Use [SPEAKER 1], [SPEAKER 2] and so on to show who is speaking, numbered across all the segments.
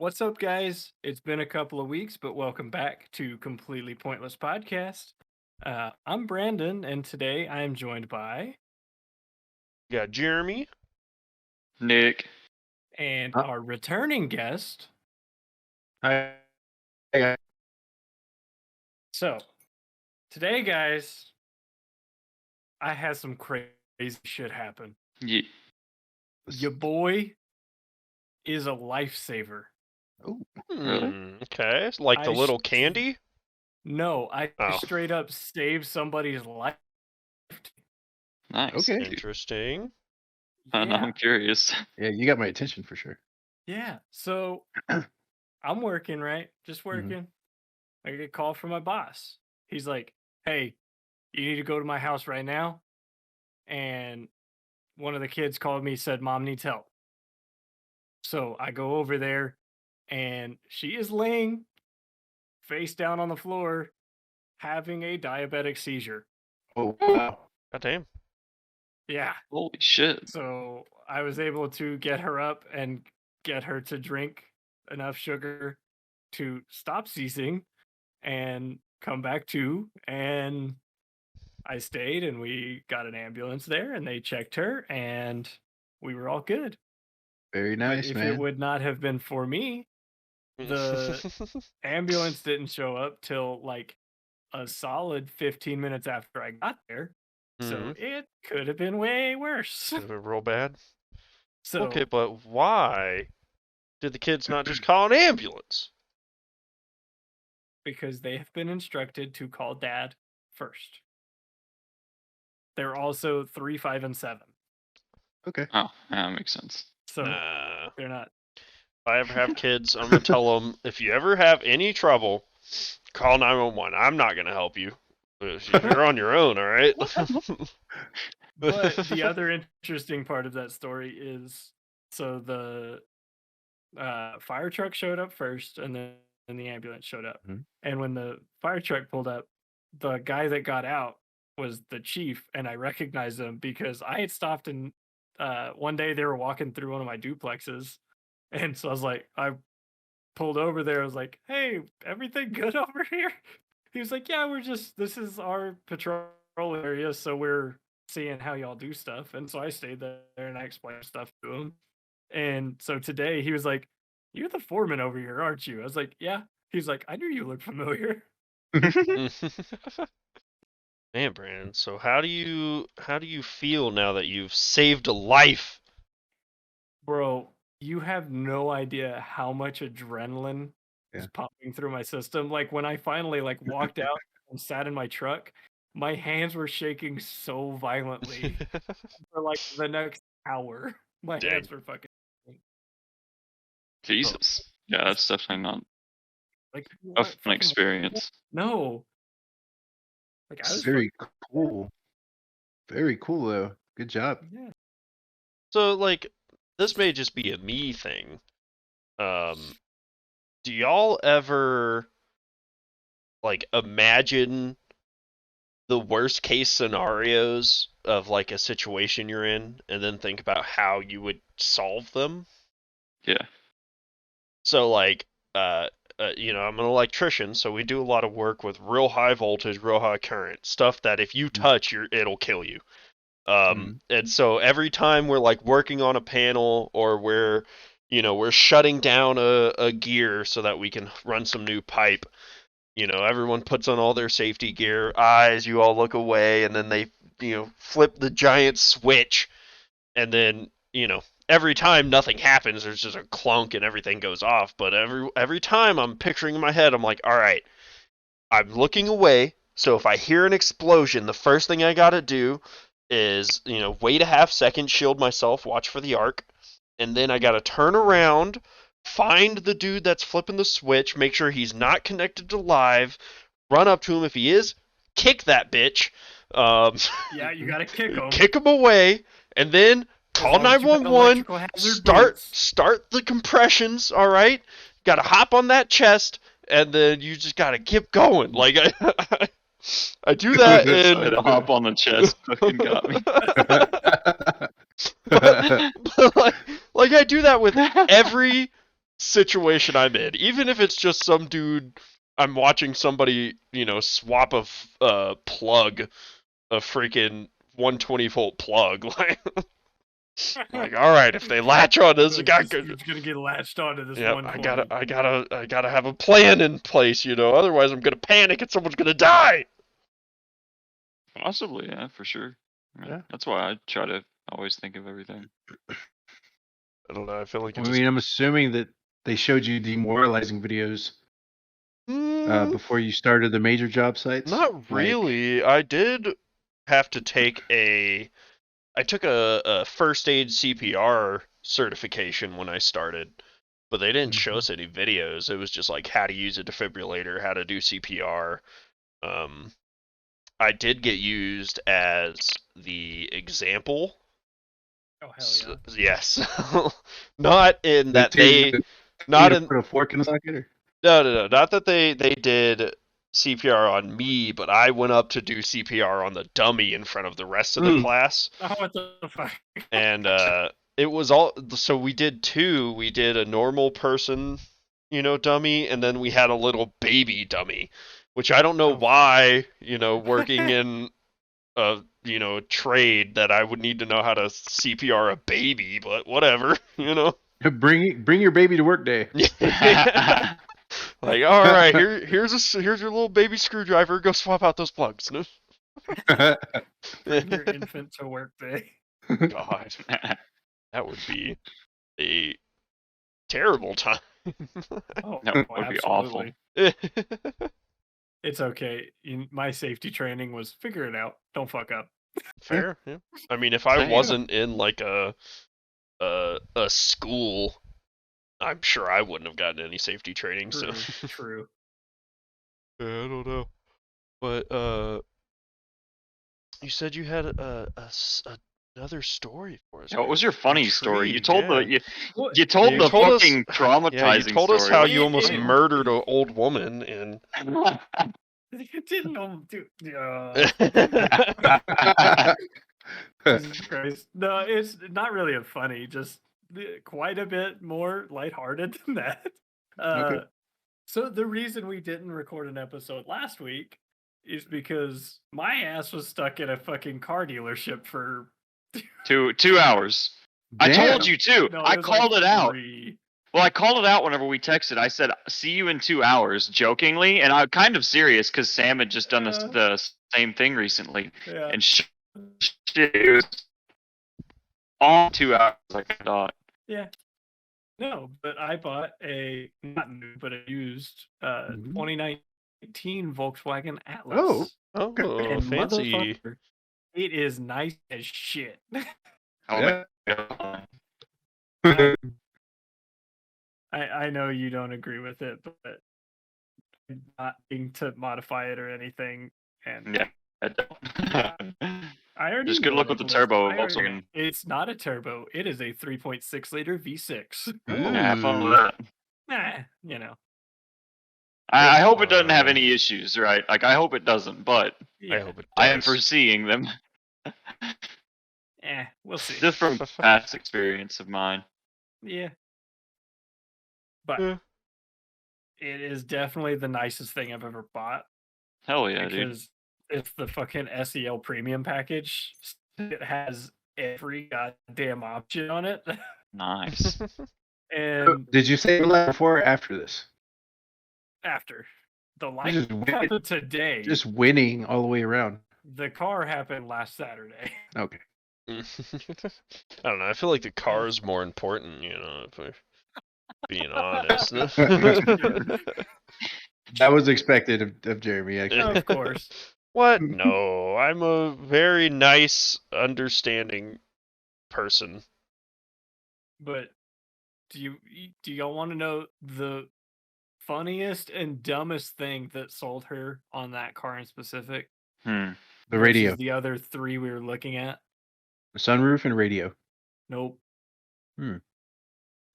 [SPEAKER 1] What's up, guys? It's been a couple of weeks, but welcome back to Completely Pointless Podcast. I'm Brandon, and today I am joined by
[SPEAKER 2] You got Jeremy.
[SPEAKER 3] Nick.
[SPEAKER 1] and
[SPEAKER 3] Huh?
[SPEAKER 1] our returning guest.
[SPEAKER 3] Hi. Hey,
[SPEAKER 1] So, today, guys, I had some crazy shit happen.
[SPEAKER 3] Yeah.
[SPEAKER 1] Your boy is a lifesaver.
[SPEAKER 3] Really?
[SPEAKER 2] Okay. Like the
[SPEAKER 1] I
[SPEAKER 2] little
[SPEAKER 1] sh-
[SPEAKER 2] candy?
[SPEAKER 1] No, I
[SPEAKER 2] Oh.
[SPEAKER 1] straight up saved somebody's life.
[SPEAKER 3] Nice.
[SPEAKER 4] Okay.
[SPEAKER 2] Interesting.
[SPEAKER 3] Now
[SPEAKER 1] Yeah.
[SPEAKER 3] I'm curious.
[SPEAKER 4] Yeah, you got my attention for sure.
[SPEAKER 1] Yeah. So I'm working, right? Just working. I get a call from my boss. He's like, "Hey, you need to go to my house right now." And one of the kids called me, said, "Mom needs help." So I go over there, and she is laying face down on the floor, having a diabetic seizure.
[SPEAKER 4] Oh wow.
[SPEAKER 2] God damn.
[SPEAKER 1] Yeah.
[SPEAKER 3] Holy shit.
[SPEAKER 1] So I was able to get her up and get her to drink enough sugar to stop seizing and come back to. And I stayed and we got an ambulance there and they checked her and we were all good.
[SPEAKER 4] Very
[SPEAKER 1] But
[SPEAKER 4] nice,
[SPEAKER 1] if
[SPEAKER 4] man.
[SPEAKER 1] it would not have been for me, the ambulance didn't show up till like a solid 15 minutes after I got there. So it could have been way worse.
[SPEAKER 2] Is it real bad?
[SPEAKER 1] So
[SPEAKER 2] Okay, but why did the kids not just call an ambulance?
[SPEAKER 1] because they have been instructed to call dad first. They're also 3, 5, and 7.
[SPEAKER 4] Okay.
[SPEAKER 3] Oh, yeah, that makes sense.
[SPEAKER 1] So
[SPEAKER 2] Nah.
[SPEAKER 1] they're not.
[SPEAKER 2] If I ever have kids, I'm going to tell them, if you ever have any trouble, call 911. I'm not going to help you. You're on your own, all right?
[SPEAKER 1] But the other interesting part of that story is so the fire truck showed up first and then the ambulance showed up.
[SPEAKER 4] Mhm.
[SPEAKER 1] And when the fire truck pulled up, the guy that got out was the chief, and I recognized him because I had stopped and one day they were walking through one of my duplexes. And so I was like, I pulled over there. I was like, "Hey, everything good over here?" He was like, "Yeah, this is our patrol area, so we're seeing how y'all do stuff." And so I stayed there and I explained stuff to him. And so today he was like, "You're the foreman over here, aren't you?" I was like, "Yeah." He's like, "I knew you looked familiar."
[SPEAKER 2] Man, Brandon, so how do you feel now that you've saved a life?
[SPEAKER 1] Bro, you have no idea how much adrenaline is
[SPEAKER 4] Yeah.
[SPEAKER 1] pumping through my system. Like when I finally like walked out and sat in my truck, my hands were shaking so violently for like the next hour. My
[SPEAKER 2] Dang.
[SPEAKER 1] hands were fucking
[SPEAKER 3] Jesus. Yeah, that's definitely not
[SPEAKER 1] like you
[SPEAKER 3] a
[SPEAKER 1] want
[SPEAKER 3] fun
[SPEAKER 1] fucking-
[SPEAKER 3] experience.
[SPEAKER 1] No. Like I was
[SPEAKER 4] Very cool. Very cool though. Good job.
[SPEAKER 1] yeah.
[SPEAKER 2] So, like, this may just be a me thing. Do y'all ever, like, imagine the worst case scenarios of, like, a situation you're in and then think about how you would solve them?
[SPEAKER 3] Yeah.
[SPEAKER 2] So, like, I'm an electrician, so we do a lot of work with real high voltage, real high current stuff that if you touch, it'll kill you. And so every time we're like working on a panel or we're shutting down a gear so that we can run some new pipe, everyone puts on all their safety gear, eyes, you all look away, and then they, flip the giant switch, and then, every time nothing happens, there's just a clunk and everything goes off. But every time I'm picturing in my head, I'm like, all right, I'm looking away. So if I hear an explosion, the first thing I gotta do is, wait a half second, shield myself, watch for the arc, and then I gotta turn around, find the dude that's flipping the switch, make sure he's not connected to live, run up to him if he is, kick that bitch.
[SPEAKER 1] Yeah, you gotta kick him.
[SPEAKER 2] Kick him away, and then call
[SPEAKER 1] long as you got
[SPEAKER 2] 911.
[SPEAKER 1] electrical hazard boots.
[SPEAKER 2] Start the compressions. All right, gotta hop on that chest, and then you just gotta keep going. Like I do that,
[SPEAKER 3] Sorry,
[SPEAKER 2] and
[SPEAKER 3] the hop on the chest fucking got me.
[SPEAKER 2] but like I do that with every situation I'm in. Even if it's just some dude, I'm watching somebody, swap a plug, a freaking 120-volt plug. Like, all right, if they latch on this, I got good.
[SPEAKER 1] It's gonna get latched onto this
[SPEAKER 2] Yeah,
[SPEAKER 1] one.
[SPEAKER 2] I gotta have a plan in place, Otherwise, I'm gonna panic and someone's gonna die.
[SPEAKER 3] Possibly, yeah, for sure.
[SPEAKER 2] Yeah.
[SPEAKER 3] That's why I try to always think of everything.
[SPEAKER 2] I don't know. I feel like
[SPEAKER 4] I mean, I'm assuming that they showed you demoralizing videos before you started the major job sites.
[SPEAKER 2] Not really. I did have to take I took a first aid CPR certification when I started, but they didn't show us any videos. It was just like how to use a defibrillator, how to do CPR. I did get used as the example.
[SPEAKER 1] Oh hell yeah!
[SPEAKER 2] Yes, not in that
[SPEAKER 4] not in put a fork in the socket. Or?
[SPEAKER 2] No, not that they did CPR on me, but I went up to do CPR on the dummy in front of the rest of the class.
[SPEAKER 1] Oh, what the fuck?
[SPEAKER 2] And it was all. So we did two. We did a normal person, dummy, and then we had a little baby dummy, which I don't know why, working in a trade that I would need to know how to CPR a baby, but whatever,
[SPEAKER 4] Bring your baby to work day.
[SPEAKER 2] Like, all right, here's your little baby screwdriver. Go swap out those plugs.
[SPEAKER 1] Bring your infant to work day.
[SPEAKER 2] God, that would be a terrible time.
[SPEAKER 3] That would be awful.
[SPEAKER 1] It's okay. My safety training was figure it out. Don't fuck up.
[SPEAKER 2] Fair. Yeah. I mean, if I wasn't in like a school, I'm sure I wouldn't have gotten any safety training.
[SPEAKER 1] True,
[SPEAKER 2] So
[SPEAKER 1] true.
[SPEAKER 2] I don't know. But you said you had another story for us.
[SPEAKER 3] What was your funny story? You told
[SPEAKER 2] yeah.
[SPEAKER 3] you told the fucking traumatizing
[SPEAKER 2] Yeah, you told us
[SPEAKER 3] story.
[SPEAKER 2] how you almost murdered an old woman and.
[SPEAKER 1] You didn't do. Jesus Christ. No, it's not really a funny. Just quite a bit more lighthearted than that.
[SPEAKER 4] Okay.
[SPEAKER 1] So the reason we didn't record an episode last week is because my ass was stuck in a fucking car dealership for
[SPEAKER 3] 2 hours. I told you too.
[SPEAKER 1] No,
[SPEAKER 3] I called it out.
[SPEAKER 1] 3.
[SPEAKER 3] Well, I called it out whenever we texted. I said, "See you in 2 hours," jokingly, and I'm kind of serious because Sam had just done the same thing recently, and shit, it was on 2 hours. Like I thought.
[SPEAKER 1] Yeah. No, but I bought not new, but a used 2019 Volkswagen Atlas.
[SPEAKER 2] Oh,
[SPEAKER 1] and
[SPEAKER 2] fancy.
[SPEAKER 1] It is nice as shit.
[SPEAKER 3] Yeah.
[SPEAKER 1] I know you don't agree with it, but not being to modify it or anything. And
[SPEAKER 3] yeah.
[SPEAKER 1] I already
[SPEAKER 3] just good luck with the turbo. Volkswagen.
[SPEAKER 1] It's not a turbo. It is a 3.6 liter V6.
[SPEAKER 3] Have fun with that.
[SPEAKER 1] Nah,
[SPEAKER 3] I hope it doesn't have any issues, right? Like I hope it doesn't, but
[SPEAKER 1] yeah.
[SPEAKER 2] I hope it does.
[SPEAKER 3] I am foreseeing them.
[SPEAKER 1] We'll see.
[SPEAKER 3] Just from past experience of mine.
[SPEAKER 1] Yeah. But it is definitely the nicest thing I've ever bought.
[SPEAKER 3] Hell yeah,
[SPEAKER 1] because it's the fucking SEL premium package. It has every goddamn option on it.
[SPEAKER 3] Nice.
[SPEAKER 4] And did you say before or after this?
[SPEAKER 1] After. The life happened today.
[SPEAKER 4] Just winning all the way around.
[SPEAKER 1] The car happened last Saturday.
[SPEAKER 4] Okay.
[SPEAKER 2] I don't know. I feel like the car is more important, if we're being honest.
[SPEAKER 4] That was expected of Jeremy, actually.
[SPEAKER 1] Of course.
[SPEAKER 2] What? No, I'm a very nice, understanding person.
[SPEAKER 1] But do y'all want to know the funniest and dumbest thing that sold her on that car in specific?
[SPEAKER 4] The radio.
[SPEAKER 1] The other 3 we were looking at.
[SPEAKER 4] The sunroof and radio.
[SPEAKER 1] Nope.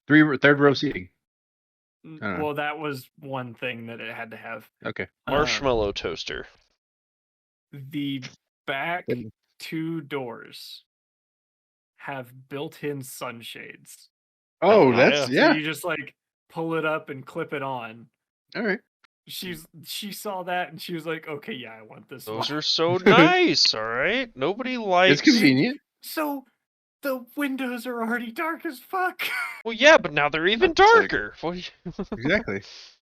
[SPEAKER 4] Third row seating.
[SPEAKER 1] Well, that was one thing that it had to have.
[SPEAKER 4] Okay.
[SPEAKER 2] Marshmallow toaster.
[SPEAKER 1] The back 2 doors have built-in sunshades.
[SPEAKER 4] Oh, that's
[SPEAKER 1] So you just like pull it up and clip it on.
[SPEAKER 4] All right.
[SPEAKER 1] She saw that and she was like, okay, yeah, I want this
[SPEAKER 2] Those
[SPEAKER 1] one.
[SPEAKER 2] are so nice. All right, nobody likes.
[SPEAKER 4] It's convenient.
[SPEAKER 1] So the windows are already dark as fuck.
[SPEAKER 2] Well, yeah, but now they're even
[SPEAKER 3] That's sick.
[SPEAKER 2] darker. What do
[SPEAKER 4] Exactly.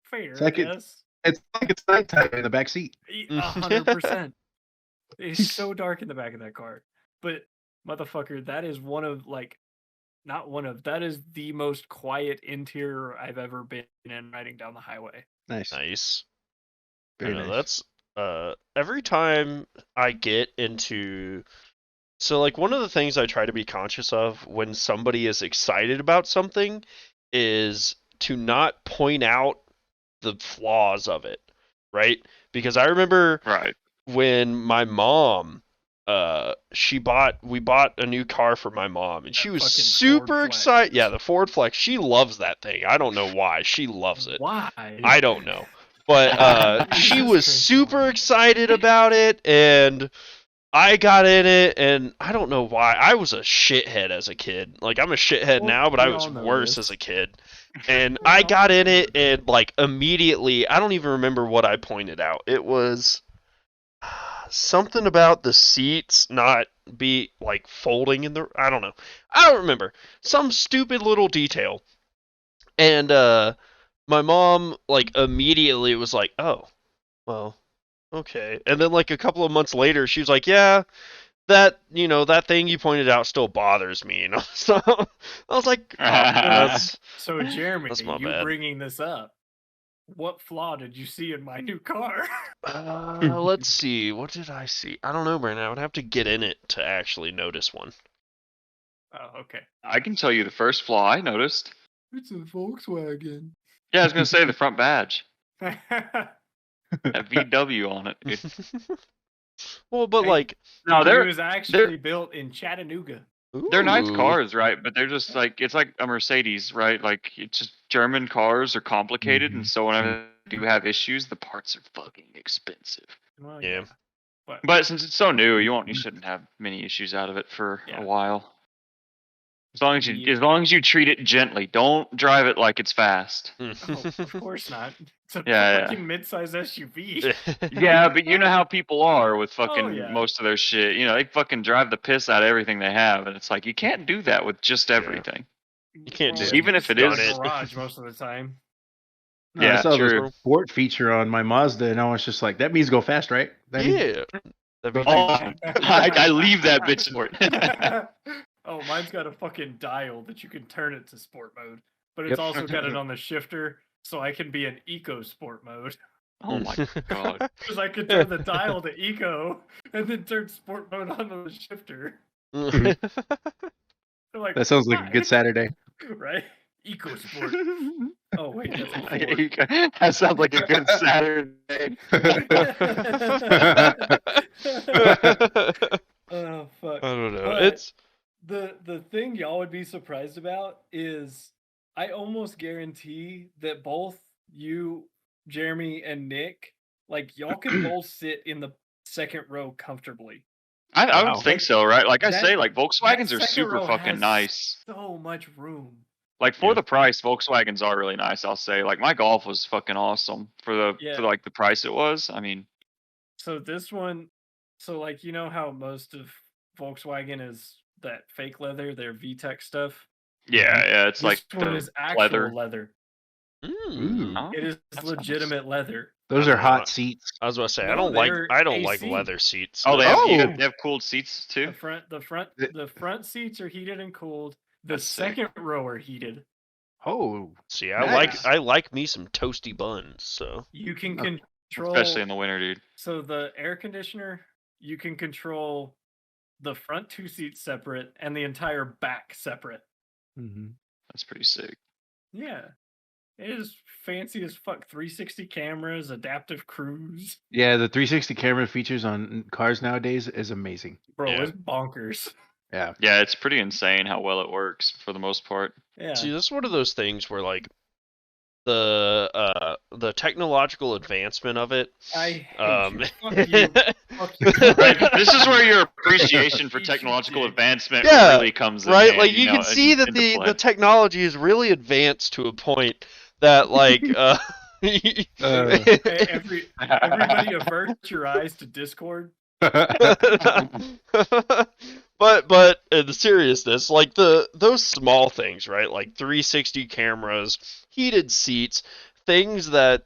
[SPEAKER 1] Fair,
[SPEAKER 4] It's like
[SPEAKER 1] I guess.
[SPEAKER 4] It's like it's nighttime in the back seat.
[SPEAKER 1] 100%. It's so dark in the back of that car. But motherfucker, that is that is the most quiet interior I've ever been in riding down the highway.
[SPEAKER 4] Nice.
[SPEAKER 2] Nice.
[SPEAKER 4] Very
[SPEAKER 2] I know,
[SPEAKER 4] nice.
[SPEAKER 2] that's every time I get into so like one of the things I try to be conscious of when somebody is excited about something is to not point out the flaws of it, right? Because I remember
[SPEAKER 3] Right.
[SPEAKER 2] when my mom we bought a new car for my mom and she was
[SPEAKER 1] fucking
[SPEAKER 2] super
[SPEAKER 1] Ford
[SPEAKER 2] excited.
[SPEAKER 1] Flex.
[SPEAKER 2] Yeah, the Ford Flex. She loves that thing. I don't know why. She loves it.
[SPEAKER 1] Why?
[SPEAKER 2] I don't know. But she
[SPEAKER 1] Jesus
[SPEAKER 2] was
[SPEAKER 1] Christ,
[SPEAKER 2] super
[SPEAKER 1] Mom.
[SPEAKER 2] excited about it, and I got in it, and I don't know why. I was a shithead as a kid. Like, I'm a shithead
[SPEAKER 1] Well,
[SPEAKER 2] now, but I
[SPEAKER 1] we
[SPEAKER 2] was
[SPEAKER 1] all know
[SPEAKER 2] worse
[SPEAKER 1] this.
[SPEAKER 2] as a kid. And
[SPEAKER 1] We
[SPEAKER 2] I
[SPEAKER 1] all
[SPEAKER 2] got in
[SPEAKER 1] know
[SPEAKER 2] it, and, like, immediately, I don't even remember what I pointed out. It was something about the seats not be, like, folding in the... I don't know. I don't remember. Some stupid little detail. And, my mom, like, immediately was like, oh, well, okay. And then, like, a couple of months later, she was like, yeah, that thing you pointed out still bothers me. So I was like, oh, that's
[SPEAKER 1] So Jeremy,
[SPEAKER 2] That's my
[SPEAKER 1] you
[SPEAKER 2] bad.
[SPEAKER 1] bringing this up, what flaw did you see in my new car?
[SPEAKER 2] let's see. What did I see? I don't know, Brandon. I would have to get in it to actually notice one.
[SPEAKER 1] Oh, okay.
[SPEAKER 3] I can tell you the first flaw I noticed.
[SPEAKER 1] It's a Volkswagen.
[SPEAKER 3] Yeah, I was gonna say the front badge. That VW on it. Dude.
[SPEAKER 2] Well, but
[SPEAKER 1] Hey,
[SPEAKER 2] like,
[SPEAKER 3] No,
[SPEAKER 1] it
[SPEAKER 3] they're
[SPEAKER 1] was actually built in Chattanooga.
[SPEAKER 3] they're nice
[SPEAKER 2] ooh.
[SPEAKER 3] cars, right? But they're just like it's like a Mercedes, right? Like it's just German cars are complicated, and so whenever they do have issues, the parts are fucking expensive.
[SPEAKER 1] Well,
[SPEAKER 2] Yeah.
[SPEAKER 3] But since it's so new, you shouldn't have many issues out of it for
[SPEAKER 1] Yeah.
[SPEAKER 3] a while. As long as
[SPEAKER 1] Yeah.
[SPEAKER 3] you treat it gently, don't drive it like it's fast.
[SPEAKER 1] Oh, of course not. It's a
[SPEAKER 3] Yeah.
[SPEAKER 1] fucking mid-size SUV.
[SPEAKER 3] Yeah, but you know how people are with fucking
[SPEAKER 1] yeah.
[SPEAKER 3] most of their shit. You know, they fucking drive the piss out of everything they have, and it's like you can't do that with just everything.
[SPEAKER 2] You can't
[SPEAKER 1] Well,
[SPEAKER 2] just
[SPEAKER 3] Even if it
[SPEAKER 1] it's
[SPEAKER 3] is-
[SPEAKER 1] in the garage most of the time.
[SPEAKER 4] No, I
[SPEAKER 3] Yeah,
[SPEAKER 4] saw
[SPEAKER 3] true.
[SPEAKER 4] the sport feature on my Mazda, and I was just like, that means go fast, right? That means
[SPEAKER 2] Yeah. That'd be
[SPEAKER 3] Oh,
[SPEAKER 2] nice.
[SPEAKER 3] I leave that bitch for it.
[SPEAKER 1] Oh, mine's got a fucking dial that you can turn it to sport mode, but it's
[SPEAKER 4] Yep.
[SPEAKER 1] also got it on the shifter, so I can be in eco sport mode.
[SPEAKER 3] Oh my god.
[SPEAKER 1] Because I could turn the dial to eco and then turn sport mode on the shifter. I'm like,
[SPEAKER 4] that sounds like a
[SPEAKER 1] "Why?"
[SPEAKER 4] good Saturday.
[SPEAKER 1] Right? Eco sport. Oh wait, that's a Ford.
[SPEAKER 3] That sounds like a good Saturday.
[SPEAKER 1] Oh fuck.
[SPEAKER 2] I don't know.
[SPEAKER 1] But-
[SPEAKER 2] It's
[SPEAKER 1] The thing y'all would be surprised about is I almost guarantee that both you, Jeremy, and Nick, like y'all can both sit in the second row comfortably.
[SPEAKER 3] I
[SPEAKER 2] Wow.
[SPEAKER 3] would think so, right? Like I
[SPEAKER 1] That-
[SPEAKER 3] say, like Volkswagens are
[SPEAKER 1] second
[SPEAKER 3] super
[SPEAKER 1] row
[SPEAKER 3] fucking
[SPEAKER 1] has
[SPEAKER 3] nice.
[SPEAKER 1] So much room.
[SPEAKER 3] Like for
[SPEAKER 2] Yeah.
[SPEAKER 3] the price, Volkswagens are really nice. I'll say. Like my Golf was fucking awesome for
[SPEAKER 1] Yeah.
[SPEAKER 3] like the price it was. I mean,
[SPEAKER 1] So this one, so like you know how most of Volkswagen is that fake leather, their VTEC stuff.
[SPEAKER 3] yeah, it's
[SPEAKER 1] This
[SPEAKER 3] like
[SPEAKER 1] one
[SPEAKER 3] the
[SPEAKER 1] is actual leather.
[SPEAKER 2] Mm.
[SPEAKER 3] Oh,
[SPEAKER 1] It is
[SPEAKER 3] that's
[SPEAKER 1] legitimate leather.
[SPEAKER 4] Those
[SPEAKER 2] I
[SPEAKER 4] are
[SPEAKER 2] don't know.
[SPEAKER 4] hot seats.
[SPEAKER 2] I was about to say
[SPEAKER 1] No,
[SPEAKER 2] I
[SPEAKER 1] they're
[SPEAKER 2] don't like
[SPEAKER 1] AC.
[SPEAKER 2] leather seats.
[SPEAKER 3] Oh, they have,
[SPEAKER 4] Oh.
[SPEAKER 3] they have cooled seats too.
[SPEAKER 1] The front seats are heated and cooled. The
[SPEAKER 3] That's sick.
[SPEAKER 1] second row are heated.
[SPEAKER 4] Oh,
[SPEAKER 2] See, I
[SPEAKER 4] Nice.
[SPEAKER 2] like me some toasty buns. So
[SPEAKER 1] You can
[SPEAKER 4] Okay.
[SPEAKER 1] control,
[SPEAKER 3] Especially in the winter, dude.
[SPEAKER 1] so the air conditioner, you can control the front two seats separate and the entire back separate.
[SPEAKER 3] That's pretty sick.
[SPEAKER 1] Yeah. It is fancy as fuck. 360 cameras, adaptive cruise.
[SPEAKER 4] yeah. The 360 camera features on cars nowadays is amazing.
[SPEAKER 1] Bro,
[SPEAKER 2] Yeah.
[SPEAKER 1] it's bonkers.
[SPEAKER 4] Yeah.
[SPEAKER 3] Yeah, it's pretty insane how well it works for the most part.
[SPEAKER 1] Yeah.
[SPEAKER 2] see, this is one of those things where like the technological advancement of it.
[SPEAKER 1] I hate
[SPEAKER 2] Um,
[SPEAKER 1] you. Fuck you. Fuck you.
[SPEAKER 3] Right, this is where your appreciation for
[SPEAKER 1] Eat your
[SPEAKER 3] technological
[SPEAKER 1] dick.
[SPEAKER 3] advancement
[SPEAKER 2] Yeah,
[SPEAKER 3] really comes in
[SPEAKER 2] right?
[SPEAKER 3] handy,
[SPEAKER 2] Like you
[SPEAKER 3] know,
[SPEAKER 2] can see that
[SPEAKER 3] into play.
[SPEAKER 2] the technology is really advanced to a point that like
[SPEAKER 1] Hey, everybody avert your eyes to Discord.
[SPEAKER 2] but in the seriousness, like those small things, right? Like 360 cameras, heated seats, things that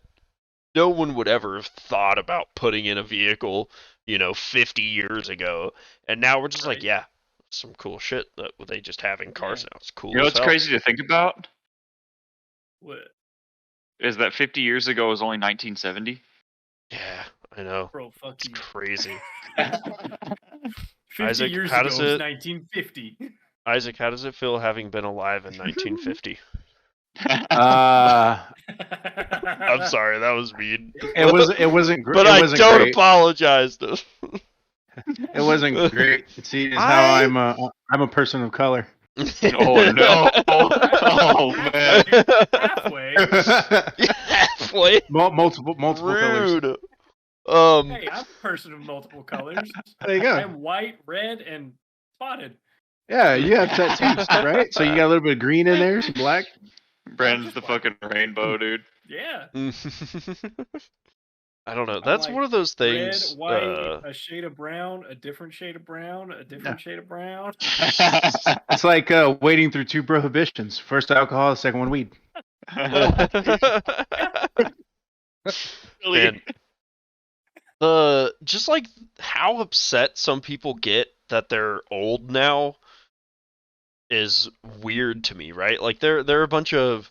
[SPEAKER 2] no one would ever have thought about putting in a vehicle, 50 years ago. And now we're just like, yeah, some cool shit that they just have in cars now. It's cool.
[SPEAKER 3] You know what's crazy to think about?
[SPEAKER 1] What?
[SPEAKER 3] Is that 50 years ago was only 1970?
[SPEAKER 2] Yeah, I know.
[SPEAKER 1] Bro, fuck
[SPEAKER 2] It's
[SPEAKER 1] you.
[SPEAKER 2] crazy.
[SPEAKER 1] 50
[SPEAKER 2] Isaac,
[SPEAKER 1] years
[SPEAKER 2] how
[SPEAKER 1] ago
[SPEAKER 2] does
[SPEAKER 1] was
[SPEAKER 2] it-
[SPEAKER 1] 1950.
[SPEAKER 2] Isaac, how does it feel having been alive in 1950?
[SPEAKER 4] Uh,
[SPEAKER 2] I'm sorry, that was mean.
[SPEAKER 4] it wasn't great.
[SPEAKER 2] But
[SPEAKER 4] it
[SPEAKER 2] I
[SPEAKER 4] wasn't
[SPEAKER 2] don't
[SPEAKER 4] great.
[SPEAKER 2] apologize though.
[SPEAKER 4] It wasn't great. See, it's how I'm a person of color.
[SPEAKER 3] Oh no! Oh man!
[SPEAKER 1] Halfway.
[SPEAKER 2] Halfway.
[SPEAKER 4] Multiple colors.
[SPEAKER 2] Rude.
[SPEAKER 1] Hey, I'm a person of multiple colors.
[SPEAKER 4] There you go.
[SPEAKER 1] I'm white, red, and spotted.
[SPEAKER 4] Yeah, you have tattoos, right? So you got a little bit of green in there, some black.
[SPEAKER 3] Brandon's the fucking rainbow, dude.
[SPEAKER 1] Yeah.
[SPEAKER 2] I don't know.
[SPEAKER 1] I'm
[SPEAKER 2] That's
[SPEAKER 1] like
[SPEAKER 2] one of those things.
[SPEAKER 1] Red, white, a shade of brown, a different shade of brown, a different shade of brown.
[SPEAKER 4] It's like wading through two prohibitions: first alcohol, second one weed.
[SPEAKER 2] Man, just like how upset some people get that they're old now is weird to me, right? Like there are a bunch of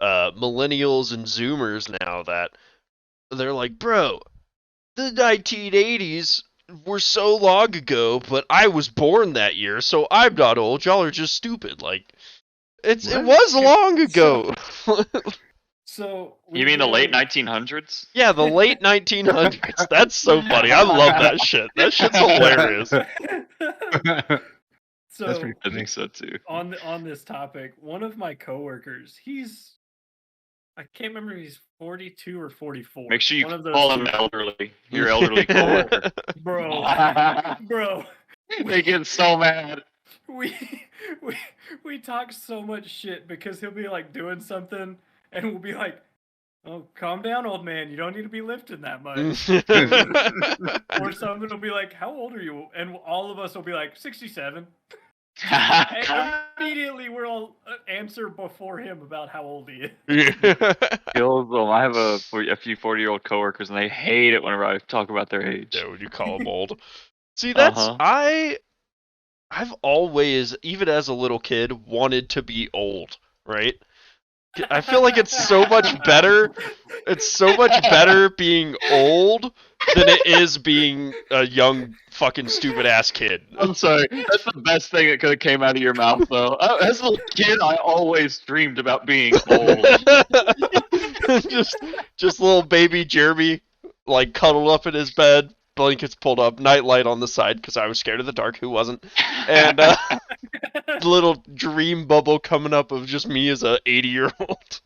[SPEAKER 2] millennials and zoomers now that they're like, bro, the 1980s were so long ago, but I was born that year, so I'm not old. Y'all are just stupid. Like it was long ago.
[SPEAKER 1] So
[SPEAKER 3] you mean the late 1900s?
[SPEAKER 2] Yeah, the late 1900s. That's so funny. I love that shit. That shit's hilarious.
[SPEAKER 1] So
[SPEAKER 4] That's pretty
[SPEAKER 3] I
[SPEAKER 4] funny.
[SPEAKER 3] think so too.
[SPEAKER 1] on this topic, one of my coworkers, I can't remember if he's 42 or 44.
[SPEAKER 3] Make sure you
[SPEAKER 1] one of those
[SPEAKER 3] call him elderly. Your elderly coworker.
[SPEAKER 1] Bro,
[SPEAKER 3] They get so mad.
[SPEAKER 1] we talk so much shit because he'll be like doing something and we'll be like, oh, calm down, old man, you don't need to be lifting that much. Or someone will be like, how old are you? And all of us will be like, 67. And immediately we'll all answer before him about how old he is.
[SPEAKER 3] Kills them. I have a few 40-year-old coworkers, and they hate it whenever I talk about their age.
[SPEAKER 2] Yeah, when you call them old. See, that's I've always, even as a little kid, wanted to be old, right? I feel like it's so much better. It's so much better being old than it is being a young fucking stupid ass kid.
[SPEAKER 3] I'm sorry. That's the best thing that could have came out of your mouth, though. As a little kid, I always dreamed about being old.
[SPEAKER 2] just little baby Jeremy, like cuddled up in his bed, blankets pulled up, nightlight on the side because I was scared of the dark. Who wasn't? And little dream bubble coming up of just me as a 80-year-old.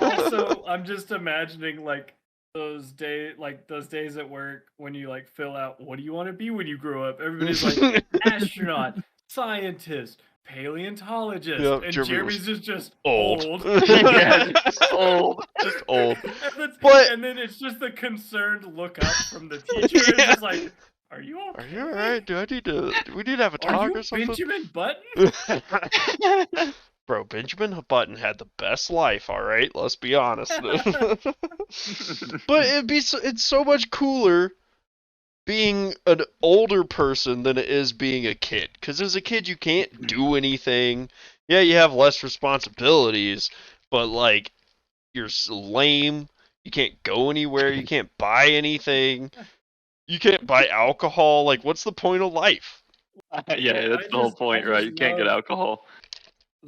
[SPEAKER 1] Also, I'm just imagining like those days at work when you like fill out what do you want to be when you grow up. Everybody's like astronaut, scientist, paleontologist,
[SPEAKER 2] Yep,
[SPEAKER 1] and
[SPEAKER 2] Jeremy
[SPEAKER 1] Jeremy's just
[SPEAKER 2] old.
[SPEAKER 3] Yeah, just old.
[SPEAKER 2] Just old.
[SPEAKER 1] And then it's just the concerned look up from the teacher. It's just like, are you okay?
[SPEAKER 2] Are you alright? Do we need to have a
[SPEAKER 1] Are
[SPEAKER 2] talk
[SPEAKER 1] you
[SPEAKER 2] or something?
[SPEAKER 1] Benjamin Button?
[SPEAKER 2] Bro, Benjamin Button had the best life, alright? Let's be honest. But it's so much cooler being an older person than it is being a kid. Because as a kid, you can't do anything. Yeah, you have less responsibilities, but like, you're lame. You can't go anywhere. You can't buy anything. You can't buy alcohol. Like, what's the point of life?
[SPEAKER 3] Yeah, that's the whole point, right? You can't get alcohol.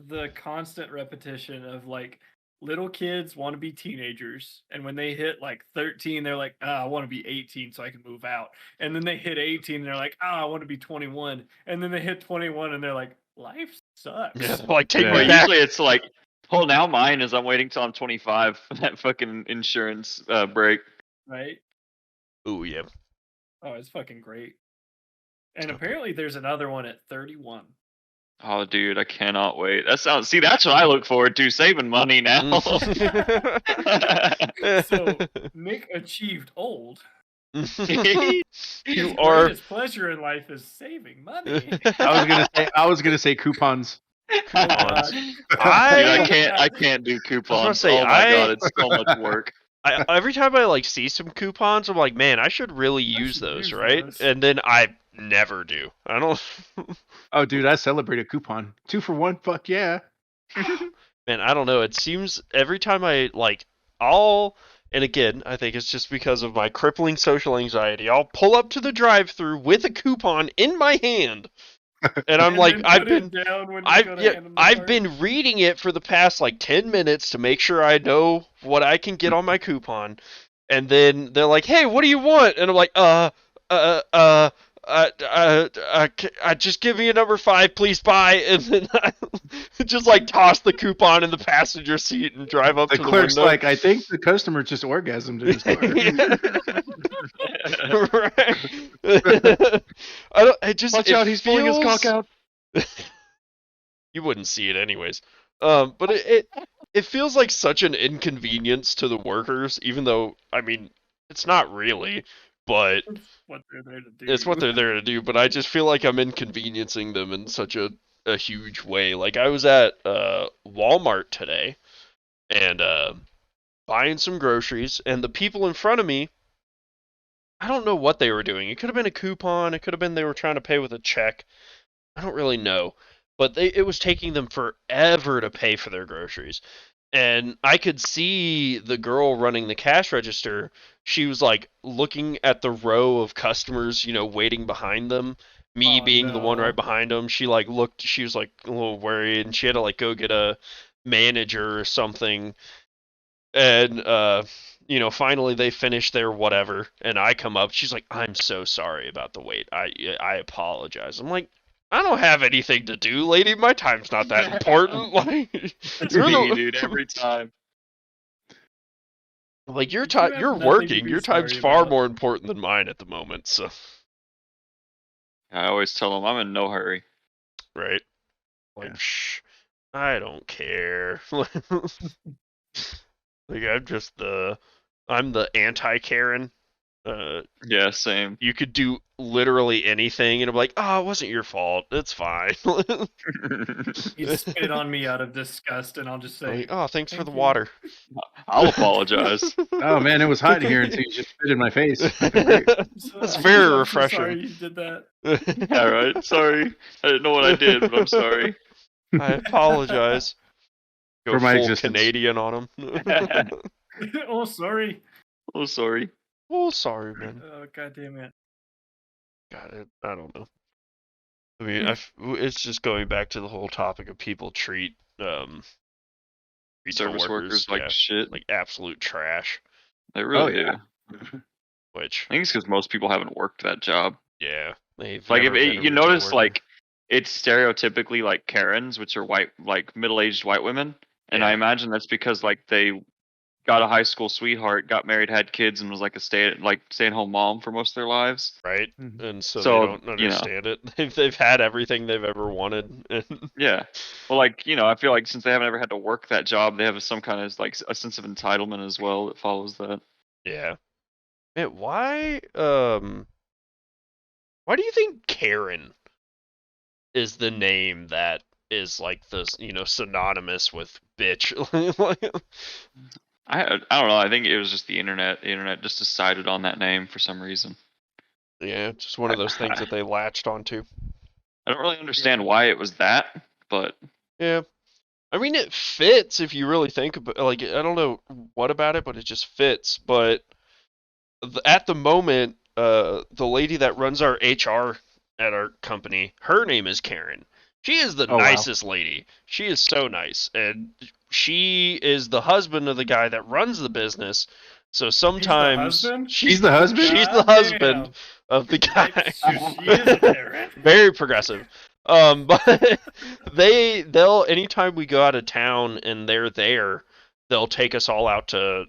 [SPEAKER 1] The constant repetition of like little kids want to be teenagers, and when they hit like 13, they're like, I want to be 18 so I can move out. And then they hit 18 and they're like, I want to be 21. And then they hit 21 and they're like, life sucks.
[SPEAKER 2] Yeah, like take
[SPEAKER 3] Well,
[SPEAKER 2] me back.
[SPEAKER 3] usually it's like, well, now mine is I'm waiting till I'm 25 for that fucking insurance break.
[SPEAKER 1] Right?
[SPEAKER 2] Ooh, yeah.
[SPEAKER 1] Oh, it's fucking great. And apparently there's another one at 31.
[SPEAKER 3] Oh, dude, I cannot wait. That's what I look forward to, saving money now.
[SPEAKER 1] So Nick achieved old.
[SPEAKER 2] You
[SPEAKER 1] His
[SPEAKER 2] are.
[SPEAKER 1] greatest pleasure in life is saving money.
[SPEAKER 4] I was gonna say coupons.
[SPEAKER 2] Coupons.
[SPEAKER 3] Dude, I can't do coupons.
[SPEAKER 2] Say,
[SPEAKER 3] oh my god, it's so much work.
[SPEAKER 2] Every time I like see some coupons, I'm like, man, I should really use those, right? And then I never do. I don't.
[SPEAKER 4] Oh, dude, I celebrate a coupon. 2 for 1. Fuck yeah.
[SPEAKER 2] Man, I don't know. It seems every time I and again, I think it's just because of my crippling social anxiety. I'll pull up to the drive-thru with a coupon in my hand. And I'm like, I've been reading it for the past like 10 minutes to make sure I know what I can get on my coupon. And then they're like, "Hey, what do you want?" And I'm like, just give me a number 5, please, bye. And then I just like toss the coupon in the passenger seat and drive up to the
[SPEAKER 4] clerk's
[SPEAKER 2] window.
[SPEAKER 4] like, I think the customer just orgasmed in his car.
[SPEAKER 2] Right.
[SPEAKER 3] Watch out, he's pulling his cock out.
[SPEAKER 2] You wouldn't see it anyways. But it feels like such an inconvenience to the workers, even though, I mean, it's not really, but
[SPEAKER 1] what they're there to do.
[SPEAKER 2] It's what they're there to do, but I just feel like I'm inconveniencing them in such a huge way. Like, I was at Walmart today and buying some groceries, and the people in front of me, I don't know what they were doing. It could have been a coupon, it could have been they were trying to pay with a check. I don't really know. But it was taking them forever to pay for their groceries. And I could see the girl running the cash register. She was like looking at the row of customers, waiting behind them. Me being the one right behind them. She like looked, she was like a little worried, and she had to like go get a manager or something. And finally they finished their whatever, and I come up. She's like, "I'm so sorry about the wait. I apologize." I'm like, I don't have anything to do, lady. My time's not that important. Like,
[SPEAKER 3] it's me, dude, every time.
[SPEAKER 2] Like, you're working. Your time's far more important than mine at the moment. So,
[SPEAKER 3] I always tell them I'm in no hurry.
[SPEAKER 2] Right. Like, shh, I don't care. Like, I'm the anti-Karen.
[SPEAKER 3] Yeah, same.
[SPEAKER 2] You could do literally anything, and I'm like, "Oh, it wasn't your fault. It's fine."
[SPEAKER 1] You spit on me out of disgust, and I'll just say,
[SPEAKER 2] like, "Oh, thanks for the water."
[SPEAKER 3] I'll apologize.
[SPEAKER 4] Oh man, it was hot here until you just spit in my face.
[SPEAKER 2] That's very refreshing.
[SPEAKER 1] Sorry you did that.
[SPEAKER 3] Yeah, right. Sorry, I didn't know what I did, but I'm sorry.
[SPEAKER 2] I apologize. Go
[SPEAKER 4] for my
[SPEAKER 2] full
[SPEAKER 4] existence.
[SPEAKER 2] Canadian on him.
[SPEAKER 1] Oh, sorry.
[SPEAKER 3] Oh, sorry.
[SPEAKER 2] Oh, sorry, man.
[SPEAKER 1] Oh, god damn it.
[SPEAKER 2] God, I don't know. I mean, it's just going back to the whole topic of people treat
[SPEAKER 3] service workers like shit,
[SPEAKER 2] like absolute trash.
[SPEAKER 3] They really do.
[SPEAKER 2] Which
[SPEAKER 3] I think it's because most people haven't worked that job.
[SPEAKER 2] Yeah, they've
[SPEAKER 3] like if you notice, like it's stereotypically like Karens, which are white, like middle-aged white women, and I imagine that's because like they got a high school sweetheart, got married, had kids, and was like a stay-at-home mom for most of their lives.
[SPEAKER 2] Right, and so they don't understand it. They've had everything they've ever wanted.
[SPEAKER 3] Yeah, well, like I feel like since they haven't ever had to work that job, they have some kind of like a sense of entitlement as well that follows that.
[SPEAKER 2] Yeah. Man, why do you think Karen is the name that is like the synonymous with bitch?
[SPEAKER 3] I don't know. I think it was just the internet. The internet just decided on that name for some reason.
[SPEAKER 2] Yeah, just one of those things that they latched onto.
[SPEAKER 3] I don't really understand why it was that, but
[SPEAKER 2] yeah, I mean it fits if you really think about. Like, I don't know what about it, but it just fits. But at the moment, the lady that runs our HR at our company, her name is Karen. She is the nicest lady. She is so nice, and she is the husband of the guy that runs the business. So sometimes
[SPEAKER 4] she's the husband.
[SPEAKER 2] She's the husband of the guy.
[SPEAKER 1] She is Karen.
[SPEAKER 2] Very progressive. But they'll anytime we go out of town and they're there, they'll take us all out to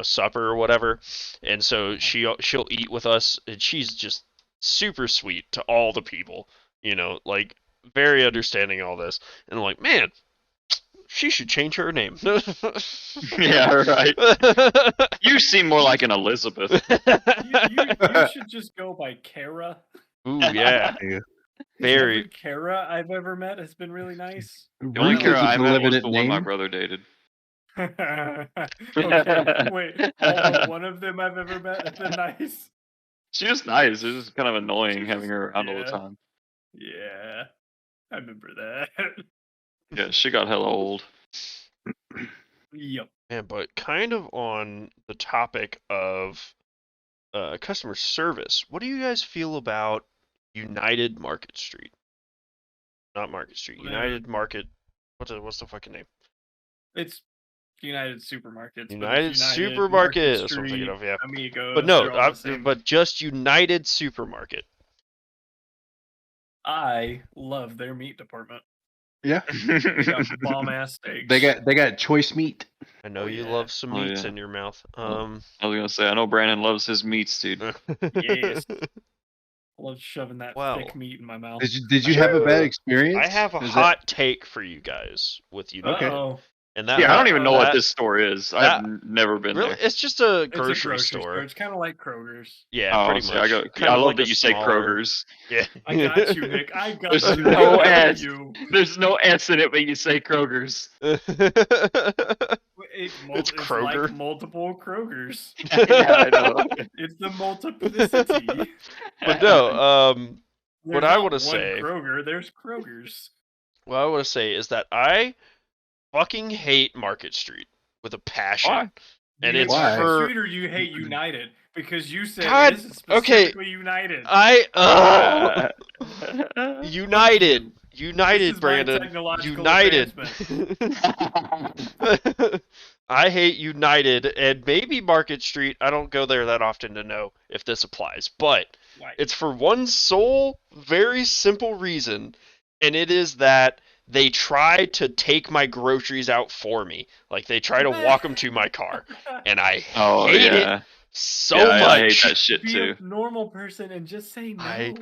[SPEAKER 2] supper or whatever. And so she'll eat with us, and she's just super sweet to all the people. Like very understanding all this, and I'm like, man, she should change her name.
[SPEAKER 3] Yeah, right. You seem more like an Elizabeth.
[SPEAKER 1] You should just go by Kara.
[SPEAKER 2] Ooh, yeah. Very.
[SPEAKER 1] Every Kara I've ever met has been really nice.
[SPEAKER 3] The only
[SPEAKER 4] Ruth
[SPEAKER 3] Kara
[SPEAKER 4] is
[SPEAKER 3] I
[SPEAKER 4] a
[SPEAKER 3] met was
[SPEAKER 4] legitimate
[SPEAKER 3] the one my
[SPEAKER 4] name.
[SPEAKER 3] brother dated.
[SPEAKER 1] Okay, wait. All but one of them I've ever met have been nice.
[SPEAKER 3] She was nice. It was just kind of annoying
[SPEAKER 1] She
[SPEAKER 3] having
[SPEAKER 1] was-
[SPEAKER 3] her around all the
[SPEAKER 1] yeah.
[SPEAKER 3] time.
[SPEAKER 1] Yeah, I remember that.
[SPEAKER 3] Yeah, she got hella old.
[SPEAKER 1] Yep.
[SPEAKER 2] Man, but kind of on the topic of customer service, what do you guys feel about United Market Street? Not Market Street.
[SPEAKER 1] Man.
[SPEAKER 2] United Market. What's the fucking name?
[SPEAKER 1] It's United Supermarkets.
[SPEAKER 2] United
[SPEAKER 1] but
[SPEAKER 2] Supermarket.
[SPEAKER 1] Market
[SPEAKER 2] That's what I'm thinking
[SPEAKER 1] Street,
[SPEAKER 2] of, yeah.
[SPEAKER 1] Amigos,
[SPEAKER 2] But no,
[SPEAKER 1] they're all the same.
[SPEAKER 2] but just United Supermarket.
[SPEAKER 1] I love their meat department.
[SPEAKER 4] Yeah,
[SPEAKER 1] They got bomb ass steaks.
[SPEAKER 4] they got choice meat.
[SPEAKER 2] I know
[SPEAKER 1] Oh,
[SPEAKER 2] you
[SPEAKER 1] yeah.
[SPEAKER 2] love some
[SPEAKER 3] Oh,
[SPEAKER 2] meats
[SPEAKER 3] yeah.
[SPEAKER 2] in your mouth.
[SPEAKER 3] I was gonna say, I know Brandon loves his meats, dude.
[SPEAKER 1] Yes. I love shoving that
[SPEAKER 2] Wow.
[SPEAKER 1] thick meat in my mouth.
[SPEAKER 4] Did you have a bad experience?
[SPEAKER 2] I have a
[SPEAKER 4] Is
[SPEAKER 2] hot take for you guys with United.
[SPEAKER 1] Uh-oh.
[SPEAKER 2] And that
[SPEAKER 3] Yeah, I don't even know what
[SPEAKER 2] that-
[SPEAKER 3] this store is.
[SPEAKER 2] that-
[SPEAKER 3] I've never been
[SPEAKER 2] Really,
[SPEAKER 3] there.
[SPEAKER 2] it's just a
[SPEAKER 1] It's
[SPEAKER 2] grocery,
[SPEAKER 1] a grocery
[SPEAKER 2] store.
[SPEAKER 1] It's kind of like Kroger's.
[SPEAKER 2] Yeah,
[SPEAKER 3] Oh,
[SPEAKER 2] pretty
[SPEAKER 3] see,
[SPEAKER 2] much.
[SPEAKER 3] I
[SPEAKER 2] Kinda
[SPEAKER 3] love
[SPEAKER 2] like
[SPEAKER 3] that
[SPEAKER 2] a
[SPEAKER 3] you say
[SPEAKER 2] smaller-
[SPEAKER 3] Kroger's.
[SPEAKER 2] Yeah,
[SPEAKER 1] I got you, Nick. I got
[SPEAKER 3] There's
[SPEAKER 1] you.
[SPEAKER 3] no
[SPEAKER 1] I got
[SPEAKER 3] S.
[SPEAKER 1] you.
[SPEAKER 3] There's no S in it, but you say Kroger's.
[SPEAKER 2] It's Kroger.
[SPEAKER 1] Like multiple Krogers.
[SPEAKER 3] Yeah, I know.
[SPEAKER 1] It's the multiplicity.
[SPEAKER 2] But no,
[SPEAKER 1] There's
[SPEAKER 2] I
[SPEAKER 1] not
[SPEAKER 2] wanna
[SPEAKER 1] one
[SPEAKER 2] say-
[SPEAKER 1] Kroger. There's Krogers.
[SPEAKER 2] what I want to say is that I fucking hate Market Street with a passion.
[SPEAKER 3] Why?
[SPEAKER 2] And
[SPEAKER 1] Do you
[SPEAKER 2] it's
[SPEAKER 1] hate Market
[SPEAKER 2] for-
[SPEAKER 1] Street or do you hate United? Because you said
[SPEAKER 2] God,
[SPEAKER 1] this is
[SPEAKER 2] okay.
[SPEAKER 1] specifically United.
[SPEAKER 2] United,
[SPEAKER 1] This is my
[SPEAKER 2] Brandon,
[SPEAKER 1] technological
[SPEAKER 2] United.
[SPEAKER 1] advancement.
[SPEAKER 2] I hate United and maybe Market Street. I don't go there that often to know if this applies, but
[SPEAKER 1] Like,
[SPEAKER 2] it's for one sole, very simple reason, and it is that they try to take my groceries out for me. Like they try to walk them to my car, and I
[SPEAKER 3] Oh
[SPEAKER 2] hate it
[SPEAKER 3] yeah.
[SPEAKER 2] so
[SPEAKER 3] Yeah,
[SPEAKER 2] much.
[SPEAKER 3] I hate that shit
[SPEAKER 1] be
[SPEAKER 3] too.
[SPEAKER 1] a normal person and just say no.
[SPEAKER 2] I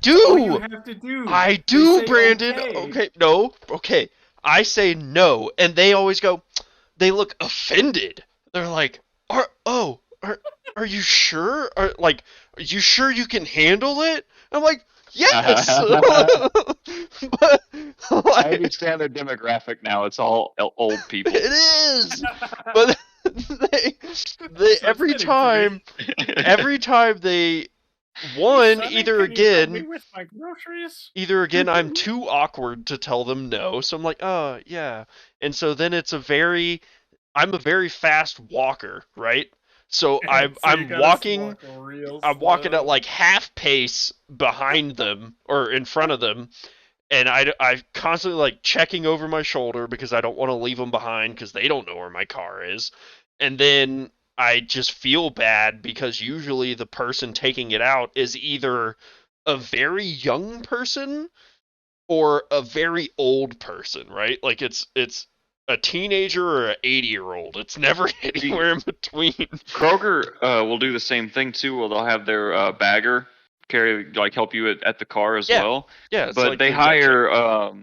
[SPEAKER 1] That's all you
[SPEAKER 2] do.
[SPEAKER 1] have to do.
[SPEAKER 2] I
[SPEAKER 1] They
[SPEAKER 2] do,
[SPEAKER 1] say
[SPEAKER 2] Brandon.
[SPEAKER 1] okay.
[SPEAKER 2] Okay, no. Okay. I say no, and they always go. They look offended. They're like, "Are you sure? Are you sure you can handle it?" I'm like, "Yes." But
[SPEAKER 3] I
[SPEAKER 2] like,
[SPEAKER 3] understand their demographic now. It's all old people.
[SPEAKER 2] it is. But they
[SPEAKER 1] That's
[SPEAKER 2] every
[SPEAKER 1] fitting for me.
[SPEAKER 2] time they one
[SPEAKER 1] Sonny,
[SPEAKER 2] either
[SPEAKER 1] can you help me
[SPEAKER 2] again.
[SPEAKER 1] with my groceries?
[SPEAKER 2] Either again, I'm too awkward to tell them no, so I'm like, oh yeah, and so then I'm a very fast walker, right? So I'm
[SPEAKER 1] So you gotta
[SPEAKER 2] walking,
[SPEAKER 1] walk real
[SPEAKER 2] I'm walking
[SPEAKER 1] slow.
[SPEAKER 2] at like half pace behind them or in front of them, and I constantly like checking over my shoulder because I don't want to leave them behind because they don't know where my car is, and then I just feel bad because usually the person taking it out is either a very young person or a very old person, right? Like it's a teenager or an 80-year-old. It's never anywhere in between.
[SPEAKER 3] Kroger will do the same thing too. Well, they'll have their bagger help you at the car as
[SPEAKER 2] Yeah.
[SPEAKER 3] well.
[SPEAKER 2] Yeah, it's
[SPEAKER 3] But
[SPEAKER 2] like
[SPEAKER 3] they
[SPEAKER 2] the exact same.
[SPEAKER 3] hire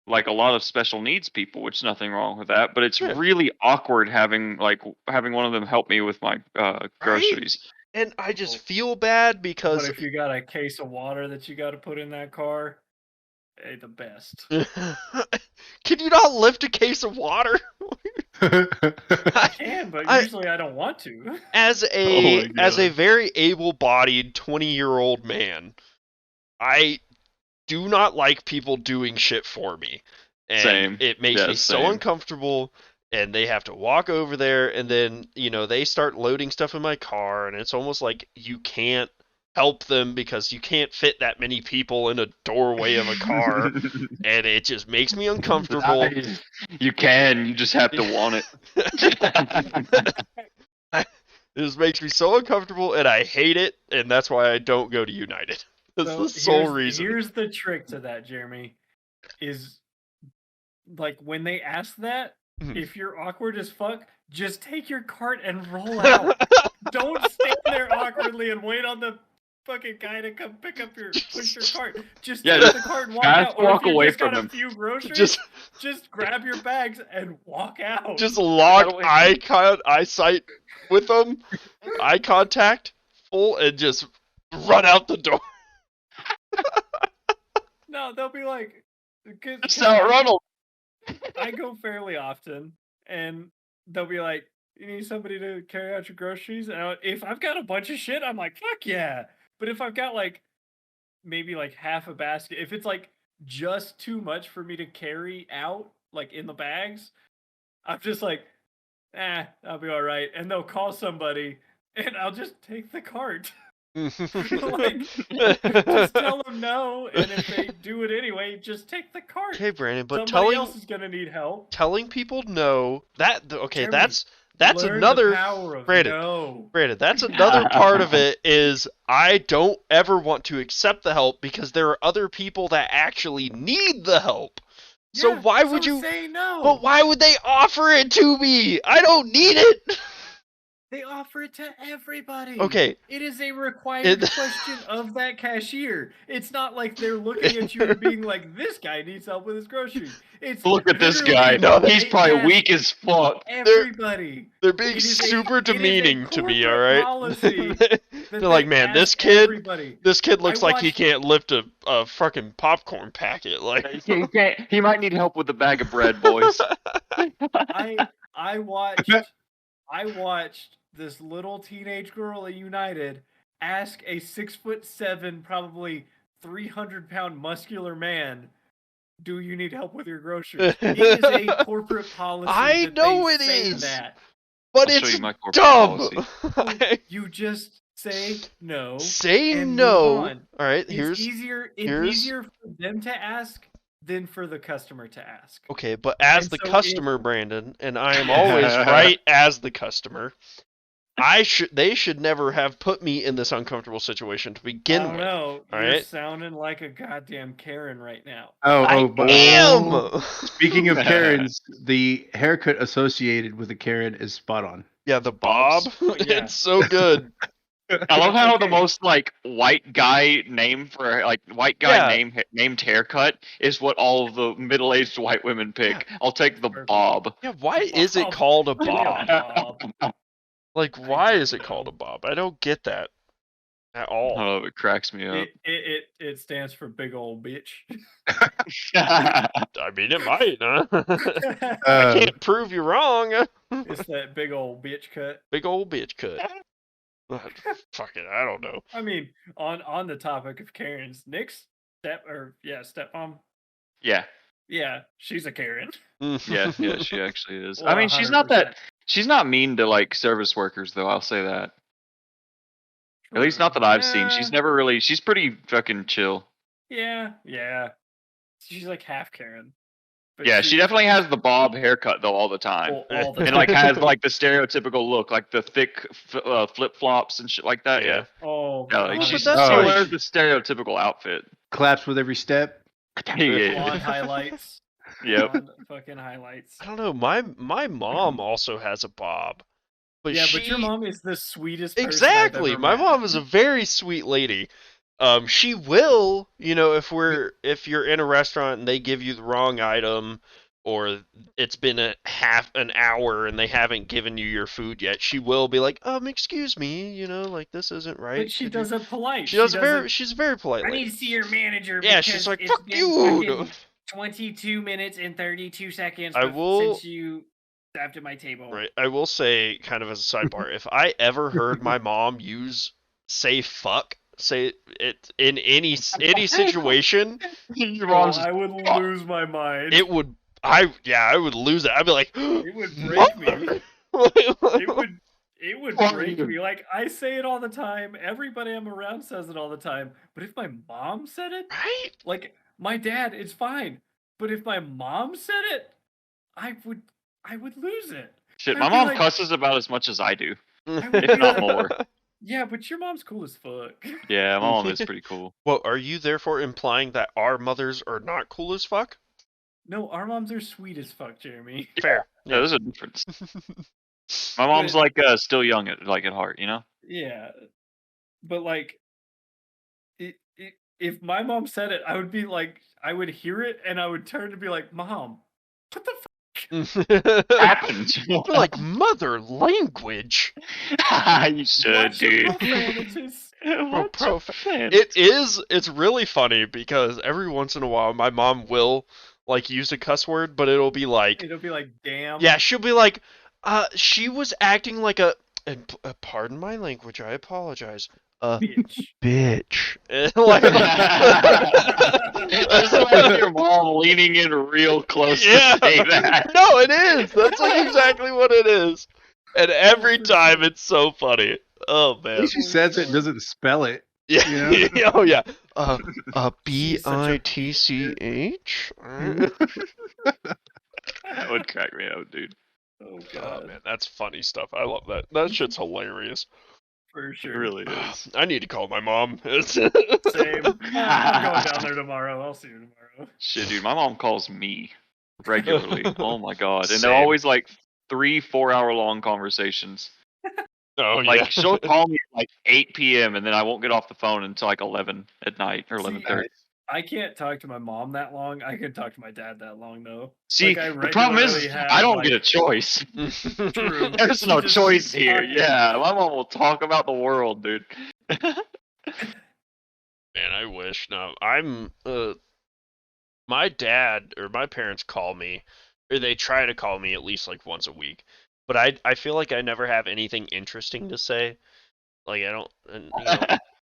[SPEAKER 3] like a lot of special needs people, which is nothing wrong with that. But it's
[SPEAKER 2] Yeah.
[SPEAKER 3] really awkward having one of them help me with my groceries.
[SPEAKER 2] And I just feel bad
[SPEAKER 1] But
[SPEAKER 2] because
[SPEAKER 1] if you got a case of water that you got to put in that car, hey, the best.
[SPEAKER 2] can you not lift a case of water?
[SPEAKER 1] I can, but
[SPEAKER 2] I-
[SPEAKER 1] usually I don't want to.
[SPEAKER 2] As
[SPEAKER 3] Oh
[SPEAKER 2] a
[SPEAKER 3] my
[SPEAKER 2] as a
[SPEAKER 3] God.
[SPEAKER 2] very able-bodied 20-year-old man, I do not like people doing shit for me. And
[SPEAKER 3] Same.
[SPEAKER 2] it makes
[SPEAKER 3] Yeah,
[SPEAKER 2] me so
[SPEAKER 3] same.
[SPEAKER 2] uncomfortable, and they have to walk over there, and then, they start loading stuff in my car, and it's almost like you can't help them because you can't fit that many people in a doorway of a car, and it just makes me uncomfortable.
[SPEAKER 3] You can. You just have to want it.
[SPEAKER 2] It just makes me so uncomfortable, and I hate it, and that's why I don't go to United. That's
[SPEAKER 1] So
[SPEAKER 2] the sole
[SPEAKER 1] here's-
[SPEAKER 2] reason.
[SPEAKER 1] Here's the trick to that, Jeremy. Is like when they ask that,
[SPEAKER 2] Mhm.
[SPEAKER 1] if you're awkward as fuck, just take your cart and roll out. Don't stand there awkwardly and wait on the fucking guy to come push your cart. Just
[SPEAKER 3] Yeah,
[SPEAKER 1] take
[SPEAKER 3] just
[SPEAKER 1] the cart and walk
[SPEAKER 3] fast
[SPEAKER 1] out. Or
[SPEAKER 3] walk
[SPEAKER 1] if you
[SPEAKER 3] away
[SPEAKER 1] just got
[SPEAKER 3] from
[SPEAKER 1] a
[SPEAKER 3] him.
[SPEAKER 1] few groceries,
[SPEAKER 2] Just
[SPEAKER 1] grab your bags and walk out.
[SPEAKER 2] just lock
[SPEAKER 3] That way-
[SPEAKER 2] eyesight with them, eye contact, full, and just run out the door.
[SPEAKER 1] No, they'll be like,
[SPEAKER 3] Just outrun him.
[SPEAKER 1] I go fairly often, and they'll be like, "You need somebody to carry out your groceries?" And if I've got a bunch of shit, I'm like, "Fuck yeah!" But if I've got like maybe like half a basket, if it's like just too much for me to carry out, like in the bags, I'm just like, I'll be all right. And they'll call somebody, and I'll just take the cart. Like, just tell them no, and if they do it anyway, just take the cart.
[SPEAKER 2] Okay, Brandon, but
[SPEAKER 1] Somebody else is gonna need help.
[SPEAKER 2] telling people no, okay,
[SPEAKER 1] Jeremy,
[SPEAKER 2] that's
[SPEAKER 1] Learn
[SPEAKER 2] another
[SPEAKER 1] the power of
[SPEAKER 2] Brandon.
[SPEAKER 1] no.
[SPEAKER 2] Brandon, that's another part of it is I don't ever want to accept the help because there are other people that actually need the help. So
[SPEAKER 1] Yeah,
[SPEAKER 2] why would you
[SPEAKER 1] say no?
[SPEAKER 2] But why would they offer it to me? I don't need it.
[SPEAKER 1] They offer it to everybody.
[SPEAKER 2] Okay.
[SPEAKER 1] It is a required question of that cashier. It's not like they're looking at you and being like, "This guy needs help with his groceries." It's
[SPEAKER 3] Look at this guy.
[SPEAKER 2] No,
[SPEAKER 3] He's probably weak as fuck.
[SPEAKER 1] Everybody.
[SPEAKER 2] They're being super demeaning to me, all right?
[SPEAKER 1] Policy
[SPEAKER 2] They're like, "Man, this kid looks like he can't lift a fucking popcorn packet." Like
[SPEAKER 3] He might need help with a bag of bread, boys.
[SPEAKER 1] I watched this little teenage girl at United ask a 6'7", probably 300-pound muscular man, "Do you need help with your groceries?" It is a corporate policy.
[SPEAKER 2] I know it
[SPEAKER 1] say
[SPEAKER 2] is.
[SPEAKER 1] That.
[SPEAKER 2] But
[SPEAKER 3] I'll
[SPEAKER 2] it's dumb.
[SPEAKER 1] You just say no.
[SPEAKER 2] Say
[SPEAKER 1] and
[SPEAKER 2] no.
[SPEAKER 1] move on.
[SPEAKER 2] All right,
[SPEAKER 1] It's easier for them to ask than for the customer to ask.
[SPEAKER 2] Okay, but as the customer, Brandon, and I am always right as the customer, they should never have put me in this uncomfortable situation to begin with.
[SPEAKER 1] No,
[SPEAKER 2] all
[SPEAKER 1] you're
[SPEAKER 2] right?
[SPEAKER 1] sounding like a goddamn Karen right now.
[SPEAKER 2] I am.
[SPEAKER 4] Speaking of Karens, the haircut associated with a Karen is spot on.
[SPEAKER 2] Yeah, the bob.
[SPEAKER 1] Oh, yeah.
[SPEAKER 2] It's so good.
[SPEAKER 3] I love how the most like white guy name for like white guy named haircut is what all of the middle-aged white women pick. I'll take the bob.
[SPEAKER 2] Yeah, why is it called a bob? Like, why is it called a bob? I don't get that at all.
[SPEAKER 3] Oh, it cracks me up.
[SPEAKER 1] It stands for big old bitch.
[SPEAKER 2] I mean, it might, huh? I can't prove you wrong.
[SPEAKER 1] It's that big old bitch cut.
[SPEAKER 2] Big old bitch cut. Fuck it, I don't know.
[SPEAKER 1] I mean, on the topic of Karens, Nick's stepmom. Yeah, she's a Karen.
[SPEAKER 3] Yeah, she actually is. Well, I mean, 100%. She's not mean to like service workers though. I'll say that. At least not that I've seen. She's pretty fucking chill.
[SPEAKER 1] Yeah. She's like half Karen.
[SPEAKER 3] But yeah, she definitely has the bob haircut though all the time, and like has like the stereotypical look, like the thick flip flops and shit like that. Yeah.
[SPEAKER 1] Oh.
[SPEAKER 3] Yeah, like she wears the stereotypical outfit.
[SPEAKER 4] Claps with every step.
[SPEAKER 1] Blonde highlights.
[SPEAKER 3] Yep.
[SPEAKER 1] Fucking highlights.
[SPEAKER 2] I don't know. My mom also has a bob. But
[SPEAKER 1] but your mom is the sweetest person
[SPEAKER 2] Exactly.
[SPEAKER 1] I've ever
[SPEAKER 2] My
[SPEAKER 1] met.
[SPEAKER 2] mom is a very sweet lady. She will, if you're in a restaurant and they give you the wrong item, or it's been half an hour and they haven't given you your food yet, she will be like, excuse me, like this isn't right.
[SPEAKER 1] But she does it polite.
[SPEAKER 2] She's a very polite lady.
[SPEAKER 1] I need to see your manager.
[SPEAKER 2] Yeah, she's like, fuck you.
[SPEAKER 1] 22 minutes and 32 seconds since you stopped at my table.
[SPEAKER 2] Right. I will say, kind of as a sidebar, if I ever heard my mom say it in any situation,
[SPEAKER 1] I would lose my mind.
[SPEAKER 2] I would lose it. I'd be like,
[SPEAKER 1] it would break me. It would break me. Like, I say it all the time. Everybody I'm around says it all the time. But if my mom said it,
[SPEAKER 2] right?
[SPEAKER 1] Like my dad, it's fine. But if my mom said it, I would lose it.
[SPEAKER 3] Shit, my mom cusses about as much as I do, if not more.
[SPEAKER 1] Yeah, but your mom's cool as fuck.
[SPEAKER 3] Yeah, my mom is pretty cool.
[SPEAKER 2] Well, are you therefore implying that our mothers are not cool as fuck?
[SPEAKER 1] No, our moms are sweet as fuck, Jeremy.
[SPEAKER 2] Fair.
[SPEAKER 3] Yeah, there's a difference. My mom's still young at heart,
[SPEAKER 1] Yeah, but like if my mom said it, I would be like, I would hear it and I would turn to be like, Mom, what the
[SPEAKER 3] happened?
[SPEAKER 2] Like mother language.
[SPEAKER 3] You should, dude.
[SPEAKER 2] It's really funny because every once in a while my mom will like use a cuss word, but it'll be like
[SPEAKER 1] damn.
[SPEAKER 2] Yeah, she'll be like, she was acting like a, and pardon my language, I apologize. Bitch. Like,
[SPEAKER 3] I just like your mom leaning in real close to say that.
[SPEAKER 2] No, it is. That's like exactly what it is. And every time it's so funny. Oh man.
[SPEAKER 4] At least she says it and doesn't spell it.
[SPEAKER 2] Yeah.
[SPEAKER 4] You know?
[SPEAKER 2] Oh yeah. BITCH.
[SPEAKER 3] That would crack me up, dude.
[SPEAKER 1] Oh god.
[SPEAKER 2] Oh man, that's funny stuff. I love that. That shit's hilarious.
[SPEAKER 1] For sure.
[SPEAKER 3] It really is.
[SPEAKER 2] I need to call my mom.
[SPEAKER 1] Same. I'm going down there tomorrow. I'll see you tomorrow.
[SPEAKER 3] Shit, dude. My mom calls me regularly. Oh my god. And
[SPEAKER 2] Same.
[SPEAKER 3] they're always like 3-4 hour long conversations.
[SPEAKER 2] Oh
[SPEAKER 3] Like
[SPEAKER 2] yeah.
[SPEAKER 3] she'll call me at like 8 p.m. and then I won't get off the phone until like 11 at night or 11:30.
[SPEAKER 1] I can't talk to my mom that long. I can talk to my dad that long though.
[SPEAKER 3] See,
[SPEAKER 1] like,
[SPEAKER 3] the problem is I don't get a choice.
[SPEAKER 1] True.
[SPEAKER 3] There's no choice here.
[SPEAKER 1] talking.
[SPEAKER 3] Yeah, my mom will talk about the world, dude.
[SPEAKER 2] Man, I wish. No, I'm. My dad or my parents call me, or they try to call me at least like once a week. But I feel like I never have anything interesting to say. Like I don't. And, you know,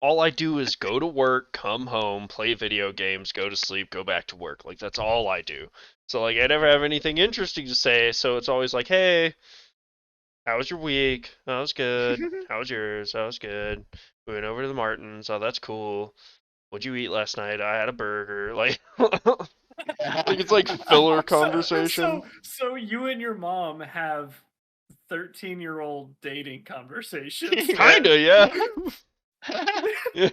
[SPEAKER 2] all I do is go to work, come home, play video games, go to sleep, go back to work. Like that's all I do. So like I never have anything interesting to say. So it's always like, hey, how was your week? That was good. How was yours? That was good. We went over to the Martins. Oh, that's cool. What'd you eat last night? I had a burger. Like, like it's like filler conversation.
[SPEAKER 1] So you and your mom have 13-year-old dating conversations.
[SPEAKER 2] Kinda, yeah. Yeah,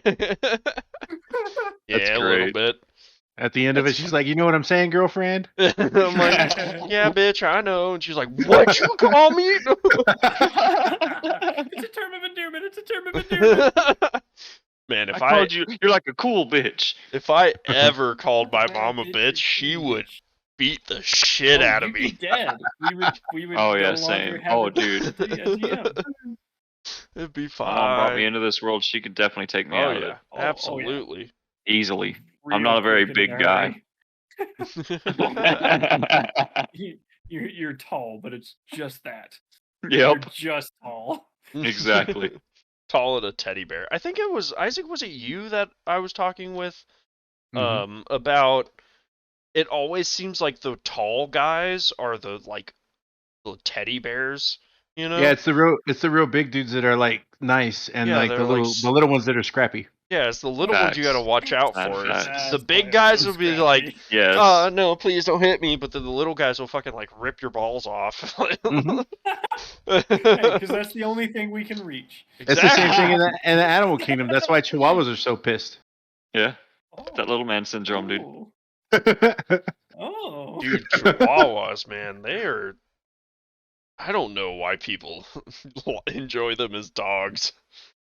[SPEAKER 3] That's
[SPEAKER 2] a
[SPEAKER 3] great.
[SPEAKER 2] little bit.
[SPEAKER 4] At the end of it, she's like, "You know what I'm saying, girlfriend?"
[SPEAKER 2] I'm like, yeah, bitch, I know. And she's like, what'd you call me?
[SPEAKER 1] It's a term of endearment. It's a term of endearment.
[SPEAKER 2] Man, if
[SPEAKER 3] I called you, you're like a cool bitch.
[SPEAKER 2] if I ever called my mom a bitch, she would beat the shit out of
[SPEAKER 1] you'd
[SPEAKER 2] me.
[SPEAKER 1] be dead. We would
[SPEAKER 3] Oh, yeah,
[SPEAKER 1] no
[SPEAKER 3] same.
[SPEAKER 1] longer have
[SPEAKER 3] Oh,
[SPEAKER 1] a-
[SPEAKER 3] dude.
[SPEAKER 1] Yeah.
[SPEAKER 2] It'd be
[SPEAKER 3] My
[SPEAKER 2] fine.
[SPEAKER 3] mom brought me into this world. She could definitely take me
[SPEAKER 2] Oh
[SPEAKER 3] out of
[SPEAKER 2] yeah,
[SPEAKER 3] it
[SPEAKER 2] absolutely.
[SPEAKER 3] easily.
[SPEAKER 1] Real
[SPEAKER 3] I'm not a very
[SPEAKER 1] quick and
[SPEAKER 3] big guy.
[SPEAKER 1] You're tall, but it's just that.
[SPEAKER 3] Yep,
[SPEAKER 1] You're just tall.
[SPEAKER 3] exactly.
[SPEAKER 2] Tall and a teddy bear. I think it was Isaac. Was it you that I was talking with? About it always seems like the tall guys are the teddy bears. You know?
[SPEAKER 4] Yeah, it's the real big dudes that are like nice, and
[SPEAKER 2] Yeah,
[SPEAKER 4] like
[SPEAKER 2] they're
[SPEAKER 4] the
[SPEAKER 2] like
[SPEAKER 4] little ones that are scrappy.
[SPEAKER 2] Yeah, it's the little ones you gotta
[SPEAKER 3] Facts.
[SPEAKER 2] watch out
[SPEAKER 3] That's
[SPEAKER 2] for.
[SPEAKER 3] facts.
[SPEAKER 2] The big guys will be like,
[SPEAKER 3] Yes.
[SPEAKER 2] no, please don't hit me. But then the little guys will fucking like rip your balls off.
[SPEAKER 1] Because that's the only thing we can reach.
[SPEAKER 4] It's the same thing in the animal kingdom. That's why Chihuahuas are so pissed.
[SPEAKER 3] Yeah.
[SPEAKER 1] Oh.
[SPEAKER 3] That little man syndrome, dude.
[SPEAKER 1] Ooh. Oh.
[SPEAKER 2] Dude, Chihuahuas, man, they are. I don't know why people enjoy them as dogs.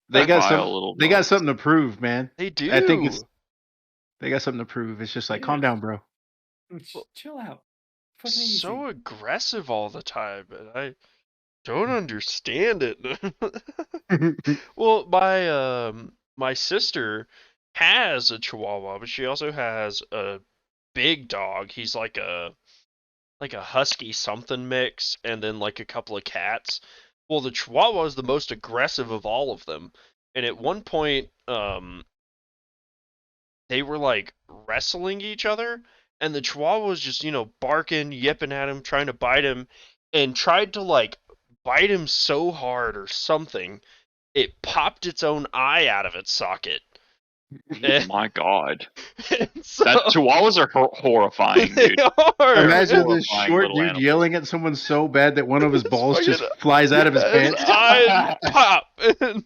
[SPEAKER 4] They got
[SPEAKER 3] Vile
[SPEAKER 4] some.
[SPEAKER 3] little
[SPEAKER 4] They got
[SPEAKER 3] dogs.
[SPEAKER 4] something to prove, man.
[SPEAKER 2] They do.
[SPEAKER 4] I think they got something to prove. It's just like, calm down, bro.
[SPEAKER 1] Chill out. Fucking easy.
[SPEAKER 2] so aggressive all the time, and I don't understand it. Well, my sister has a Chihuahua, but she also has a big dog. He's like a husky something mix, and then like a couple of cats. Well, the Chihuahua is the most aggressive of all of them, and at one point, they were like wrestling each other, and the Chihuahua was just barking, yipping at him, trying to bite him, and tried to like bite him so hard or something, it popped its own eye out of its socket.
[SPEAKER 3] Oh my god.
[SPEAKER 2] So,
[SPEAKER 3] That Chihuahuas are horrifying,
[SPEAKER 2] they
[SPEAKER 3] dude.
[SPEAKER 2] are.
[SPEAKER 4] Imagine this
[SPEAKER 3] Horrifying
[SPEAKER 4] short
[SPEAKER 3] little
[SPEAKER 4] dude
[SPEAKER 3] animal.
[SPEAKER 4] yelling at someone so bad that one of his balls
[SPEAKER 2] fucking-
[SPEAKER 4] just flies out of his
[SPEAKER 2] His
[SPEAKER 4] pants.
[SPEAKER 2] eye pop.
[SPEAKER 3] One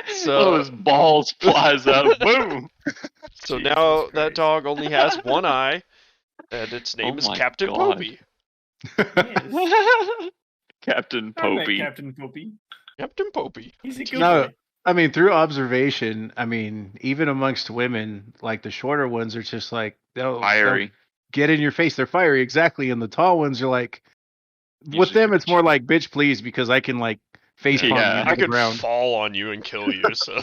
[SPEAKER 2] So
[SPEAKER 3] of his balls flies out. Boom.
[SPEAKER 2] So
[SPEAKER 1] Jesus
[SPEAKER 2] now that
[SPEAKER 1] Christ.
[SPEAKER 2] dog only has one eye, and its name
[SPEAKER 3] Oh
[SPEAKER 2] is
[SPEAKER 3] my
[SPEAKER 2] Captain
[SPEAKER 3] God.
[SPEAKER 2] Popey.
[SPEAKER 3] Captain
[SPEAKER 1] I met
[SPEAKER 3] Popey.
[SPEAKER 1] Captain Popey.
[SPEAKER 2] Captain Popey.
[SPEAKER 1] He's a good
[SPEAKER 4] No.
[SPEAKER 1] boy.
[SPEAKER 4] I mean, through observation, I mean, even amongst women, like the shorter ones are just like they'll
[SPEAKER 3] Fiery.
[SPEAKER 4] get in your face. They're fiery, exactly. And the tall ones are like, with
[SPEAKER 3] Usually
[SPEAKER 4] them, it's
[SPEAKER 3] pretty
[SPEAKER 4] more
[SPEAKER 3] chill.
[SPEAKER 4] like, bitch, please, because I can like face palm
[SPEAKER 3] Yeah.
[SPEAKER 4] you to
[SPEAKER 2] I
[SPEAKER 4] the
[SPEAKER 2] could
[SPEAKER 4] ground.
[SPEAKER 2] fall on you and kill you. So,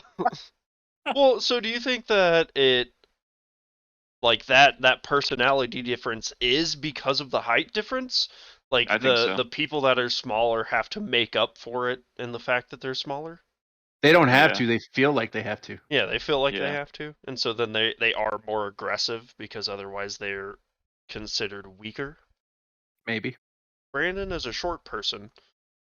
[SPEAKER 2] well, so do you think that it, like that personality difference is because of the height difference? Like
[SPEAKER 3] I think so.
[SPEAKER 2] the people that are smaller have to make up for it in the fact that they're smaller?
[SPEAKER 4] They don't have
[SPEAKER 3] Yeah.
[SPEAKER 4] to. They feel like they have to.
[SPEAKER 2] Yeah, they feel like they
[SPEAKER 3] Yeah.
[SPEAKER 2] have to. And so then they are more aggressive because otherwise they're considered weaker.
[SPEAKER 4] Maybe.
[SPEAKER 2] Brandon is a short person.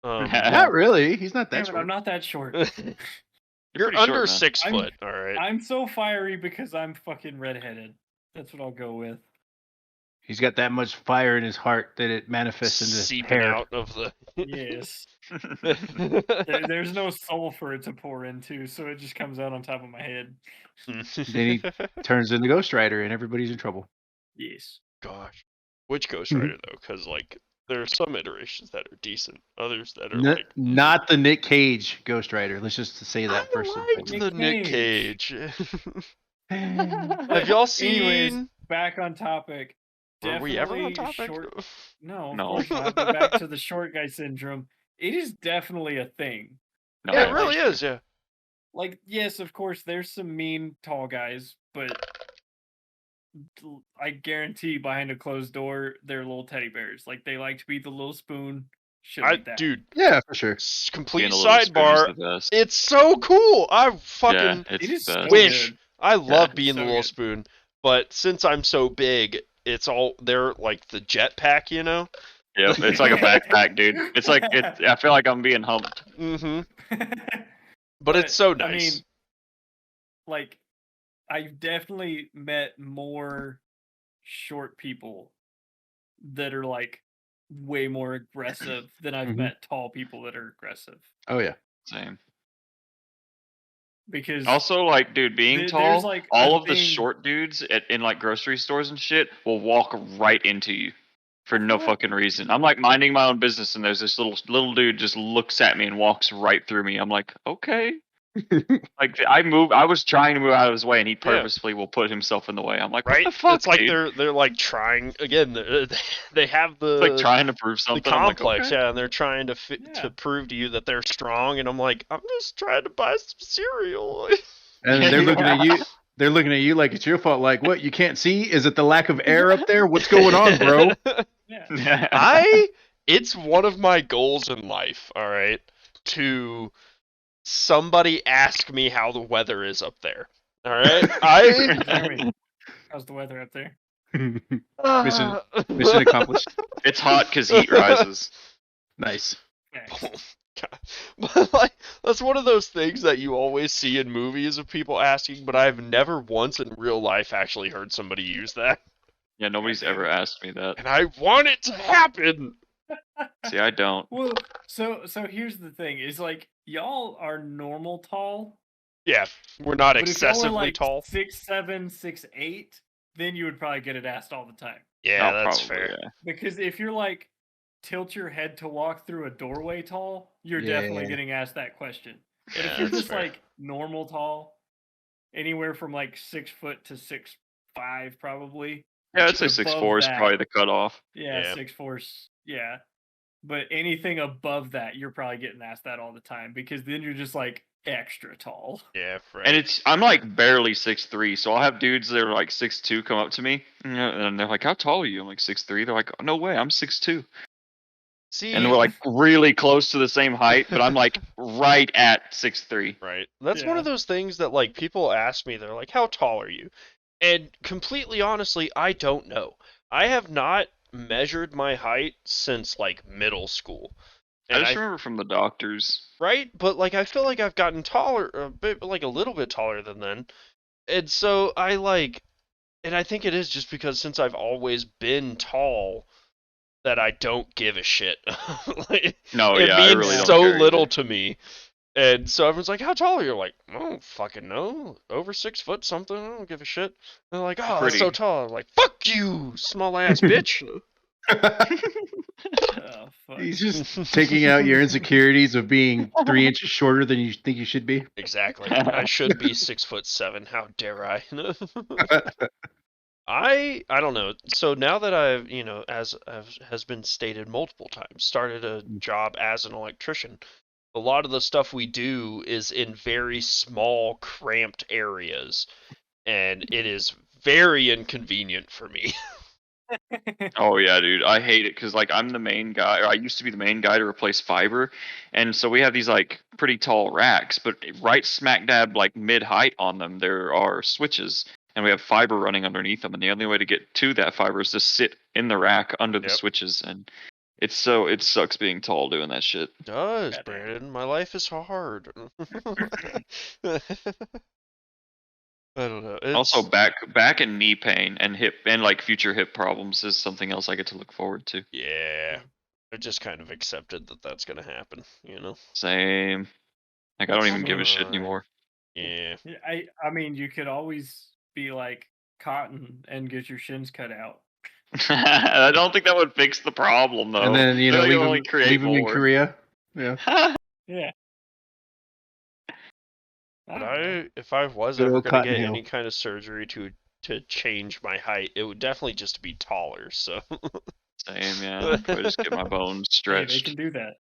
[SPEAKER 4] Not really. He's not that
[SPEAKER 1] Damn it,
[SPEAKER 4] short.
[SPEAKER 1] I'm not that short.
[SPEAKER 2] You're
[SPEAKER 3] pretty
[SPEAKER 2] under
[SPEAKER 3] short, man.
[SPEAKER 2] 6
[SPEAKER 1] I'm-
[SPEAKER 2] foot, all right.
[SPEAKER 1] I'm so fiery because I'm fucking redheaded. That's what I'll go with.
[SPEAKER 4] He's got that much fire in his heart that it manifests into
[SPEAKER 2] Seeping
[SPEAKER 4] hair.
[SPEAKER 2] out of the.
[SPEAKER 1] Yes. There's no soul for it to pour into, so it just comes out on top of my head.
[SPEAKER 4] Then Turns into Ghost Rider, and everybody's in trouble.
[SPEAKER 1] Yes.
[SPEAKER 2] Gosh, which Ghost
[SPEAKER 4] Mhm.
[SPEAKER 2] Rider though? Because like there are some iterations that are decent, others that are
[SPEAKER 4] N- not the Nick Cage Ghost Rider. Let's just say that first.
[SPEAKER 2] I liked
[SPEAKER 1] Nick
[SPEAKER 2] the Nick
[SPEAKER 1] Cage.
[SPEAKER 2] Cage.
[SPEAKER 4] Have
[SPEAKER 2] Have y'all seen?
[SPEAKER 1] Anyways, back on topic.
[SPEAKER 2] Were we ever on
[SPEAKER 1] Definitely
[SPEAKER 2] topic?
[SPEAKER 1] Short... No, of
[SPEAKER 3] No.
[SPEAKER 1] course not. But back to the short guy syndrome. It is definitely a thing.
[SPEAKER 3] No,
[SPEAKER 2] Yeah,
[SPEAKER 3] yeah,
[SPEAKER 2] it really is. Yeah.
[SPEAKER 1] Like, yes, of course, there's some mean tall guys, but I guarantee behind a closed door, they're little teddy bears. Like, they like to be the little spoon. Shit like that.
[SPEAKER 2] Dude,
[SPEAKER 4] Yeah, for sure.
[SPEAKER 2] complete
[SPEAKER 3] Being a little spoon is
[SPEAKER 2] sidebar.
[SPEAKER 3] the best.
[SPEAKER 2] It's so cool. I
[SPEAKER 3] Yeah,
[SPEAKER 2] fucking
[SPEAKER 3] it's
[SPEAKER 1] It is
[SPEAKER 3] the
[SPEAKER 1] so
[SPEAKER 3] best.
[SPEAKER 2] wish.
[SPEAKER 1] good.
[SPEAKER 2] I love
[SPEAKER 1] it's
[SPEAKER 2] being the
[SPEAKER 1] so
[SPEAKER 2] little
[SPEAKER 1] good.
[SPEAKER 2] spoon, but since I'm so big, they're like the jetpack, you know.
[SPEAKER 3] Yep, it's like a backpack, dude. It's like I feel like I'm being humped.
[SPEAKER 2] Mm-hmm. But it's so nice.
[SPEAKER 1] I mean, like, I've definitely met more short people that are like way more aggressive than I've
[SPEAKER 4] Mhm.
[SPEAKER 1] met tall people that are aggressive.
[SPEAKER 4] Oh yeah.
[SPEAKER 3] Same.
[SPEAKER 1] Because
[SPEAKER 3] Also, like, dude, being
[SPEAKER 1] there's,
[SPEAKER 3] tall,
[SPEAKER 1] like, a
[SPEAKER 3] all of the
[SPEAKER 1] thing-
[SPEAKER 3] short dudes in like grocery stores and shit will walk right into you for no fucking reason. I'm like minding my own business, and there's this little dude just looks at me and walks right through me. I'm like, okay. Like I was trying to move out of his way, and he purposefully will put himself in the way. I'm like,
[SPEAKER 2] right?
[SPEAKER 3] what the fuck,
[SPEAKER 2] It's like
[SPEAKER 3] dude?
[SPEAKER 2] they're like trying again. They have the
[SPEAKER 3] It's like trying to prove
[SPEAKER 2] the
[SPEAKER 3] something. I'm like,
[SPEAKER 2] complex,
[SPEAKER 3] okay.
[SPEAKER 2] yeah, and they're trying to
[SPEAKER 1] Yeah.
[SPEAKER 2] to prove to you that they're strong, and I'm like, I'm just trying to buy some cereal.
[SPEAKER 4] And they're looking at you. They're looking at you like it's your fault. Like, what? You can't see? Is it the lack of air up there? What's going on, bro?
[SPEAKER 1] Yeah.
[SPEAKER 2] It's one of my goals in life, all right, to somebody ask me how the weather is up there. All right?
[SPEAKER 1] Jeremy, how's the weather up there?
[SPEAKER 4] Mission accomplished.
[SPEAKER 3] It's hot because heat rises.
[SPEAKER 4] Nice.
[SPEAKER 1] Thanks.
[SPEAKER 2] But like, that's one of those things that you always see in movies of people asking, but I've never once in real life actually heard somebody use that.
[SPEAKER 3] Yeah, nobody's ever asked me that.
[SPEAKER 2] And I want it to happen.
[SPEAKER 3] See, I don't.
[SPEAKER 1] Well, so here's the thing: is like y'all are normal tall.
[SPEAKER 2] Yeah, we're not
[SPEAKER 1] But if y'all were
[SPEAKER 2] excessively
[SPEAKER 1] like
[SPEAKER 2] tall.
[SPEAKER 1] 6'7", 6'8", then you would probably get it asked all the time.
[SPEAKER 2] Yeah,
[SPEAKER 3] Oh,
[SPEAKER 2] that's
[SPEAKER 3] probably,
[SPEAKER 2] fair.
[SPEAKER 3] yeah.
[SPEAKER 1] Because if you're like tilt your head to walk through a doorway tall, you're definitely
[SPEAKER 4] Yeah.
[SPEAKER 1] getting asked that question. But
[SPEAKER 2] Yeah,
[SPEAKER 1] if you're
[SPEAKER 2] that's
[SPEAKER 1] just
[SPEAKER 2] fair.
[SPEAKER 1] like normal tall, anywhere from like 6 foot to 6'5", probably.
[SPEAKER 3] Yeah, I'd say
[SPEAKER 1] Above
[SPEAKER 3] 6'4" is
[SPEAKER 1] that.
[SPEAKER 3] probably the cutoff.
[SPEAKER 1] Yeah,
[SPEAKER 2] Yeah.
[SPEAKER 1] 6'4", yeah. But anything above that, you're probably getting asked that all the time because then you're just like extra tall.
[SPEAKER 2] Yeah, right.
[SPEAKER 3] And I'm like barely 6'3", so I'll have dudes that are like 6'2" come up to me, and they're like, "How tall are you?" I'm like 6'3". They're like, "Oh, no way, I'm 6'2".
[SPEAKER 2] See,
[SPEAKER 3] And we're like really close to the same height, but I'm like right at 6'3".
[SPEAKER 2] right. That's one
[SPEAKER 1] Yeah.
[SPEAKER 2] of those things that like people ask me. They're like, "How tall are you?" And completely honestly, I don't know. I have not measured my height since like middle school.
[SPEAKER 3] I
[SPEAKER 2] And
[SPEAKER 3] just remember from the doctors.
[SPEAKER 2] right? But like I feel like I've gotten taller a bit, like a little bit taller than then. And so I like, and I think it is just because since I've always been tall that I don't give a shit. Like,
[SPEAKER 3] No,
[SPEAKER 2] it
[SPEAKER 3] yeah, I
[SPEAKER 2] means
[SPEAKER 3] really don't
[SPEAKER 2] so
[SPEAKER 3] care
[SPEAKER 2] little
[SPEAKER 3] either.
[SPEAKER 2] to me. And so everyone's like, "How tall are you?" I'm like, "I don't fucking know. Over 6 foot something. I don't give a shit." And they're like, "Oh, that's so
[SPEAKER 3] Pretty.
[SPEAKER 2] tall." I'm like, "Fuck you, small ass bitch."
[SPEAKER 1] Oh fuck.
[SPEAKER 4] He's just taking out your insecurities of being 3 inches shorter than you think you should be.
[SPEAKER 2] Exactly. I should be 6'7". How dare I? I don't know. So now that I've, as has been stated multiple times, started a job as an electrician, a lot of the stuff we do is in very small, cramped areas, and it is very inconvenient for me.
[SPEAKER 3] Oh yeah, dude, I hate it because like I'm the main guy, or I used to be the main guy to replace fiber, and so we have these like pretty tall racks, but right smack dab like mid height on them there are switches, and we have fiber running underneath them, and the only way to get to that fiber is to sit in the rack under the
[SPEAKER 2] Yep.
[SPEAKER 3] switches, and it sucks being tall doing that shit.
[SPEAKER 2] It does,
[SPEAKER 1] Goddamn.
[SPEAKER 2] Brandon. My life is hard. I don't know.
[SPEAKER 3] Also, back and knee pain and hip and like future hip problems is something else I get to look forward to.
[SPEAKER 2] Yeah. I just kind of accepted that that's gonna happen,
[SPEAKER 3] Same. Like I don't even give a shit
[SPEAKER 2] Fine.
[SPEAKER 3] anymore.
[SPEAKER 2] Yeah.
[SPEAKER 1] Yeah, I mean, you could always be like Cotton and get your shins cut out.
[SPEAKER 3] I don't think that would fix the problem though.
[SPEAKER 4] And then,
[SPEAKER 3] Really
[SPEAKER 4] leave
[SPEAKER 3] only
[SPEAKER 4] him,
[SPEAKER 3] create
[SPEAKER 4] leave him in
[SPEAKER 3] more.
[SPEAKER 4] Korea. Yeah.
[SPEAKER 1] Yeah.
[SPEAKER 2] But
[SPEAKER 1] don't know.
[SPEAKER 2] if I was
[SPEAKER 4] Good
[SPEAKER 2] ever
[SPEAKER 4] old
[SPEAKER 2] gonna
[SPEAKER 4] Cotton
[SPEAKER 2] get
[SPEAKER 4] Hill.
[SPEAKER 2] any kind of surgery to change my height, it would definitely just be taller. So
[SPEAKER 3] Same, yeah. I'd probably just get my bones
[SPEAKER 1] Hey, they
[SPEAKER 3] stretched.
[SPEAKER 1] can do that.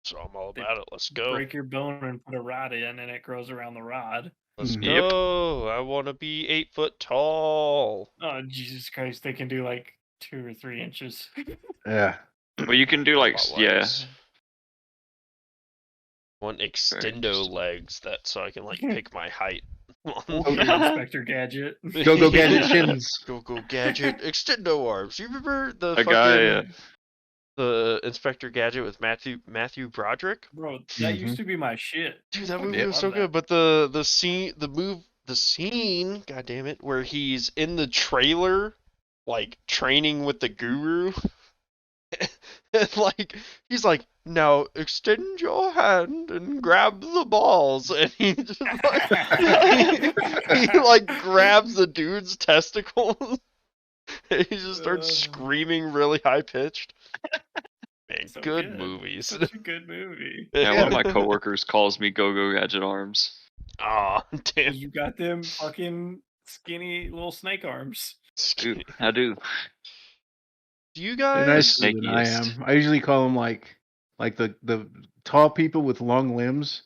[SPEAKER 2] so I'm all
[SPEAKER 1] They
[SPEAKER 2] about it. Let's go.
[SPEAKER 1] Break your bone and put a rod in, and it grows around the rod.
[SPEAKER 2] Let's
[SPEAKER 4] Mhm.
[SPEAKER 3] Yep.
[SPEAKER 2] go. I want to be 8 foot tall.
[SPEAKER 1] Oh Jesus Christ! They can do like 2 or 3 inches.
[SPEAKER 4] Yeah.
[SPEAKER 3] Well, you can do like
[SPEAKER 2] About
[SPEAKER 3] yeah.
[SPEAKER 2] legs. Want extendo
[SPEAKER 3] interesting.
[SPEAKER 2] legs so I can like pick my height.
[SPEAKER 1] Inspector Gadget.
[SPEAKER 4] Go Gadget shins.
[SPEAKER 2] Go Gadget extendo arms. You remember the
[SPEAKER 3] A
[SPEAKER 2] fucking
[SPEAKER 3] guy.
[SPEAKER 2] the Inspector Gadget with Matthew Broderick?
[SPEAKER 1] Bro, that
[SPEAKER 4] Mhm.
[SPEAKER 1] used to be my shit.
[SPEAKER 2] Dude, that movie
[SPEAKER 1] Fucking
[SPEAKER 2] was
[SPEAKER 1] love
[SPEAKER 2] so
[SPEAKER 1] that.
[SPEAKER 2] good. But the scene, god damn it, where he's in the trailer, like training with the guru, and like he's like, now extend your hand and grab the balls, and he just like he like grabs the dude's testicles. And he just starts screaming really high pitched. Man,
[SPEAKER 1] So
[SPEAKER 2] good movies.
[SPEAKER 1] Such a good movie.
[SPEAKER 3] Yeah, one of my coworkers calls me Go Gadget Arms.
[SPEAKER 2] Aw, damn.
[SPEAKER 1] You got them fucking skinny little snake arms.
[SPEAKER 3] Dude, I do.
[SPEAKER 2] Do you
[SPEAKER 4] They're
[SPEAKER 2] guys?
[SPEAKER 4] nicer than I
[SPEAKER 3] snakiest.
[SPEAKER 4] am. I usually call them like the tall people with long limbs.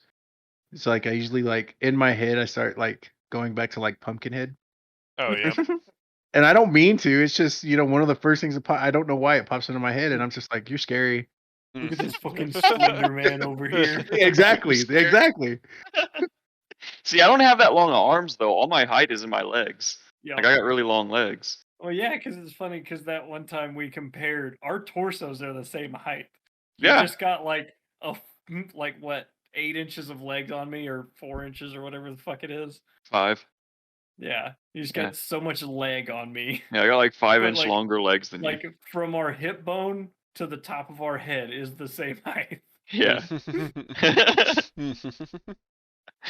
[SPEAKER 4] It's like I usually like in my head I start like going back to like Pumpkinhead.
[SPEAKER 2] Oh yeah.
[SPEAKER 4] And I don't mean to. It's just, one of the first things that I don't know why it pops into my head and I'm just like, you're scary.
[SPEAKER 1] Look at this fucking Slender Man over here.
[SPEAKER 4] Exactly.
[SPEAKER 3] Scary.
[SPEAKER 4] Exactly.
[SPEAKER 3] See, I don't have that long arms though. All my height is in my legs.
[SPEAKER 1] Yeah.
[SPEAKER 3] Like I got really long legs.
[SPEAKER 1] Well, yeah, because it's funny because that one time we compared, our torsos are the same height. You
[SPEAKER 3] Yeah.
[SPEAKER 1] just got like 8 inches of legs on me, or 4 inches, or whatever the fuck it is.
[SPEAKER 3] 5.
[SPEAKER 1] Yeah, you just
[SPEAKER 3] Yeah.
[SPEAKER 1] got so much leg on me.
[SPEAKER 3] Yeah, I got like 5-inch
[SPEAKER 1] like-
[SPEAKER 3] longer legs than you.
[SPEAKER 1] Like from our hip bone to the top of our head is the same height.
[SPEAKER 3] Yeah.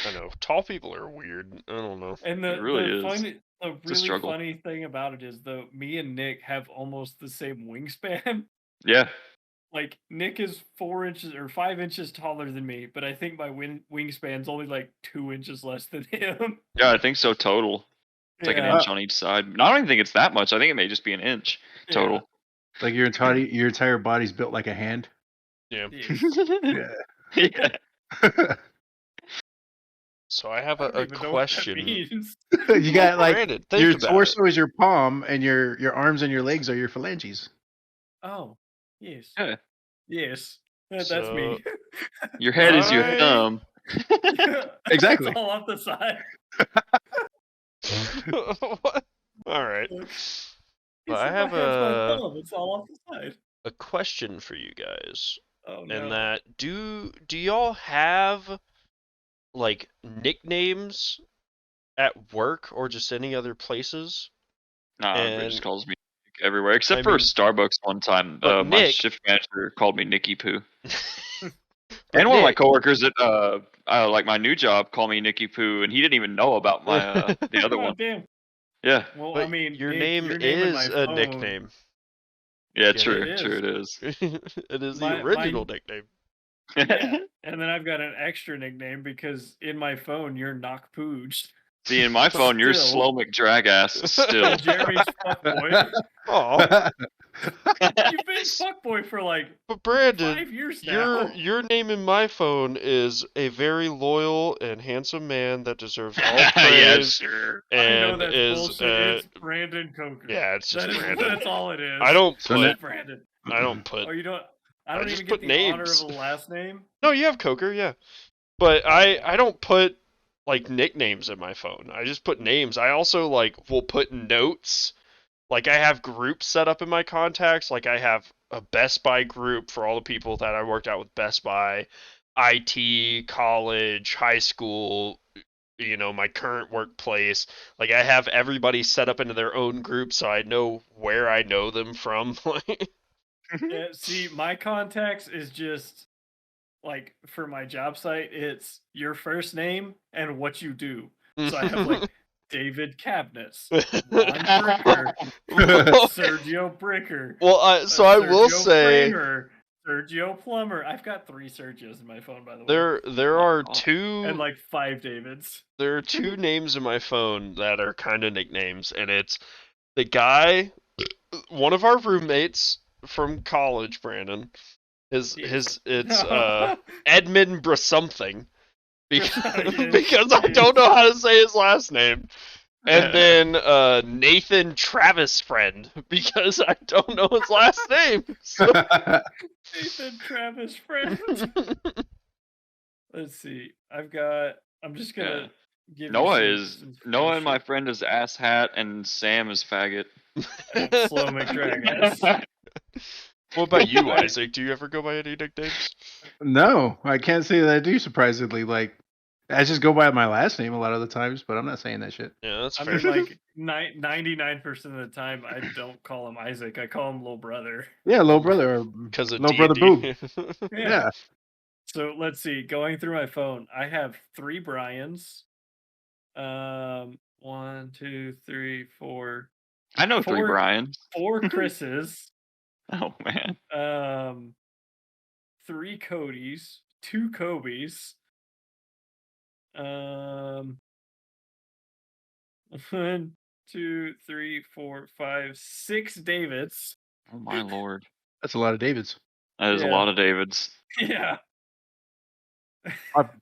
[SPEAKER 2] I know. Tall people are weird. I don't know.
[SPEAKER 1] And
[SPEAKER 3] It really is.
[SPEAKER 1] the
[SPEAKER 3] a
[SPEAKER 1] really
[SPEAKER 3] struggle.
[SPEAKER 1] funny thing about it is though, me and Nick have almost the same wingspan.
[SPEAKER 3] Yeah.
[SPEAKER 1] Like Nick is 4 inches or 5 inches taller than me, but I think my wingspan's only like 2 inches less than him.
[SPEAKER 3] Yeah, I think so total. It's like an
[SPEAKER 1] Yeah.
[SPEAKER 3] inch on each side. I don't even think it's that much. I think it may just be an inch total.
[SPEAKER 4] Like your entire body's built like a hand.
[SPEAKER 2] Yeah.
[SPEAKER 1] Yeah.
[SPEAKER 3] Yeah.
[SPEAKER 2] So I have
[SPEAKER 1] I
[SPEAKER 2] a
[SPEAKER 1] don't even know what that
[SPEAKER 2] question.
[SPEAKER 1] means.
[SPEAKER 4] You got like
[SPEAKER 2] Brandon, think
[SPEAKER 4] your
[SPEAKER 2] about
[SPEAKER 4] torso is your palm and your arms and your legs are your phalanges.
[SPEAKER 1] Oh, yes.
[SPEAKER 3] Yeah.
[SPEAKER 1] Yes. That's me.
[SPEAKER 3] Your head is your
[SPEAKER 2] Alright.
[SPEAKER 3] thumb.
[SPEAKER 4] Exactly.
[SPEAKER 1] It's all off the side.
[SPEAKER 2] it. What? All right.
[SPEAKER 1] He
[SPEAKER 2] Well, I
[SPEAKER 1] said,
[SPEAKER 2] have
[SPEAKER 1] "My head's my
[SPEAKER 2] a
[SPEAKER 1] thumb. It's all off the side.
[SPEAKER 2] question for you guys.
[SPEAKER 1] Oh no.
[SPEAKER 2] And that do y'all have like nicknames at work or just any other places?
[SPEAKER 3] Nah, everybody
[SPEAKER 2] And-
[SPEAKER 3] just calls me Nick everywhere. Except
[SPEAKER 2] I
[SPEAKER 3] for
[SPEAKER 2] mean-
[SPEAKER 3] Starbucks one time.
[SPEAKER 2] But
[SPEAKER 3] My
[SPEAKER 2] Nick-
[SPEAKER 3] shift manager called me Nicky Poo.
[SPEAKER 2] But
[SPEAKER 3] And one of my
[SPEAKER 2] Nick-
[SPEAKER 3] coworkers at like my new job called me Nicky Poo, and he didn't even know about my the other
[SPEAKER 1] God
[SPEAKER 3] one.
[SPEAKER 1] damn.
[SPEAKER 3] Yeah.
[SPEAKER 1] Well,
[SPEAKER 2] But
[SPEAKER 1] I mean,
[SPEAKER 2] your
[SPEAKER 1] Nick,
[SPEAKER 2] name
[SPEAKER 1] your in
[SPEAKER 2] is
[SPEAKER 1] my
[SPEAKER 2] a
[SPEAKER 1] phone-
[SPEAKER 2] nickname.
[SPEAKER 3] Yeah,
[SPEAKER 2] Get
[SPEAKER 3] true.
[SPEAKER 1] it?
[SPEAKER 3] True, it is.
[SPEAKER 2] It is the
[SPEAKER 1] My-
[SPEAKER 2] original nickname.
[SPEAKER 1] Yeah. And then I've got an extra nickname because in my phone you're Knock Pooj.
[SPEAKER 3] See, in my phone, you're
[SPEAKER 1] Still.
[SPEAKER 3] Slow McDragass. Still.
[SPEAKER 1] Jeremy's fuckboy.
[SPEAKER 2] Oh,
[SPEAKER 1] You've been fuckboy for like
[SPEAKER 2] but Brandon,
[SPEAKER 1] 5 years now.
[SPEAKER 2] your name in my phone is a very loyal and handsome man that deserves all
[SPEAKER 3] Yeah,
[SPEAKER 2] praise.
[SPEAKER 3] sure.
[SPEAKER 1] I know
[SPEAKER 2] And
[SPEAKER 1] that's
[SPEAKER 2] is
[SPEAKER 1] bullshit. It's Brandon Coker.
[SPEAKER 2] yeah, it's just
[SPEAKER 1] That is,
[SPEAKER 2] Brandon.
[SPEAKER 1] that's all it is.
[SPEAKER 2] I don't
[SPEAKER 4] So
[SPEAKER 2] put
[SPEAKER 1] It's Brandon.
[SPEAKER 2] put.
[SPEAKER 1] Oh, you don't. I
[SPEAKER 2] I
[SPEAKER 1] don't
[SPEAKER 2] just
[SPEAKER 1] even get
[SPEAKER 2] put
[SPEAKER 1] the honor
[SPEAKER 2] names.
[SPEAKER 1] of a last name.
[SPEAKER 2] No, you have Coker, yeah. But I don't put like nicknames in my phone. I just put names. I also like will put notes. Like I have groups set up in my contacts. Like I have a Best Buy group for all the people that I worked out with Best Buy, IT, college, high school, my current workplace. Like I have everybody set up into their own group so I know where I know them from.
[SPEAKER 1] Yeah, see, my contacts is just like for my job site. It's your first name and what you do. So I have like David Cabnets, Ron Bricker, Sergio Bricker.
[SPEAKER 2] Well, so I will
[SPEAKER 1] Sergio
[SPEAKER 2] say
[SPEAKER 1] Kramer, Sergio Plumber. I've got 3 Sergios in my phone, by the way.
[SPEAKER 2] there are
[SPEAKER 3] Oh.
[SPEAKER 2] two
[SPEAKER 1] And like 5 Davids.
[SPEAKER 2] there are two names in my phone that are kind of nicknames, and it's the guy, one of our roommates from college, Brandon. It's Edmund Brasomething because I don't know how to say his last name. And then Nathan Travis Friend because I don't know his last name. So...
[SPEAKER 1] Nathan Travis Friend. Let's see. I'm just gonna give
[SPEAKER 3] Noah
[SPEAKER 1] you
[SPEAKER 3] is
[SPEAKER 1] some
[SPEAKER 3] Noah and my
[SPEAKER 1] friendship.
[SPEAKER 3] friend is ass hat, and Sam is faggot.
[SPEAKER 1] Slow McDragass.
[SPEAKER 2] What about you, Isaac? Do you ever go by any nicknames?
[SPEAKER 4] No, I can't say that I do. Surprisingly, like I just go by my last name a lot of the times, but I'm not saying that shit.
[SPEAKER 2] Yeah, that's
[SPEAKER 1] I
[SPEAKER 2] fair.
[SPEAKER 1] mean, like 99% of the time, I don't call him Isaac. I call him little brother.
[SPEAKER 4] Yeah, little brother, or
[SPEAKER 2] Because of
[SPEAKER 4] little brother
[SPEAKER 2] D&D.
[SPEAKER 4] Boob.
[SPEAKER 1] Yeah.
[SPEAKER 4] Yeah.
[SPEAKER 1] So let's see. Going through my phone, I have 3 Brians. 1, 2, 3, 4.
[SPEAKER 3] I know 3 Brians.
[SPEAKER 1] 4 Chris's.
[SPEAKER 3] Oh man.
[SPEAKER 1] 3 Codys. 2 Kobe's. 1, 2, 3, 4, 5, 6 Davids.
[SPEAKER 3] Oh my lord.
[SPEAKER 4] That's a lot of Davids.
[SPEAKER 3] That is a
[SPEAKER 1] Yeah.
[SPEAKER 3] lot of Davids.
[SPEAKER 1] Yeah.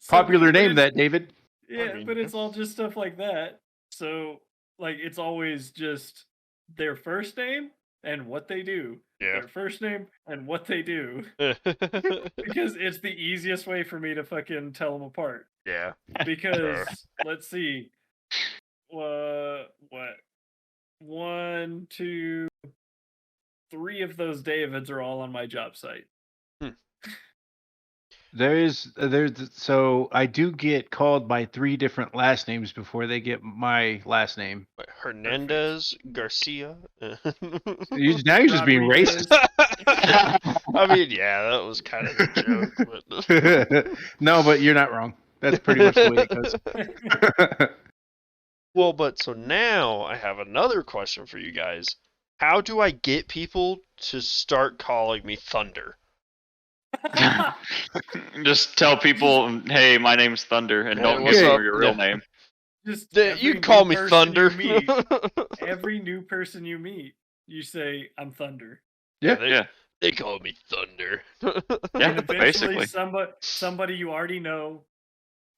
[SPEAKER 4] Popular
[SPEAKER 1] but
[SPEAKER 4] name,
[SPEAKER 1] it's-
[SPEAKER 4] that David.
[SPEAKER 1] Yeah,
[SPEAKER 2] mean,
[SPEAKER 1] but it's all just stuff like that. So, like, it's always just their first name and what they do.
[SPEAKER 2] Yeah.
[SPEAKER 1] Their first name and what they do. Because it's the easiest way for me to fucking tell them apart.
[SPEAKER 2] Yeah.
[SPEAKER 1] Because, let's see. What? 1, 2, 3 of those Davids are all on my job site.
[SPEAKER 4] There's so I do get called by 3 different last names before they get my last name.
[SPEAKER 2] Hernandez Garcia.
[SPEAKER 4] Now you're just being
[SPEAKER 1] Rodriguez.
[SPEAKER 4] racist.
[SPEAKER 2] I mean, yeah, that was kind of a joke. But...
[SPEAKER 4] No, but you're not wrong. That's pretty much the way it goes.
[SPEAKER 2] Well, but so now I have another question for you guys. How do I get people to start calling me Thunder?
[SPEAKER 3] Just tell people, hey, my name's Thunder, and
[SPEAKER 2] Hey,
[SPEAKER 3] don't
[SPEAKER 2] what's
[SPEAKER 3] give
[SPEAKER 2] up?
[SPEAKER 3] them your real name.
[SPEAKER 1] Just
[SPEAKER 2] You
[SPEAKER 1] every
[SPEAKER 2] can call
[SPEAKER 1] new
[SPEAKER 2] me
[SPEAKER 1] person
[SPEAKER 2] Thunder.
[SPEAKER 1] you meet, every new person you meet, you say, I'm Thunder.
[SPEAKER 4] Yeah.
[SPEAKER 3] Yeah.
[SPEAKER 2] They call me Thunder.
[SPEAKER 3] Yeah,
[SPEAKER 1] And eventually
[SPEAKER 3] basically.
[SPEAKER 1] somebody you already know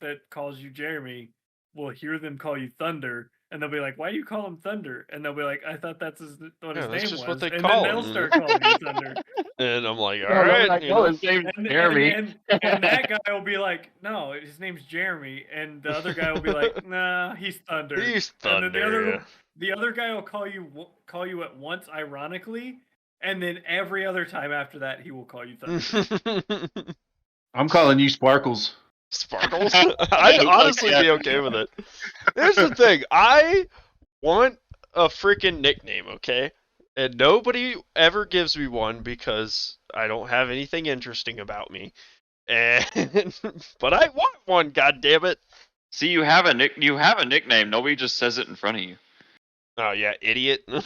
[SPEAKER 1] that calls you Jeremy will hear them call you Thunder, and they'll be like, why do you call him Thunder? And they'll be like, I thought that's what
[SPEAKER 2] Yeah,
[SPEAKER 1] his
[SPEAKER 2] that's
[SPEAKER 1] name
[SPEAKER 2] just
[SPEAKER 1] was.
[SPEAKER 2] what they
[SPEAKER 1] and
[SPEAKER 2] call
[SPEAKER 1] then they'll
[SPEAKER 2] him.
[SPEAKER 1] start calling you Thunder.
[SPEAKER 2] And I'm like,
[SPEAKER 3] No,
[SPEAKER 2] all
[SPEAKER 3] no,
[SPEAKER 2] right.
[SPEAKER 3] like,
[SPEAKER 2] you
[SPEAKER 3] no,
[SPEAKER 2] know.
[SPEAKER 3] his name's
[SPEAKER 1] And,
[SPEAKER 3] Jeremy.
[SPEAKER 1] and that guy will be like, no, his name's Jeremy. And the other guy will be like, nah, he's Thunder.
[SPEAKER 2] He's
[SPEAKER 1] And then
[SPEAKER 2] Thunder.
[SPEAKER 1] the other guy will call you at once, ironically, and then every other time after that, he will call you Thunder.
[SPEAKER 2] Yeah.
[SPEAKER 4] I'm calling you Sparkles.
[SPEAKER 2] Sparkles? I'd honestly be okay with it. Here's the thing. I want a freaking nickname, okay? And nobody ever gives me one because I don't have anything interesting about me. And but I want one, goddammit.
[SPEAKER 3] See, you have a nickname. Nobody just says it in front of you.
[SPEAKER 2] Oh yeah, idiot.
[SPEAKER 4] No.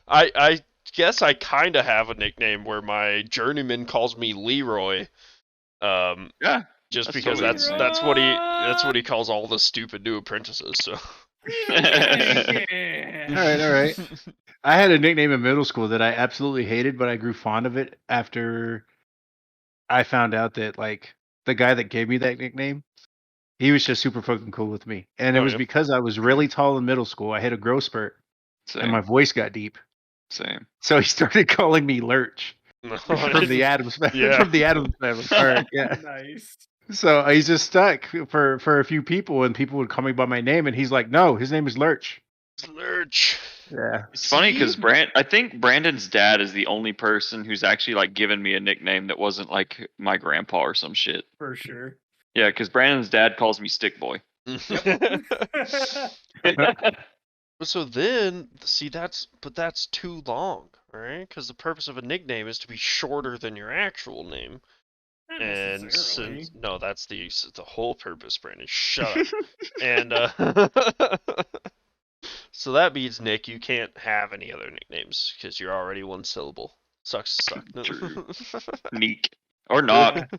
[SPEAKER 2] I guess I kind of have a nickname where my journeyman calls me Leroy.
[SPEAKER 3] Yeah.
[SPEAKER 2] Just
[SPEAKER 3] That's
[SPEAKER 2] because
[SPEAKER 3] totally
[SPEAKER 2] that's what he calls all the stupid new apprentices. So.
[SPEAKER 4] All right. I had a nickname in middle school that I absolutely hated, but I grew fond of it after I found out that like the guy that gave me that nickname, he was just super fucking cool with me, and it
[SPEAKER 2] Oh,
[SPEAKER 4] was
[SPEAKER 2] yeah.
[SPEAKER 4] because I was really tall in middle school. I hit a growth spurt, and my
[SPEAKER 3] Same.
[SPEAKER 4] voice got deep.
[SPEAKER 3] Same.
[SPEAKER 4] So he started calling me Lurch from the Addams Family.
[SPEAKER 2] Yeah.
[SPEAKER 4] From the Addams Family. All right, yeah.
[SPEAKER 1] Nice.
[SPEAKER 4] So he's just stuck for a few people, and people would call me by my name, and he's like, "No, his name is Lurch."
[SPEAKER 2] Lurch.
[SPEAKER 4] Yeah.
[SPEAKER 3] It's funny because I think Brandon's dad is the only person who's actually like given me a nickname that wasn't like my grandpa or some shit.
[SPEAKER 1] For sure.
[SPEAKER 3] Yeah, because Brandon's dad calls me Stick Boy.
[SPEAKER 2] So then, see, that's too long, right? Because the purpose of a nickname is to be shorter than your actual name.
[SPEAKER 1] Not
[SPEAKER 2] And
[SPEAKER 1] necessarily.
[SPEAKER 2] since no, that's the whole purpose, Brandon. Shut up. And so that means Nick, you can't have any other nicknames because you're already one syllable. Sucks to suck. No.
[SPEAKER 3] True. Neek or Knock.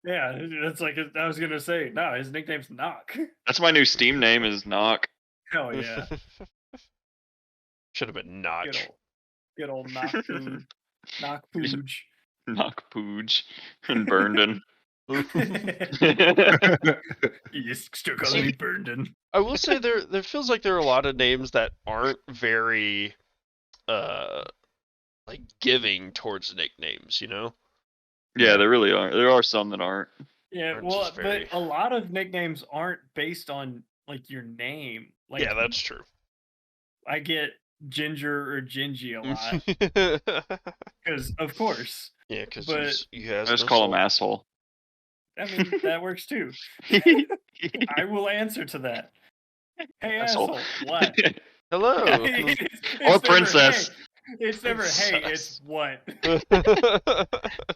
[SPEAKER 1] Yeah, that's like I was gonna say. No, his nickname's Knock.
[SPEAKER 3] That's my new Steam name is Knock.
[SPEAKER 1] Hell yeah.
[SPEAKER 2] Should have been Notch.
[SPEAKER 1] Good old Knock Food. Knock Pooge.
[SPEAKER 3] Knock Pooge and Burnden.
[SPEAKER 1] You just still call me Burnden.
[SPEAKER 2] I will say there feels like there are a lot of names that aren't very like giving towards nicknames, you know?
[SPEAKER 3] Yeah, there really are. There are some that aren't.
[SPEAKER 1] Yeah,
[SPEAKER 2] Aren't
[SPEAKER 1] well,
[SPEAKER 2] just very-
[SPEAKER 1] but a lot of nicknames aren't based on like your name. Like,
[SPEAKER 2] Yeah, that's true.
[SPEAKER 1] I get Ginger or Gingy a lot because, of course.
[SPEAKER 2] Yeah, because
[SPEAKER 1] But-
[SPEAKER 2] you guys
[SPEAKER 3] I just call him asshole.
[SPEAKER 1] I mean, that works too. I will answer to that. Hey,
[SPEAKER 3] Asshole.
[SPEAKER 1] asshole. What?
[SPEAKER 2] Hello.
[SPEAKER 1] It's
[SPEAKER 3] Or
[SPEAKER 1] never,
[SPEAKER 3] princess.
[SPEAKER 1] "Hey." It's never, hey,
[SPEAKER 2] Princess.
[SPEAKER 1] it's what?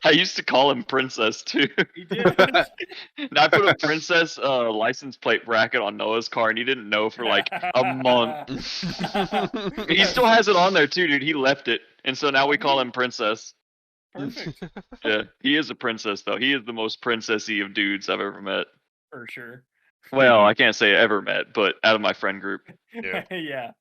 [SPEAKER 3] I used to call him Princess too.
[SPEAKER 1] He did.
[SPEAKER 3] And I put a Princess license plate bracket on Noah's car, and he didn't know for like a month. He still has it on there too, dude. He left it, and so now we call him Princess.
[SPEAKER 1] Perfect.
[SPEAKER 3] Yeah, he is a princess though. He is the most princessy of dudes I've ever met.
[SPEAKER 1] For sure.
[SPEAKER 3] Well, I can't say ever met, but out of my friend group.
[SPEAKER 2] Yeah.
[SPEAKER 1] Yeah.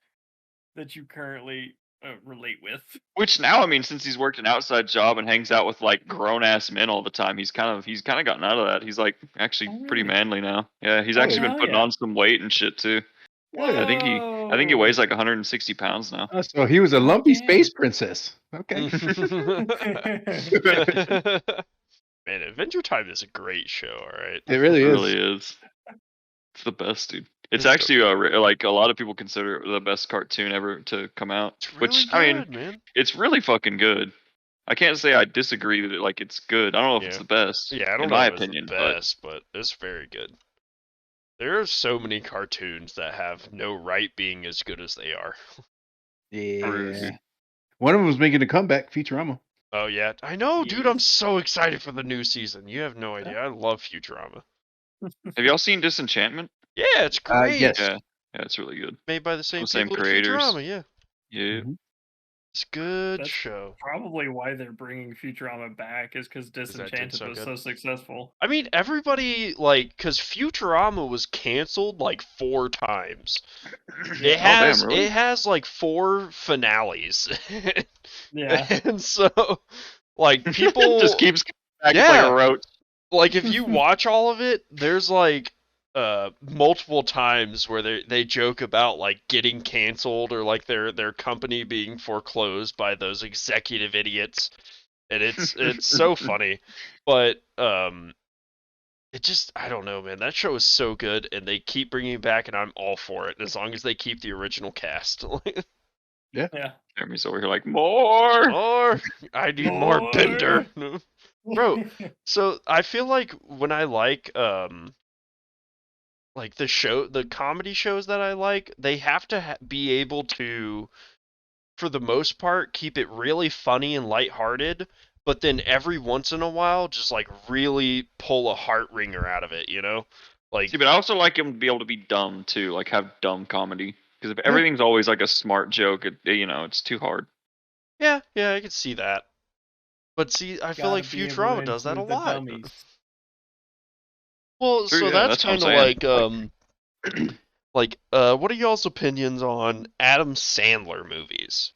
[SPEAKER 1] That you currently relate with.
[SPEAKER 3] Which now, I mean, since he's worked an outside job and hangs out with like grown ass men all the time, he's kind of gotten out of that. He's like actually
[SPEAKER 1] Oh,
[SPEAKER 3] pretty
[SPEAKER 1] really?
[SPEAKER 3] manly now. Yeah, he's
[SPEAKER 4] Oh,
[SPEAKER 3] actually been
[SPEAKER 1] hell
[SPEAKER 3] putting
[SPEAKER 1] yeah.
[SPEAKER 3] on some weight and shit too. I think he weighs like 160 pounds now.
[SPEAKER 4] Oh, so he was a lumpy
[SPEAKER 1] damn.
[SPEAKER 4] space princess. Okay.
[SPEAKER 2] Man, Adventure Time is a great show, alright?
[SPEAKER 4] It really
[SPEAKER 3] It
[SPEAKER 4] is.
[SPEAKER 3] really is. It's the best, dude. It's
[SPEAKER 2] It's so
[SPEAKER 3] actually like a lot of people consider it the best cartoon ever to come out.
[SPEAKER 2] It's really
[SPEAKER 3] Which
[SPEAKER 2] good,
[SPEAKER 3] I mean,
[SPEAKER 2] man.
[SPEAKER 3] it's really fucking good. I can't say I disagree with it. Like it's good. I don't know if it's
[SPEAKER 2] Yeah.
[SPEAKER 3] the best.
[SPEAKER 2] Yeah, I don't
[SPEAKER 3] in
[SPEAKER 2] know
[SPEAKER 3] my
[SPEAKER 2] if it's
[SPEAKER 3] opinion,
[SPEAKER 2] the best, but it's very good. There are so many cartoons that have no right being as good as they are.
[SPEAKER 4] Yeah. One of them was making a comeback, Futurama.
[SPEAKER 2] Oh yeah, I know, dude.
[SPEAKER 1] Yes.
[SPEAKER 2] I'm so excited for the new season. You have no idea. I love Futurama.
[SPEAKER 3] Have y'all seen Disenchantment?
[SPEAKER 2] Yeah, it's great.
[SPEAKER 4] yes.
[SPEAKER 3] Yeah, it's really good.
[SPEAKER 2] Made by the same
[SPEAKER 3] same
[SPEAKER 2] people as
[SPEAKER 3] creators.
[SPEAKER 2] Futurama. Yeah,
[SPEAKER 3] Yeah.
[SPEAKER 4] Mhm.
[SPEAKER 2] it's a good
[SPEAKER 1] That's
[SPEAKER 2] show.
[SPEAKER 1] Probably why they're bringing Futurama back is because
[SPEAKER 2] that dude
[SPEAKER 1] Disenchanted
[SPEAKER 2] so
[SPEAKER 1] was
[SPEAKER 2] good?
[SPEAKER 1] so successful.
[SPEAKER 2] I mean, everybody because Futurama was canceled like 4 times. It has
[SPEAKER 3] really?
[SPEAKER 2] it has like 4 finales,
[SPEAKER 1] Yeah.
[SPEAKER 2] and so like people
[SPEAKER 3] just keeps coming back
[SPEAKER 2] Yeah.
[SPEAKER 3] like a roach.
[SPEAKER 2] like if you watch all of it, there's like multiple times where they joke about like getting canceled or like their company being foreclosed by those executive idiots, and it's so funny. But it just, I don't know, man. That show is so good, and they keep bringing it back, and I'm all for it as long as they keep the original cast.
[SPEAKER 1] Yeah.
[SPEAKER 3] Jeremy's over here like more.
[SPEAKER 2] Or I need more
[SPEAKER 1] More.
[SPEAKER 2] Bender. Bro, so I feel like when I like the comedy shows that I like, they have to be able to, for the most part, keep it really funny and lighthearted, but then every once in a while, just like really pull a heart wringer out of it, you know? Like,
[SPEAKER 3] See, but I also like him to be able to be dumb too, like have dumb comedy. Because if everything's always like a smart joke, it's too hard.
[SPEAKER 2] Yeah, I can see that. But see, I feel like
[SPEAKER 1] Gotta be able to
[SPEAKER 2] Futurama does that a
[SPEAKER 1] include the
[SPEAKER 2] lot.
[SPEAKER 1] dummies.
[SPEAKER 2] Well,
[SPEAKER 3] True,
[SPEAKER 2] so
[SPEAKER 3] yeah,
[SPEAKER 2] that's
[SPEAKER 3] that's what I'm
[SPEAKER 2] kind of
[SPEAKER 3] saying.
[SPEAKER 2] like what are y'all's opinions on Adam Sandler movies?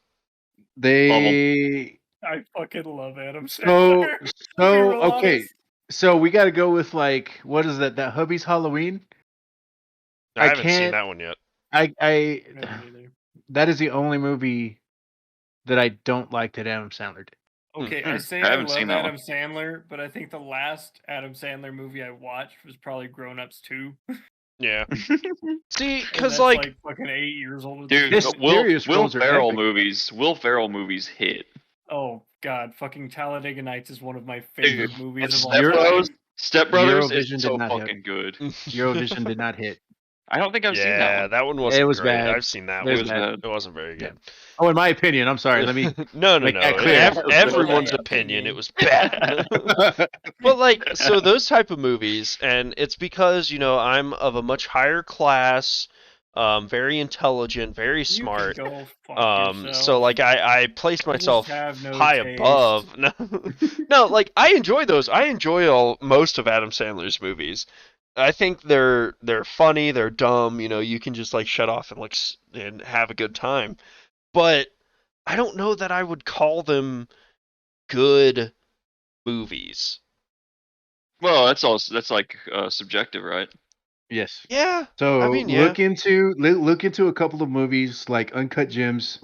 [SPEAKER 4] They
[SPEAKER 1] I fucking love Adam
[SPEAKER 4] so
[SPEAKER 1] Sandler. to be real
[SPEAKER 4] okay.
[SPEAKER 1] honest.
[SPEAKER 4] So we got to go with like what is that? That Hubby's Halloween.
[SPEAKER 2] I
[SPEAKER 4] I
[SPEAKER 2] haven't seen
[SPEAKER 4] can't.
[SPEAKER 2] that one yet.
[SPEAKER 4] I
[SPEAKER 1] Me neither.
[SPEAKER 4] that is the only movie that I don't like that Adam Sandler did.
[SPEAKER 1] Okay,
[SPEAKER 3] I
[SPEAKER 1] I say
[SPEAKER 3] haven't
[SPEAKER 1] love
[SPEAKER 3] seen that
[SPEAKER 1] Adam
[SPEAKER 3] one.
[SPEAKER 1] Sandler, but I think the last Adam Sandler movie I watched was probably Grown Ups 2.
[SPEAKER 2] Yeah. See,
[SPEAKER 1] And
[SPEAKER 2] because
[SPEAKER 1] that's
[SPEAKER 2] like
[SPEAKER 1] fucking 8 years old. at
[SPEAKER 3] Dude,
[SPEAKER 1] this
[SPEAKER 4] His
[SPEAKER 1] point.
[SPEAKER 3] Will
[SPEAKER 4] serious roles are
[SPEAKER 3] Ferrell
[SPEAKER 4] epic.
[SPEAKER 3] movies. Will Ferrell movies hit.
[SPEAKER 1] Oh god, fucking Talladega Nights is one of my favorite
[SPEAKER 3] Dude,
[SPEAKER 1] movies
[SPEAKER 3] and
[SPEAKER 1] of all
[SPEAKER 3] Step
[SPEAKER 4] Euro-
[SPEAKER 1] time.
[SPEAKER 3] Brothers. Step Brothers is
[SPEAKER 4] Eurovision did
[SPEAKER 3] so
[SPEAKER 4] not hit.
[SPEAKER 3] fucking good.
[SPEAKER 4] Eurovision did not hit.
[SPEAKER 3] I don't think I've seen that
[SPEAKER 2] yeah,
[SPEAKER 3] one.
[SPEAKER 2] that one wasn't
[SPEAKER 4] It was
[SPEAKER 2] great.
[SPEAKER 4] bad.
[SPEAKER 2] I've seen that
[SPEAKER 4] It
[SPEAKER 2] one.
[SPEAKER 4] was
[SPEAKER 3] was
[SPEAKER 4] bad.
[SPEAKER 3] bad.
[SPEAKER 2] It wasn't very good.
[SPEAKER 4] Oh, in my opinion, I'm sorry. Let me.
[SPEAKER 2] No.
[SPEAKER 4] Make that clear.
[SPEAKER 2] Everyone's
[SPEAKER 1] Yeah.
[SPEAKER 2] opinion, it was bad. But like, so those type of movies, and it's because I'm of a much higher class, very intelligent, very smart.
[SPEAKER 1] You can go fuck yourself.
[SPEAKER 2] So like I place
[SPEAKER 1] You
[SPEAKER 2] myself
[SPEAKER 1] just have no
[SPEAKER 2] high
[SPEAKER 1] taste.
[SPEAKER 2] above. No, like I enjoy those. I enjoy most of Adam Sandler's movies. I think they're funny, they're dumb, you can just like shut off and and have a good time. But I don't know that I would call them good movies.
[SPEAKER 3] Well, that's like subjective, right?
[SPEAKER 4] Yes.
[SPEAKER 2] Yeah.
[SPEAKER 4] So
[SPEAKER 2] I mean, yeah.
[SPEAKER 4] look into a couple of movies like Uncut Gems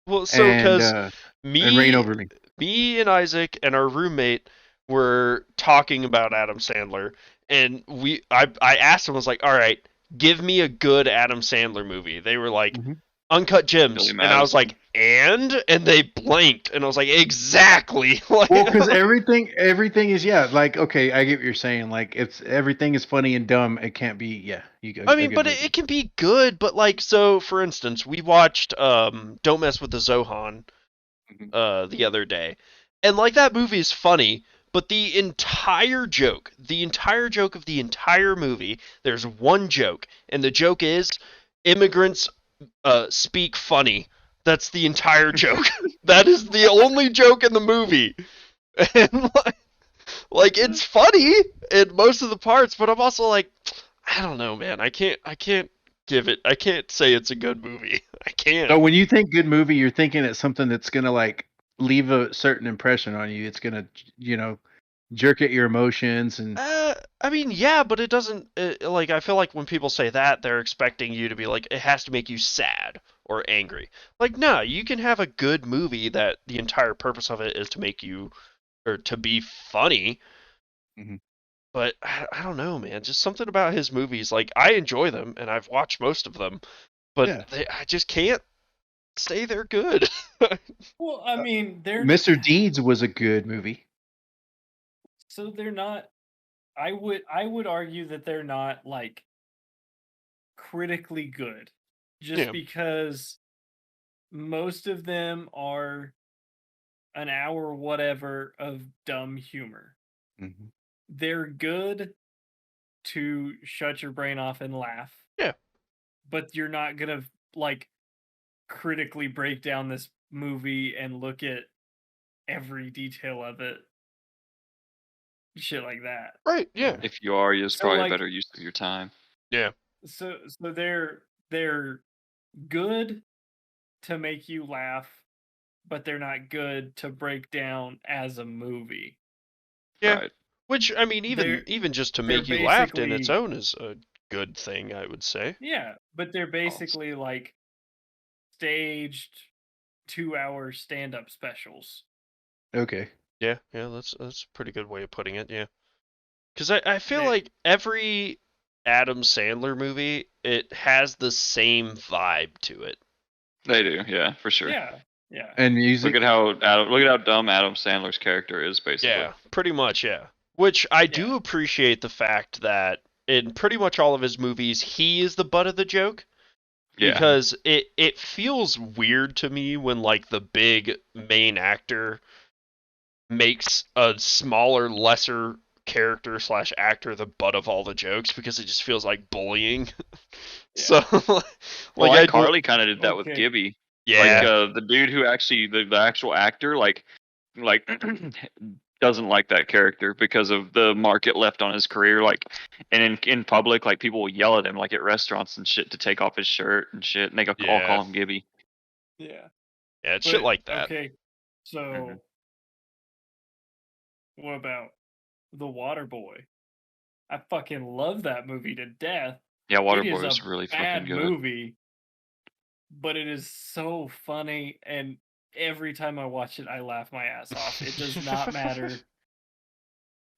[SPEAKER 2] Well, so
[SPEAKER 4] and
[SPEAKER 2] because
[SPEAKER 4] and Reign Over Me.
[SPEAKER 2] me and Isaac and our roommate were talking about Adam Sandler, and I asked him, I was like, all right, give me a good Adam Sandler movie. They were like,
[SPEAKER 4] Mhm.
[SPEAKER 2] Uncut Gems,
[SPEAKER 3] Billy
[SPEAKER 2] and I was
[SPEAKER 3] Madison.
[SPEAKER 2] like, and they blanked, and I was like, exactly. Like,
[SPEAKER 4] Well, because everything is like okay, I get what you're saying. Like it's everything is funny and dumb. It can't be
[SPEAKER 2] I mean, but it can be good. But like, so for instance, we watched Don't Mess with the Zohan the other day, and like that movie is funny. But the entire joke of the entire movie, there's one joke, and the joke is immigrants speak funny. That's the entire joke. That is the only joke in the movie. And like it's funny in most of the parts, but I'm also like, I don't know, man. I can't say it's a good movie. I can't.
[SPEAKER 4] So when you think good movie, you're thinking it's something that's gonna like leave a certain impression on you. It's gonna jerk at your emotions and
[SPEAKER 2] I mean, yeah, but it doesn't like I feel like when people say that, they're expecting you to be like it has to make you sad or angry. Like, no, you can have a good movie that the entire purpose of it is to make you or to be funny.
[SPEAKER 4] Mhm.
[SPEAKER 2] But I don't know, man. Just something about his movies. Like I enjoy them, and I've watched most of them, but
[SPEAKER 4] Yeah.
[SPEAKER 2] I just can't say they're good.
[SPEAKER 1] Well, I mean, they're
[SPEAKER 4] Mr. Deeds was a good movie.
[SPEAKER 1] so they're not. I would argue that they're not like critically good, just
[SPEAKER 2] Yeah.
[SPEAKER 1] because most of them are an hour whatever of dumb humor.
[SPEAKER 4] Mhm.
[SPEAKER 1] They're good to shut your brain off and laugh.
[SPEAKER 2] Yeah.
[SPEAKER 1] But you're not gonna like critically break down this movie and look at every detail of it. Shit like that.
[SPEAKER 2] Right. Yeah.
[SPEAKER 3] If you are, it's
[SPEAKER 1] So,
[SPEAKER 3] probably
[SPEAKER 1] like-
[SPEAKER 3] a better use of your time.
[SPEAKER 2] Yeah.
[SPEAKER 1] So they're good to make you laugh, but they're not good to break down as a movie.
[SPEAKER 2] Yeah.
[SPEAKER 3] Right.
[SPEAKER 2] Which I mean,
[SPEAKER 1] They're-
[SPEAKER 2] even just to
[SPEAKER 1] they're
[SPEAKER 2] make you laugh in its
[SPEAKER 1] basically-
[SPEAKER 2] own is a good thing, I would say.
[SPEAKER 1] Yeah, but they're basically like staged 2-hour stand-up specials.
[SPEAKER 4] Okay.
[SPEAKER 2] Yeah, that's a pretty good way of putting it. Yeah, because I feel
[SPEAKER 1] They-
[SPEAKER 2] like every Adam Sandler movie it has the same vibe to it.
[SPEAKER 3] They do, yeah, for sure.
[SPEAKER 1] Yeah.
[SPEAKER 4] And music.
[SPEAKER 3] Look at how dumb Adam Sandler's character is, basically.
[SPEAKER 2] Yeah, pretty much. Yeah, which I do appreciate the fact that in pretty much all of his movies he is the butt of the joke.
[SPEAKER 3] Yeah.
[SPEAKER 2] Because it feels weird to me when like the big main actor makes a smaller, lesser character / actor the butt of all the jokes because it just feels like bullying. So,
[SPEAKER 3] Well,
[SPEAKER 2] like,
[SPEAKER 3] iCarly kind of did that with
[SPEAKER 1] Okay.
[SPEAKER 3] Gibby.
[SPEAKER 2] yeah,
[SPEAKER 3] Like the dude who actually the actual actor like doesn't like that character because of the market left on his career. Like, and in public, like people will yell at him like at restaurants and shit to take off his shirt and shit, and they all
[SPEAKER 2] Yeah.
[SPEAKER 3] call him Gibby.
[SPEAKER 1] Yeah.
[SPEAKER 2] yeah, it's shit like that.
[SPEAKER 1] Okay, so what about The Waterboy? I fucking love that movie to death.
[SPEAKER 3] Yeah,
[SPEAKER 1] It
[SPEAKER 3] Waterboy
[SPEAKER 1] is
[SPEAKER 3] was
[SPEAKER 1] a
[SPEAKER 3] really fucking
[SPEAKER 1] bad
[SPEAKER 3] good.
[SPEAKER 1] movie, but it is so funny, and every time I watch it, I laugh my ass off. It does not matter.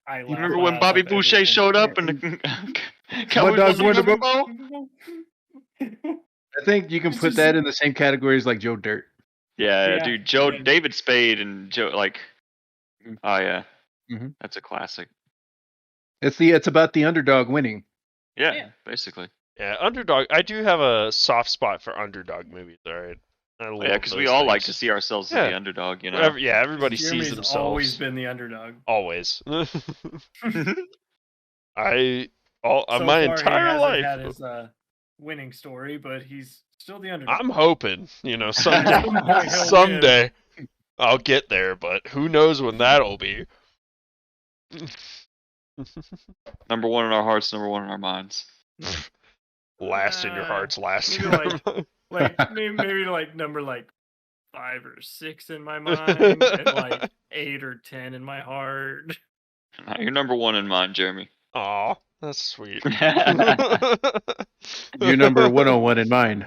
[SPEAKER 1] I laugh.
[SPEAKER 3] You remember
[SPEAKER 1] my
[SPEAKER 3] when
[SPEAKER 1] ass
[SPEAKER 3] Bobby
[SPEAKER 1] off
[SPEAKER 3] Boucher
[SPEAKER 1] every
[SPEAKER 3] showed
[SPEAKER 1] time.
[SPEAKER 3] up and the
[SPEAKER 4] Mud
[SPEAKER 3] Cowboys
[SPEAKER 4] Dog
[SPEAKER 3] wasn't
[SPEAKER 4] Wonder
[SPEAKER 3] Super
[SPEAKER 4] Bowl?
[SPEAKER 3] Bowl?
[SPEAKER 4] I think you can
[SPEAKER 1] It's
[SPEAKER 4] put
[SPEAKER 1] just-
[SPEAKER 4] that in the same categories like Joe Dirt.
[SPEAKER 3] Yeah,
[SPEAKER 1] Yeah,
[SPEAKER 3] dude, Joe,
[SPEAKER 1] and-
[SPEAKER 3] David Spade and Joe, like, oh yeah,
[SPEAKER 4] Mhm.
[SPEAKER 3] that's a classic.
[SPEAKER 4] It's about the underdog winning.
[SPEAKER 3] Yeah,
[SPEAKER 1] Yeah.
[SPEAKER 3] basically.
[SPEAKER 2] Yeah, Underdog. I do have a soft spot for Underdog movies. All right.
[SPEAKER 3] Yeah, because we all like to see ourselves as
[SPEAKER 2] Yeah.
[SPEAKER 3] the underdog, you know.
[SPEAKER 2] Everybody
[SPEAKER 1] Jeremy's
[SPEAKER 2] sees themselves.
[SPEAKER 1] always been the underdog.
[SPEAKER 2] Always.
[SPEAKER 1] So
[SPEAKER 2] my
[SPEAKER 1] far,
[SPEAKER 2] entire
[SPEAKER 1] he hasn't
[SPEAKER 2] life.
[SPEAKER 1] had his winning story, but he's still the underdog.
[SPEAKER 2] I'm hoping, someday,
[SPEAKER 1] He'll win.
[SPEAKER 2] someday I'll get there, but who knows when that'll be.
[SPEAKER 3] Number one in our hearts, number one in our minds.
[SPEAKER 2] Last in your hearts, last in
[SPEAKER 1] maybe
[SPEAKER 2] your mind.
[SPEAKER 1] like maybe like number like 5 or 6 in my mind, and like 8 or 10 in my heart.
[SPEAKER 3] You're number one in mine, Jeremy.
[SPEAKER 2] Aw, that's sweet.
[SPEAKER 4] You're number 101 in mine.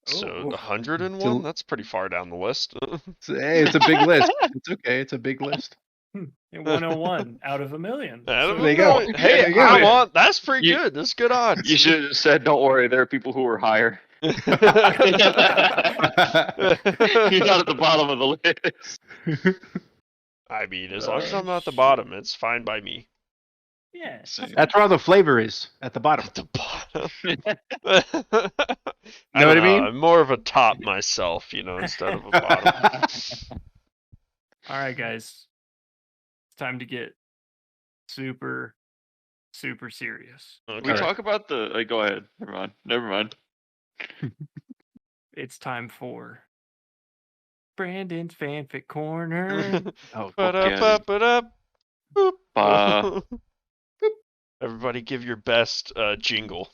[SPEAKER 2] So
[SPEAKER 1] Oh.
[SPEAKER 2] 101?
[SPEAKER 4] So-
[SPEAKER 2] That's pretty far down the list.
[SPEAKER 4] Hey, it's a big list. It's okay. It's a big list.
[SPEAKER 1] And 101 out of a million.
[SPEAKER 2] Out of
[SPEAKER 1] So-
[SPEAKER 2] a
[SPEAKER 4] There you go.
[SPEAKER 2] million. Hey,
[SPEAKER 4] There you go.
[SPEAKER 2] I want. That's pretty
[SPEAKER 3] You-
[SPEAKER 2] good. That's good odds.
[SPEAKER 3] You should have said, "Don't worry, there are people who are higher." You're not at the bottom of the list.
[SPEAKER 2] I mean, as long as I'm not at the bottom, it's fine by me.
[SPEAKER 1] Yeah.
[SPEAKER 4] That's where all the flavor is, at the bottom.
[SPEAKER 2] At the bottom.
[SPEAKER 4] Know what I mean?
[SPEAKER 2] I'm more of a top myself, instead of a bottom.
[SPEAKER 1] All right, guys. It's time to get super, super serious.
[SPEAKER 3] We
[SPEAKER 2] Okay.
[SPEAKER 3] talk about the. Go ahead. Never mind.
[SPEAKER 1] It's time for Brandon's Fanfic Corner.
[SPEAKER 4] Oh,
[SPEAKER 2] Ba-da-ba-ba-da. Boop.
[SPEAKER 3] Ba.
[SPEAKER 2] Everybody give your best jingle.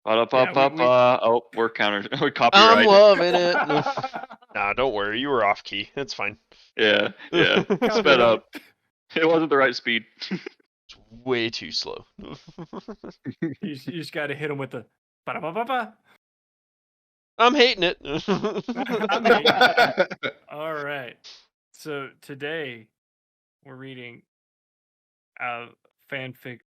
[SPEAKER 3] Ba-da-ba-ba-ba. Oh, we're
[SPEAKER 2] I'm
[SPEAKER 3] copyright.
[SPEAKER 2] loving it. Nah, don't worry. You were off key. It's fine.
[SPEAKER 3] Yeah. Sped up. It wasn't the right speed.
[SPEAKER 2] It's way too slow.
[SPEAKER 1] You just got to hit him with the ba-da-ba-ba-ba.
[SPEAKER 2] I'm hating it.
[SPEAKER 1] I'm hating it. All right. So today we're reading a fanfic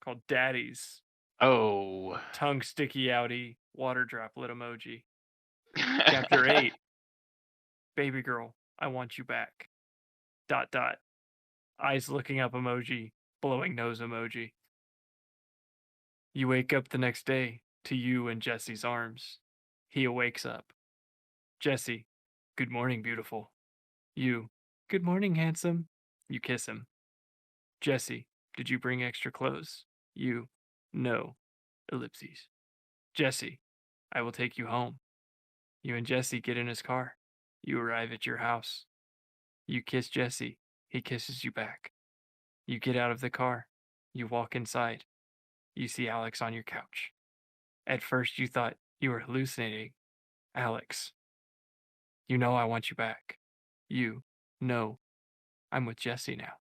[SPEAKER 1] called Daddy's
[SPEAKER 4] Oh.
[SPEAKER 1] Tongue Sticky Outy Water Droplet Emoji. Chapter 8. Baby girl, I want you back. ... Eyes looking up emoji, blowing nose emoji. You wake up the next day to you in Jesse's arms. He awakes up. Jesse, good morning, beautiful. You, good morning, handsome. You kiss him. Jesse, did you bring extra clothes? You, no. Ellipses. Jesse, I will take you home. You and Jesse get in his car. You arrive at your house. You kiss Jesse. He kisses you back. You get out of the car. You walk inside. You see Alex on your couch. At first, you thought you were hallucinating. Alex, you know I want you back. You, no, I'm with Jesse now.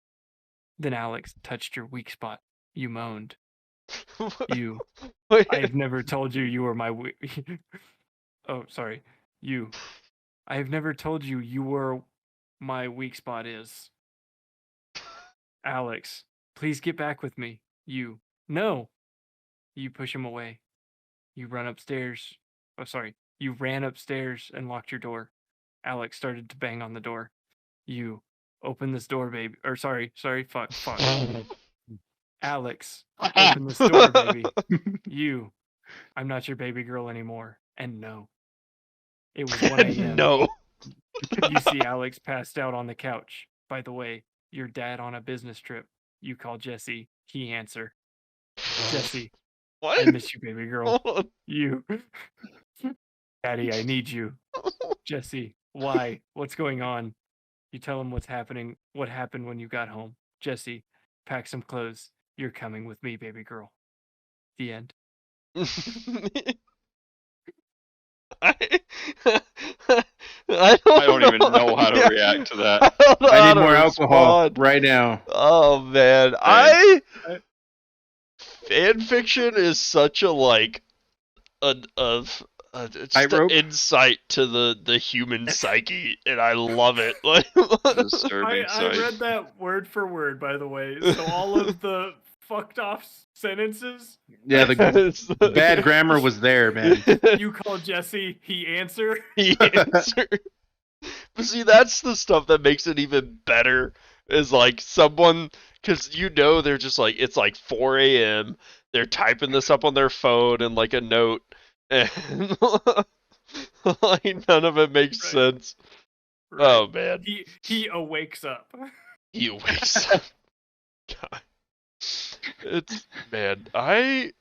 [SPEAKER 1] Then Alex touched your weak spot. You moaned. You, I've never told you were my oh, sorry. You, I have never told you were my weak spot is. Alex, please get back with me. You, no. You push him away. You run upstairs. Oh, sorry. You ran upstairs and locked your door. Alex started to bang on the door. You, open this door, baby. Or sorry, fuck. Alex, open this door, baby. You, I'm not your baby girl anymore. And no. It was 1 a.m.
[SPEAKER 2] No.
[SPEAKER 1] You see Alex passed out on the couch. By the way, your dad on a business trip. You call Jesse. He answer. Jesse, I
[SPEAKER 2] What?
[SPEAKER 1] miss you, baby girl.
[SPEAKER 2] Hold on.
[SPEAKER 1] You. Daddy, I need you. Jesse, why? What's going on? You tell him what's happening. What happened when you got home? Jesse, pack some clothes. You're coming with me, baby girl. The end.
[SPEAKER 2] I
[SPEAKER 3] I don't even know how to react to that.
[SPEAKER 4] I need more alcohol right now.
[SPEAKER 2] Oh man, fan fiction is such a like just an insight to the human psyche, and I love it.
[SPEAKER 3] Disturbing
[SPEAKER 1] I read that word for word, by the way. So all of the fucked off sentences.
[SPEAKER 4] Yeah, the bad grammar was there, man.
[SPEAKER 1] You call Jesse, he answer.
[SPEAKER 2] He answered. But see, that's the stuff that makes it even better. Is like someone, because they're just like, it's like 4 a.m. They're typing this up on their phone and like a note, and like none of it makes sense. Right. Oh man,
[SPEAKER 1] he awakes up.
[SPEAKER 2] He awakes up. God. It's man, I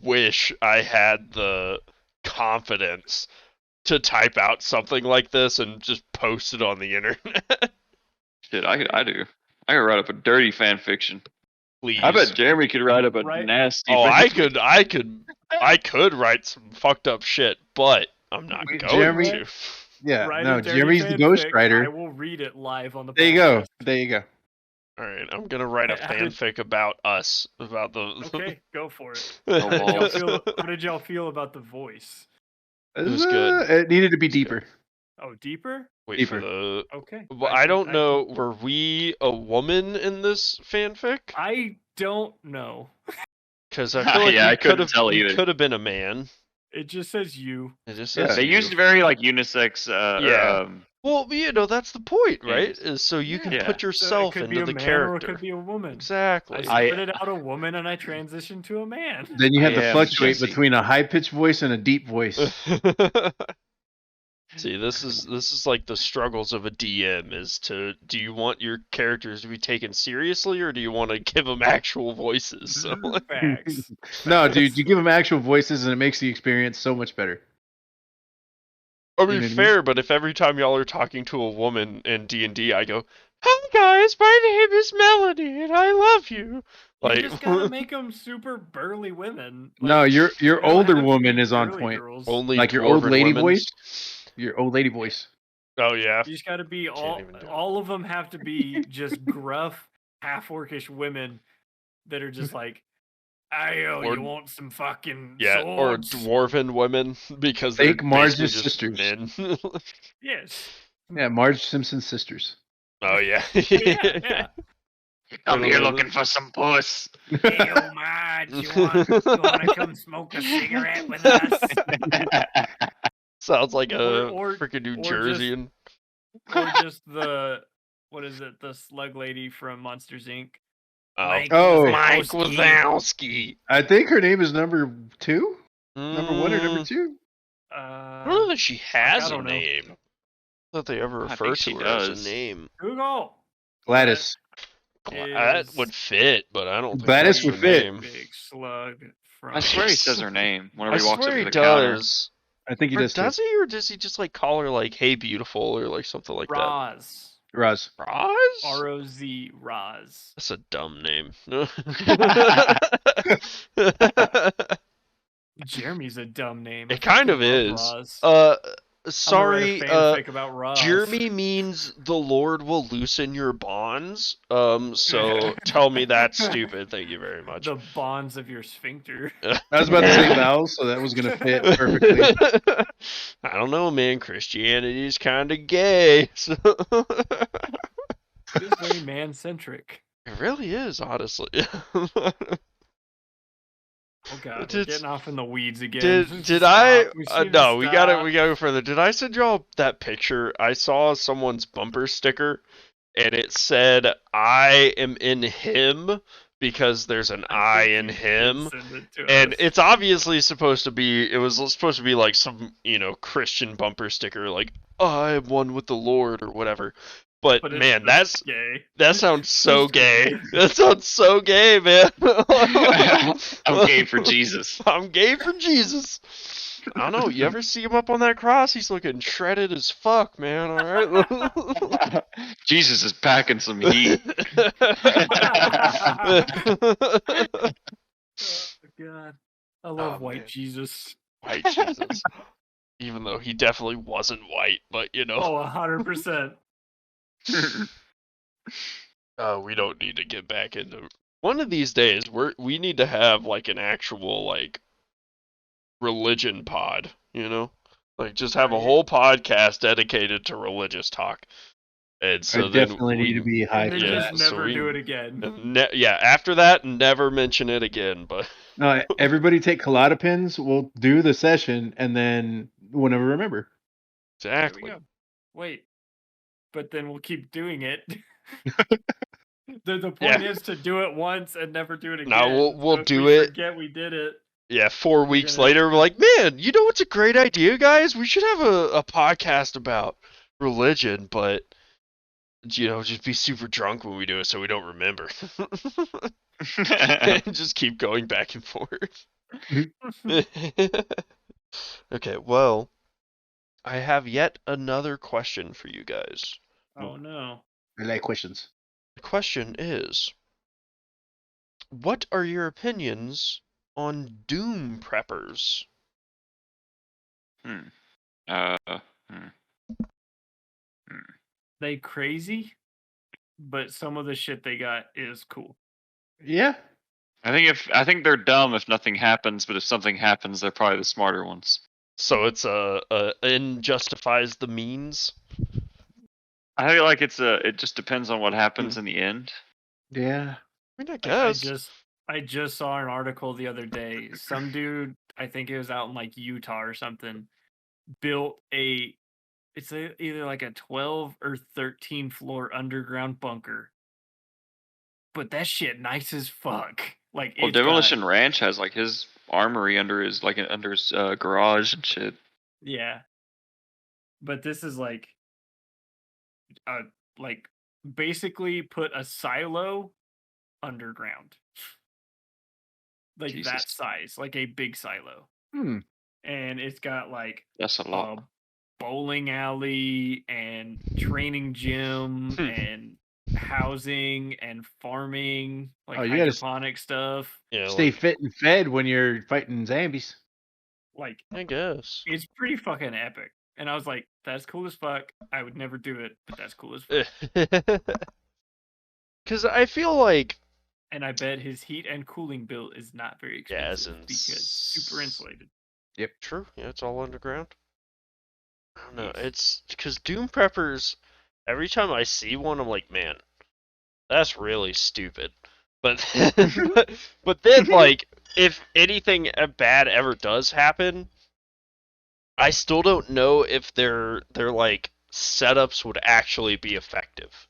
[SPEAKER 2] wish I had the confidence to type out something like this and just post it on the internet.
[SPEAKER 3] Shit, I do. I could write up a dirty fan fiction.
[SPEAKER 2] Please.
[SPEAKER 3] I bet Jeremy could write up a nasty.
[SPEAKER 2] Oh, I could write some fucked up shit, but I'm not going to.
[SPEAKER 4] Yeah, no, Jeremy's the ghostwriter.
[SPEAKER 1] I will read it live on the podcast.
[SPEAKER 4] There you go.
[SPEAKER 2] All right, I'm gonna write a fanfic about us, about the.
[SPEAKER 1] Okay, go for it.
[SPEAKER 3] Oh,
[SPEAKER 1] how did y'all feel about the voice?
[SPEAKER 2] It was good.
[SPEAKER 4] It needed to be deeper.
[SPEAKER 1] Oh, deeper?
[SPEAKER 2] Wait
[SPEAKER 4] deeper.
[SPEAKER 2] for the.
[SPEAKER 1] Okay.
[SPEAKER 2] Well, I don't know. Were we a woman in this fanfic?
[SPEAKER 1] I don't know.
[SPEAKER 2] Because I feel like
[SPEAKER 3] I couldn't tell either.
[SPEAKER 2] Could have been a man.
[SPEAKER 1] It just says you.
[SPEAKER 2] It just says
[SPEAKER 3] they used very like unisex.
[SPEAKER 2] Well, that's the point, right? Is so you can put yourself into the character.
[SPEAKER 1] Or it could be a woman.
[SPEAKER 2] Exactly.
[SPEAKER 1] I spit it out a woman and I transitioned to a man.
[SPEAKER 4] Then you have to fluctuate between a high pitched voice and a deep voice.
[SPEAKER 2] See, this is like the struggles of a DM. Do you want your characters to be taken seriously, or do you want to give them actual voices? So,
[SPEAKER 1] Facts.
[SPEAKER 4] No, dude, you give them actual voices and it makes the experience so much better.
[SPEAKER 2] I mean, fair, but if every time y'all are talking to a woman in D&D, I go, "Hi guys, my name is Melody, and I love you."
[SPEAKER 1] Like, you just gotta make them super burly women.
[SPEAKER 4] Like, no, your older woman is on point.
[SPEAKER 1] Girls.
[SPEAKER 4] Only like your old lady voice. Your old lady voice.
[SPEAKER 2] Oh yeah.
[SPEAKER 1] You just gotta be all of them have to be just gruff, half-orcish women that are just like, you want some fucking swords?
[SPEAKER 2] Or dwarven women because
[SPEAKER 4] they're
[SPEAKER 2] Marge's
[SPEAKER 4] sisters.
[SPEAKER 2] Men.
[SPEAKER 1] Yes.
[SPEAKER 4] Yeah, Marge Simpson's sisters.
[SPEAKER 2] Oh yeah.
[SPEAKER 1] Yeah.
[SPEAKER 3] I'm here looking for some puss.
[SPEAKER 1] Hey, Marge, you want to come smoke a cigarette with us?
[SPEAKER 2] Sounds like a freaking New Jerseyan.
[SPEAKER 1] Or just the slug lady from Monsters Inc.
[SPEAKER 2] Mike Wazowski.
[SPEAKER 4] I think her name is number 2? Number 1 or number 2?
[SPEAKER 2] I don't know that she has a name. I thought they ever refer to her as a name.
[SPEAKER 1] Google.
[SPEAKER 4] Gladys.
[SPEAKER 2] That would fit, but I don't think
[SPEAKER 4] Gladys would fit.
[SPEAKER 1] Big slug from...
[SPEAKER 3] I swear he says her name whenever he walks up to the counter.
[SPEAKER 4] I think he does.
[SPEAKER 2] Does he, or does he just like call her like "Hey, beautiful" or like something like
[SPEAKER 1] Roz.
[SPEAKER 2] that? Roz.
[SPEAKER 1] R-O-Z. Roz.
[SPEAKER 2] That's a dumb name.
[SPEAKER 1] Jeremy's a dumb name.
[SPEAKER 2] It kind of is.
[SPEAKER 1] Roz.
[SPEAKER 2] Sorry,
[SPEAKER 1] about Roz.
[SPEAKER 2] Jeremy means the Lord will loosen your bonds. So tell me that's stupid. Thank you very much.
[SPEAKER 1] The bonds of your sphincter.
[SPEAKER 4] I was about to say vowels, so that was gonna fit perfectly.
[SPEAKER 2] I don't know, man. Christianity is kind of gay. So.
[SPEAKER 1] It is very man-centric.
[SPEAKER 2] It really is, honestly.
[SPEAKER 1] Oh god, we're getting off in the weeds again.
[SPEAKER 2] Did I? No, we gotta go further. Did I send y'all that picture? I saw someone's bumper sticker, and it said, "I am in him," because there's an I in him, and it's obviously supposed to be. It was supposed to be like some Christian bumper sticker, like "I am one with the Lord" or whatever. But
[SPEAKER 1] But it's
[SPEAKER 2] man,
[SPEAKER 1] just gay.
[SPEAKER 2] that sounds so gay. That sounds so gay, man.
[SPEAKER 3] I'm gay for Jesus.
[SPEAKER 2] I'm gay for Jesus. I don't know. You ever see him up on that cross? He's looking shredded as fuck, man. All right.
[SPEAKER 3] Jesus is packing some heat.
[SPEAKER 1] Oh, God. I love
[SPEAKER 2] Oh,
[SPEAKER 1] white
[SPEAKER 2] man.
[SPEAKER 1] Jesus.
[SPEAKER 2] White Jesus. Even though he definitely wasn't white, but you know.
[SPEAKER 1] Oh, 100%.
[SPEAKER 2] We don't need to get back into. One of these days, we need to have like an actual like religion pod, you know, like just have a whole podcast dedicated to religious talk. And so
[SPEAKER 4] I
[SPEAKER 2] then
[SPEAKER 4] definitely need to be high
[SPEAKER 1] And then
[SPEAKER 4] for
[SPEAKER 2] yeah,
[SPEAKER 4] that.
[SPEAKER 1] just
[SPEAKER 2] so
[SPEAKER 1] never
[SPEAKER 2] we-
[SPEAKER 1] do it again.
[SPEAKER 2] yeah, after that, never mention it again. But
[SPEAKER 4] No, everybody take Klonopins. We'll do the session, and then we'll never remember.
[SPEAKER 1] There
[SPEAKER 2] exactly.
[SPEAKER 1] we go. Wait. But then we'll keep doing it. The point is to do it once and never do it again.
[SPEAKER 2] No, we'll
[SPEAKER 1] So if
[SPEAKER 2] do
[SPEAKER 1] we
[SPEAKER 2] it.
[SPEAKER 1] Forget we did it.
[SPEAKER 2] Yeah, 4 weeks
[SPEAKER 1] gonna-
[SPEAKER 2] later, we're like, man, you know what's a great idea, guys? We should have a podcast about religion, but you know, just be super drunk when we do it so we don't remember. And just keep going back and forth. Okay, well, I have yet another question for you guys.
[SPEAKER 1] Oh no.
[SPEAKER 4] I like questions.
[SPEAKER 2] The question is, what are your opinions on Doom preppers?
[SPEAKER 1] They crazy, but some of the shit they got is cool.
[SPEAKER 4] Yeah.
[SPEAKER 3] I think they're dumb if nothing happens, but if something happens, they're probably the smarter ones.
[SPEAKER 2] So it's a end justifies the means.
[SPEAKER 3] I feel like it just depends on what happens in the end.
[SPEAKER 4] Yeah.
[SPEAKER 2] I mean, I
[SPEAKER 1] Like,
[SPEAKER 2] guess.
[SPEAKER 1] I just saw an article the other day. Some dude, I think it was out in like Utah or something, built either like a 12 or 13 floor underground bunker. But that shit nice as fuck. Like
[SPEAKER 3] Well,
[SPEAKER 1] it's got-
[SPEAKER 3] Demolition Ranch has like his armory under his garage and shit.
[SPEAKER 1] Yeah. But this is like basically put a silo underground. Like
[SPEAKER 3] Jesus.
[SPEAKER 1] that size, like a big silo.
[SPEAKER 4] Hmm.
[SPEAKER 1] And it's got like
[SPEAKER 3] That's a lot.
[SPEAKER 1] a bowling alley and training gym and housing and farming, like
[SPEAKER 4] Oh, you gotta
[SPEAKER 1] hydroponic stuff.
[SPEAKER 2] Yeah,
[SPEAKER 4] Stay fit and fed when you're fighting zombies.
[SPEAKER 1] Like
[SPEAKER 2] I guess.
[SPEAKER 1] it's pretty fucking epic. And I was like, that's cool as fuck. I would never do it, but that's cool as fuck.
[SPEAKER 2] Because I feel like
[SPEAKER 1] And I bet his heat and cooling bill is not very
[SPEAKER 2] Yeah,
[SPEAKER 1] expensive
[SPEAKER 2] since-
[SPEAKER 1] because super insulated.
[SPEAKER 2] true. Yeah, it's all underground. I don't know.
[SPEAKER 1] Yes.
[SPEAKER 2] It's because Doom preppers. Every time I see one, I'm like, man, that's really stupid. But but then like, if anything bad ever does happen, I still don't know if their like setups would actually be effective.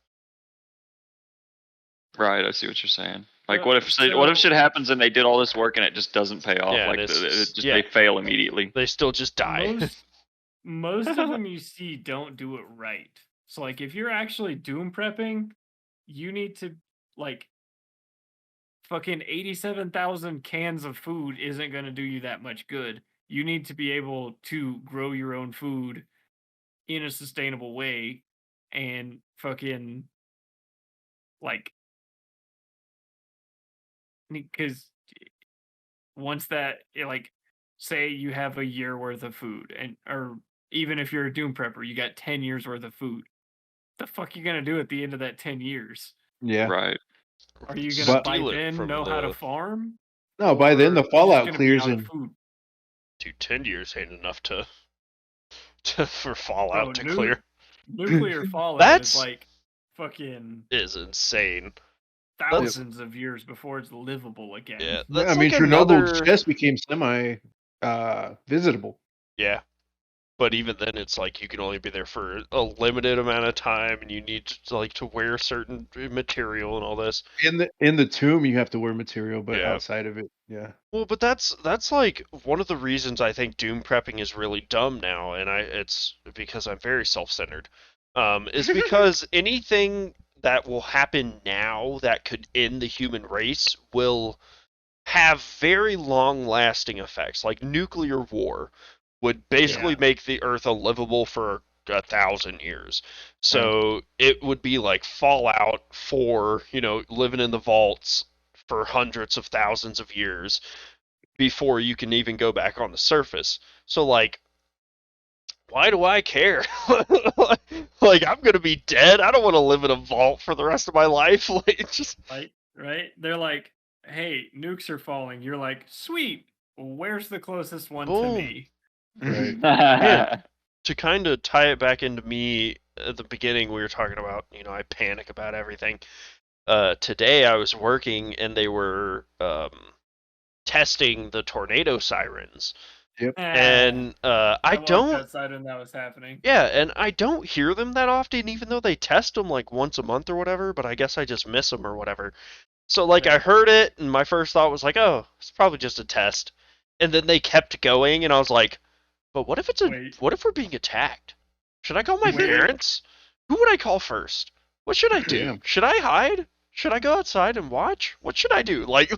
[SPEAKER 3] Right, I see what you're saying. Like,
[SPEAKER 1] Yeah,
[SPEAKER 3] what if
[SPEAKER 1] so-
[SPEAKER 3] shit happens and they did all this work and it just doesn't pay off?
[SPEAKER 2] Yeah,
[SPEAKER 3] Like,
[SPEAKER 2] and it's-
[SPEAKER 3] they fail immediately.
[SPEAKER 2] They still just die.
[SPEAKER 1] Most of them you see don't do it right. So like if you're actually doom prepping, you need to like fucking 87,000 cans of food isn't going to do you that much good. You need to be able to grow your own food in a sustainable way and fucking like because once that like say you have a year worth of food and or even if you're a doom prepper you got 10 years worth of food, the fuck you gonna do at the end of that 10 years?
[SPEAKER 4] Yeah.
[SPEAKER 3] Right.
[SPEAKER 1] Are you gonna
[SPEAKER 4] But-
[SPEAKER 1] by
[SPEAKER 2] Steal it
[SPEAKER 1] then
[SPEAKER 2] from
[SPEAKER 1] know how to
[SPEAKER 2] the-
[SPEAKER 1] farm?
[SPEAKER 4] No, by then the
[SPEAKER 1] Or you're just
[SPEAKER 4] fallout
[SPEAKER 1] gonna be
[SPEAKER 4] clears
[SPEAKER 1] out of
[SPEAKER 4] and
[SPEAKER 1] food?
[SPEAKER 2] Dude, 10 years ain't enough for Fallout
[SPEAKER 1] Bro,
[SPEAKER 2] to
[SPEAKER 1] nu-
[SPEAKER 2] clear.
[SPEAKER 1] Nuclear fallout
[SPEAKER 2] That's-
[SPEAKER 1] is like fucking
[SPEAKER 2] Is insane.
[SPEAKER 1] thousands of years before it's livable again.
[SPEAKER 2] Yeah,
[SPEAKER 4] I
[SPEAKER 2] that's
[SPEAKER 4] mean
[SPEAKER 2] like
[SPEAKER 4] Chernobyl's
[SPEAKER 2] another...
[SPEAKER 4] chest became semi visitable.
[SPEAKER 2] Yeah, but even then, it's like you can only be there for a limited amount of time, and you need to wear certain material and all this.
[SPEAKER 4] In the tomb you have to wear material, but
[SPEAKER 2] Yeah.
[SPEAKER 4] outside of it, yeah.
[SPEAKER 2] Well, but that's like one of the reasons I think doom prepping is really dumb now, and it's because I'm very self-centered. is because anything that will happen now that could end the human race will have very long-lasting effects. Like nuclear war would basically make the Earth unlivable for 1,000 years. So it would be like Fallout for, living in the vaults for hundreds of thousands of years before you can even go back on the surface. So like, why do I care? Like, I'm gonna be dead. I don't want to live in a vault for the rest of my life. Like, just
[SPEAKER 1] right. They're like, hey, nukes are falling. You're like, sweet. Where's the closest one to
[SPEAKER 2] boom.
[SPEAKER 1] me?
[SPEAKER 4] Right.
[SPEAKER 2] Yeah. To kind of tie it back into me at the beginning, we were talking about, I panic about everything. Today I was working and they were testing the tornado sirens.
[SPEAKER 4] Yep.
[SPEAKER 2] And I don't.
[SPEAKER 1] That siren that was happening.
[SPEAKER 2] Yeah, and I don't hear them that often, even though they test them like once a month or whatever. But I guess I just miss them or whatever. So like I heard it, and my first thought was like, oh, it's probably just a test. And then they kept going, and I was like, but what if what if we're being attacked? Should I call my parents? Who would I call first? What should I do?
[SPEAKER 4] Yeah.
[SPEAKER 2] Should I hide? Should I go outside and watch? What should I do? Like,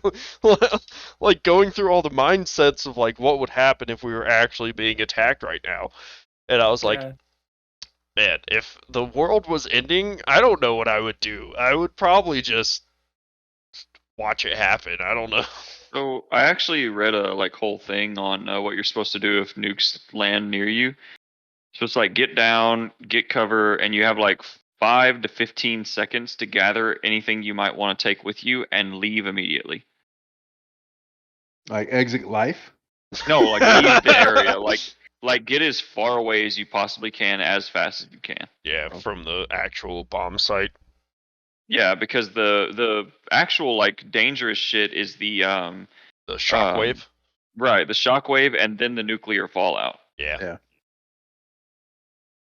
[SPEAKER 2] like going through all the mindsets of like what would happen if we were actually being attacked right now. And I was like, man, if the world was ending, I don't know what I would do. I would probably just watch it happen. I don't know.
[SPEAKER 3] So I actually read a whole thing on what you're supposed to do if nukes land near you. So it's like get down, get cover, and you have like 5 to 15 seconds to gather anything you might want to take with you and leave immediately.
[SPEAKER 4] Like exit life?
[SPEAKER 3] No, like leave the area. Like get as far away as you possibly can, as fast as you can.
[SPEAKER 2] Yeah, from the actual bomb site.
[SPEAKER 3] Yeah, because the actual like dangerous shit is the
[SPEAKER 2] shockwave.
[SPEAKER 3] Right, the shockwave, and then the nuclear fallout.
[SPEAKER 2] Yeah.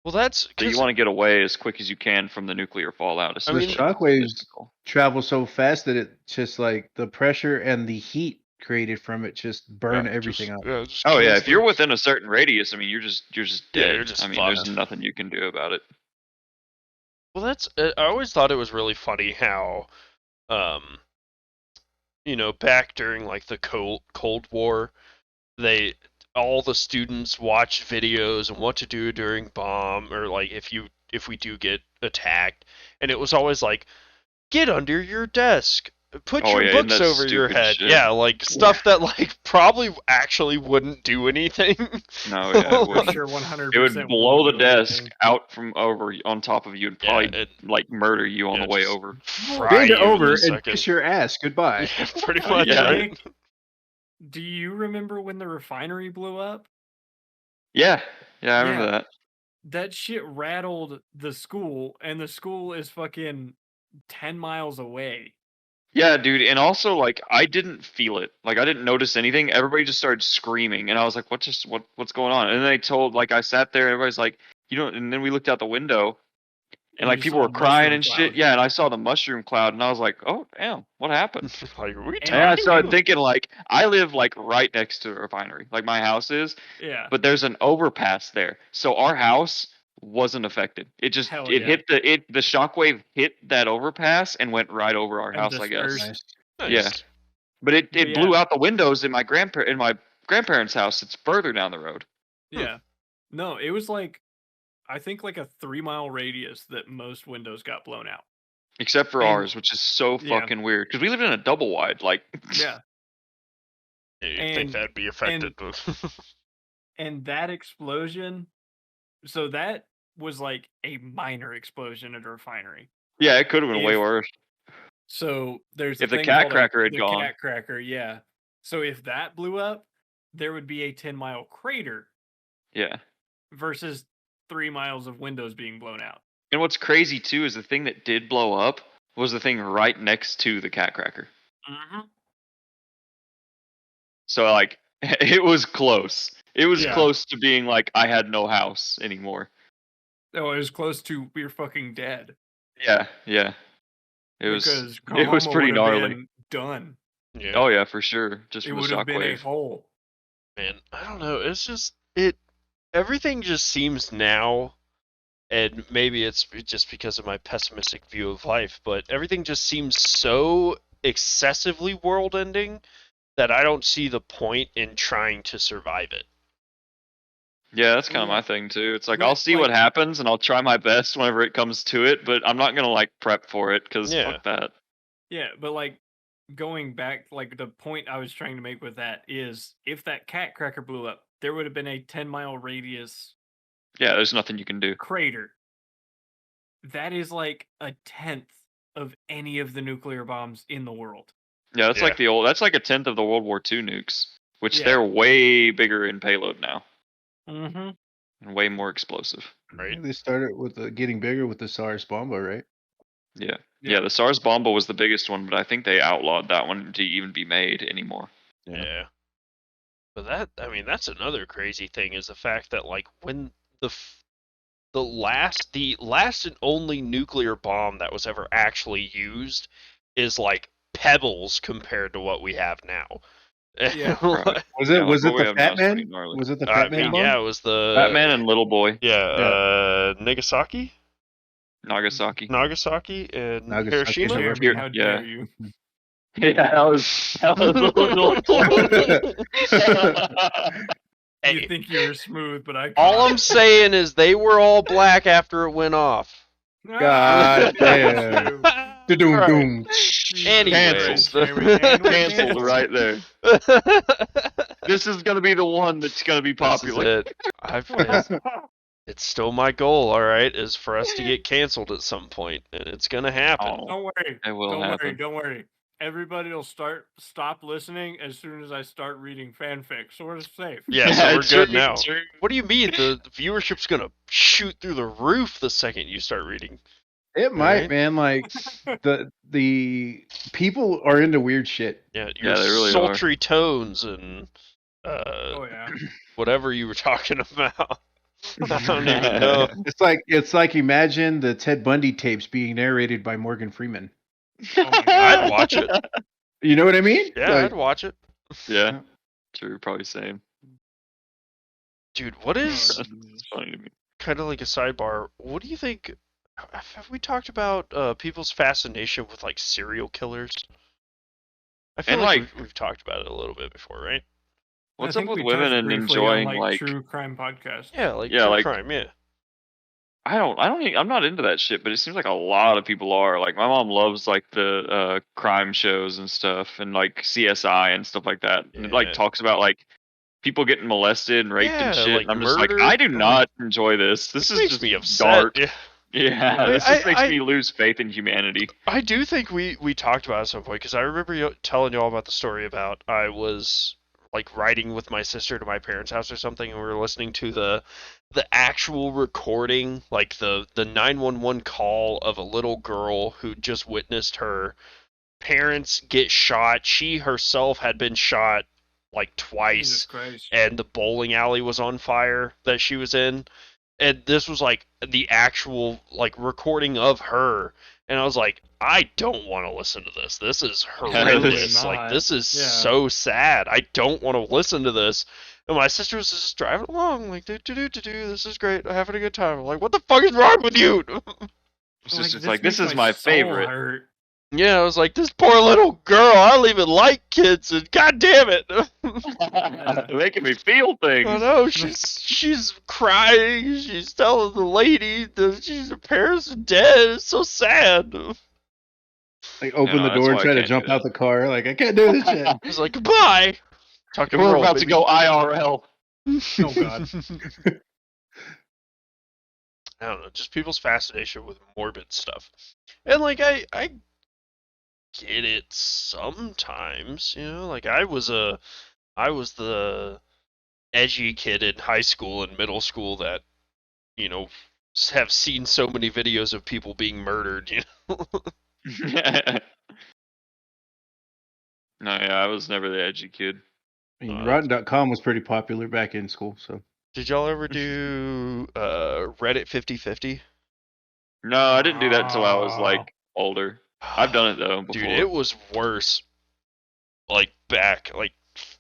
[SPEAKER 2] Well, that's
[SPEAKER 3] so you want to get away as quick as you can from the nuclear fallout.
[SPEAKER 4] The shockwaves travel so fast that it just like the pressure and the heat created from it just burn everything up.
[SPEAKER 3] Yeah, if you're within a certain radius, I mean, you're just dead.
[SPEAKER 2] Yeah, you're just
[SPEAKER 3] I mean,
[SPEAKER 2] fucked.
[SPEAKER 3] there's nothing you can do about it.
[SPEAKER 2] Well, I always thought it was really funny how, back during like the Cold War, all the students watched videos and what to do during bomb, or like if we do get attacked, and it was always like, get under your desk, put your books over your head.
[SPEAKER 3] Shit.
[SPEAKER 2] Yeah, like stuff that like probably actually wouldn't do anything.
[SPEAKER 3] No, yeah, it would.
[SPEAKER 1] Sure, 100%.
[SPEAKER 3] It would blow the desk out from over on top of you and probably like murder you on the way over.
[SPEAKER 4] Bend over and kiss your ass. Goodbye.
[SPEAKER 2] Yeah, pretty much. Right?
[SPEAKER 1] Do you remember when the refinery blew up?
[SPEAKER 3] Yeah, I remember that.
[SPEAKER 1] That shit rattled the school, and the school is fucking 10 miles away.
[SPEAKER 3] Yeah, dude, and also like I didn't feel it. Like I didn't notice anything. Everybody just started screaming, and I was like, what's going on? And then they told, like, I sat there, everybody's like, and then we looked out the window, and like people were crying and shit. Yeah, and I saw the mushroom cloud, and I was like, oh damn, what happened?
[SPEAKER 2] Like,
[SPEAKER 3] and I started thinking, like, I live like right next to a refinery, like my house is.
[SPEAKER 1] Yeah.
[SPEAKER 3] But there's an overpass there, so our house wasn't affected. It just hit the shockwave hit that overpass and went right over our house, I guess.
[SPEAKER 2] Nice.
[SPEAKER 3] Yeah. But it blew out the windows in my grandparents' house. It's further down the road.
[SPEAKER 1] Yeah. No, it was like, I think like a 3-mile radius that most windows got blown out.
[SPEAKER 3] Except for ours, which is so fucking weird. Because we lived in a double wide, like.
[SPEAKER 1] Yeah.
[SPEAKER 2] You think that'd be affected?
[SPEAKER 1] And that explosion, so that was like a minor explosion at a refinery.
[SPEAKER 3] Yeah, it could have been way worse.
[SPEAKER 1] So there's
[SPEAKER 3] if the cat cracker had gone.
[SPEAKER 1] Cat cracker, yeah. So if that blew up, there would be a 10-mile crater.
[SPEAKER 3] Yeah.
[SPEAKER 1] Versus 3 miles of windows being blown out.
[SPEAKER 3] And what's crazy too is the thing that did blow up was the thing right next to the cat cracker.
[SPEAKER 1] Mm-hmm.
[SPEAKER 3] So like it was close. It was close to being like I had no house anymore.
[SPEAKER 1] No, it was close to we're fucking dead.
[SPEAKER 3] Yeah. It was pretty gnarly.
[SPEAKER 1] Done.
[SPEAKER 2] Yeah.
[SPEAKER 3] Oh yeah, for sure. Just
[SPEAKER 1] it
[SPEAKER 3] from the
[SPEAKER 1] would have been a
[SPEAKER 3] shockwave.
[SPEAKER 1] hole.
[SPEAKER 2] Man, I don't know. It's just everything just seems now and maybe it's just because of my pessimistic view of life, but everything just seems so excessively world-ending that I don't see the point in trying to survive it.
[SPEAKER 3] Yeah, that's kind of my thing too. It's like
[SPEAKER 1] But,
[SPEAKER 3] I'll see what happens and I'll try my best whenever it comes to it, but I'm not gonna like prep for it because fuck that.
[SPEAKER 1] Yeah, but like going back, like the point I was trying to make with that is, if that cat cracker blew up, there would have been a 10-mile radius.
[SPEAKER 3] Yeah, there's nothing you can do.
[SPEAKER 1] Crater. That is like a tenth of any of the nuclear bombs in the world.
[SPEAKER 3] Yeah, that's like that's like a tenth of the World War II nukes, which they're way bigger in payload now.
[SPEAKER 1] Mm-hmm.
[SPEAKER 3] And way more explosive.
[SPEAKER 2] Right.
[SPEAKER 4] They started with getting bigger with the SARS bomba, right?
[SPEAKER 3] Yeah. Yeah, the SARS bomba was the biggest one, but I think they outlawed that one to even be made anymore.
[SPEAKER 2] Yeah. But that's another crazy thing, is the fact that like when the last and only nuclear bomb that was ever actually used is like pebbles compared to what we have now.
[SPEAKER 1] Yeah.
[SPEAKER 4] Was it the Fat Man? Was it the Fat Man bomb?
[SPEAKER 2] Yeah, it was the
[SPEAKER 3] Fat Man and Little Boy.
[SPEAKER 2] Yeah, Nagasaki and
[SPEAKER 4] Nagasaki,
[SPEAKER 2] Hiroshima.
[SPEAKER 1] How dare you?
[SPEAKER 3] Yeah, that was a little.
[SPEAKER 1] You think you were smooth, but I.
[SPEAKER 2] All I'm saying is they were all black after it went off.
[SPEAKER 4] God damn. Doom.
[SPEAKER 3] Canceled right there. This is gonna be the one that's gonna be popular.
[SPEAKER 2] It's still my goal, all right, is for us to get canceled at some point, and it's gonna happen.
[SPEAKER 1] Don't worry.
[SPEAKER 3] It will happen.
[SPEAKER 1] Don't worry. Everybody will stop listening as soon as I start reading fanfic, so we're safe.
[SPEAKER 2] Yeah, so we're good now. What do you mean? The viewership's gonna shoot through the roof the second you start reading.
[SPEAKER 4] It might, man. Like the people are into weird shit.
[SPEAKER 2] Yeah, they really sultry tones and whatever you were talking about. I don't even know.
[SPEAKER 4] It's like imagine the Ted Bundy tapes being narrated by Morgan Freeman.
[SPEAKER 2] I'd watch it.
[SPEAKER 4] You know what I mean?
[SPEAKER 2] Yeah, I'd watch it.
[SPEAKER 3] Yeah, true. Probably same.
[SPEAKER 2] Dude, what is
[SPEAKER 3] funny to me?
[SPEAKER 2] Kind of like a sidebar. What do you think? Have we talked about people's fascination with like serial killers? I feel like we've talked about it a little bit before, right?
[SPEAKER 3] What's up with women and enjoying like
[SPEAKER 1] true crime podcasts?
[SPEAKER 2] Yeah, true crime. Yeah.
[SPEAKER 3] I'm not into that shit, but it seems like a lot of people are. Like my mom loves like the crime shows and stuff, and like CSI and stuff like that. And it like talks about like people getting molested and raped and shit.
[SPEAKER 2] Like
[SPEAKER 3] and I'm
[SPEAKER 2] murder.
[SPEAKER 3] just like, I do not enjoy this. This is
[SPEAKER 2] makes
[SPEAKER 3] just
[SPEAKER 2] me upset.
[SPEAKER 3] Dark. Yeah, this just makes me lose faith in humanity.
[SPEAKER 2] I do think we talked about it at some point, because I remember telling y'all about the story about I was like riding with my sister to my parents' house or something, and we were listening to the actual recording, like the 911 call of a little girl who just witnessed her parents get shot. She herself had been shot like twice, and the bowling alley was on fire that she was in. And this was like the actual like recording of her, and I was like, I don't want to listen to this. This is horrendous. Like this is so sad. I don't want to listen to this. And my sister was just driving along, like, this is great. I'm having a good time. I'm like, what the fuck is wrong with you?
[SPEAKER 3] It's like this is my favorite.
[SPEAKER 2] Yeah, I was like, this poor little girl. I don't even like kids, and god damn it,
[SPEAKER 3] making me feel things.
[SPEAKER 2] I know, she's crying. She's telling the lady that her parents are dead. It's so sad.
[SPEAKER 4] Like open the door and try to jump out the car. Like I can't do this shit.
[SPEAKER 2] I was like, goodbye.
[SPEAKER 3] We're about to go IRL.
[SPEAKER 1] Oh god.
[SPEAKER 2] I don't know, just people's fascination with morbid stuff, and like I get it sometimes, you know. Like I was the edgy kid in high school and middle school that, you know, have seen so many videos of people being murdered, you know.
[SPEAKER 3] No, yeah, I was never the edgy kid.
[SPEAKER 4] I mean, Rotten.com was pretty popular back in school, so.
[SPEAKER 2] Did y'all ever do Reddit 50/50?
[SPEAKER 3] No, I didn't do that until I was like older. I've done it though before.
[SPEAKER 2] Dude, it was worse like back like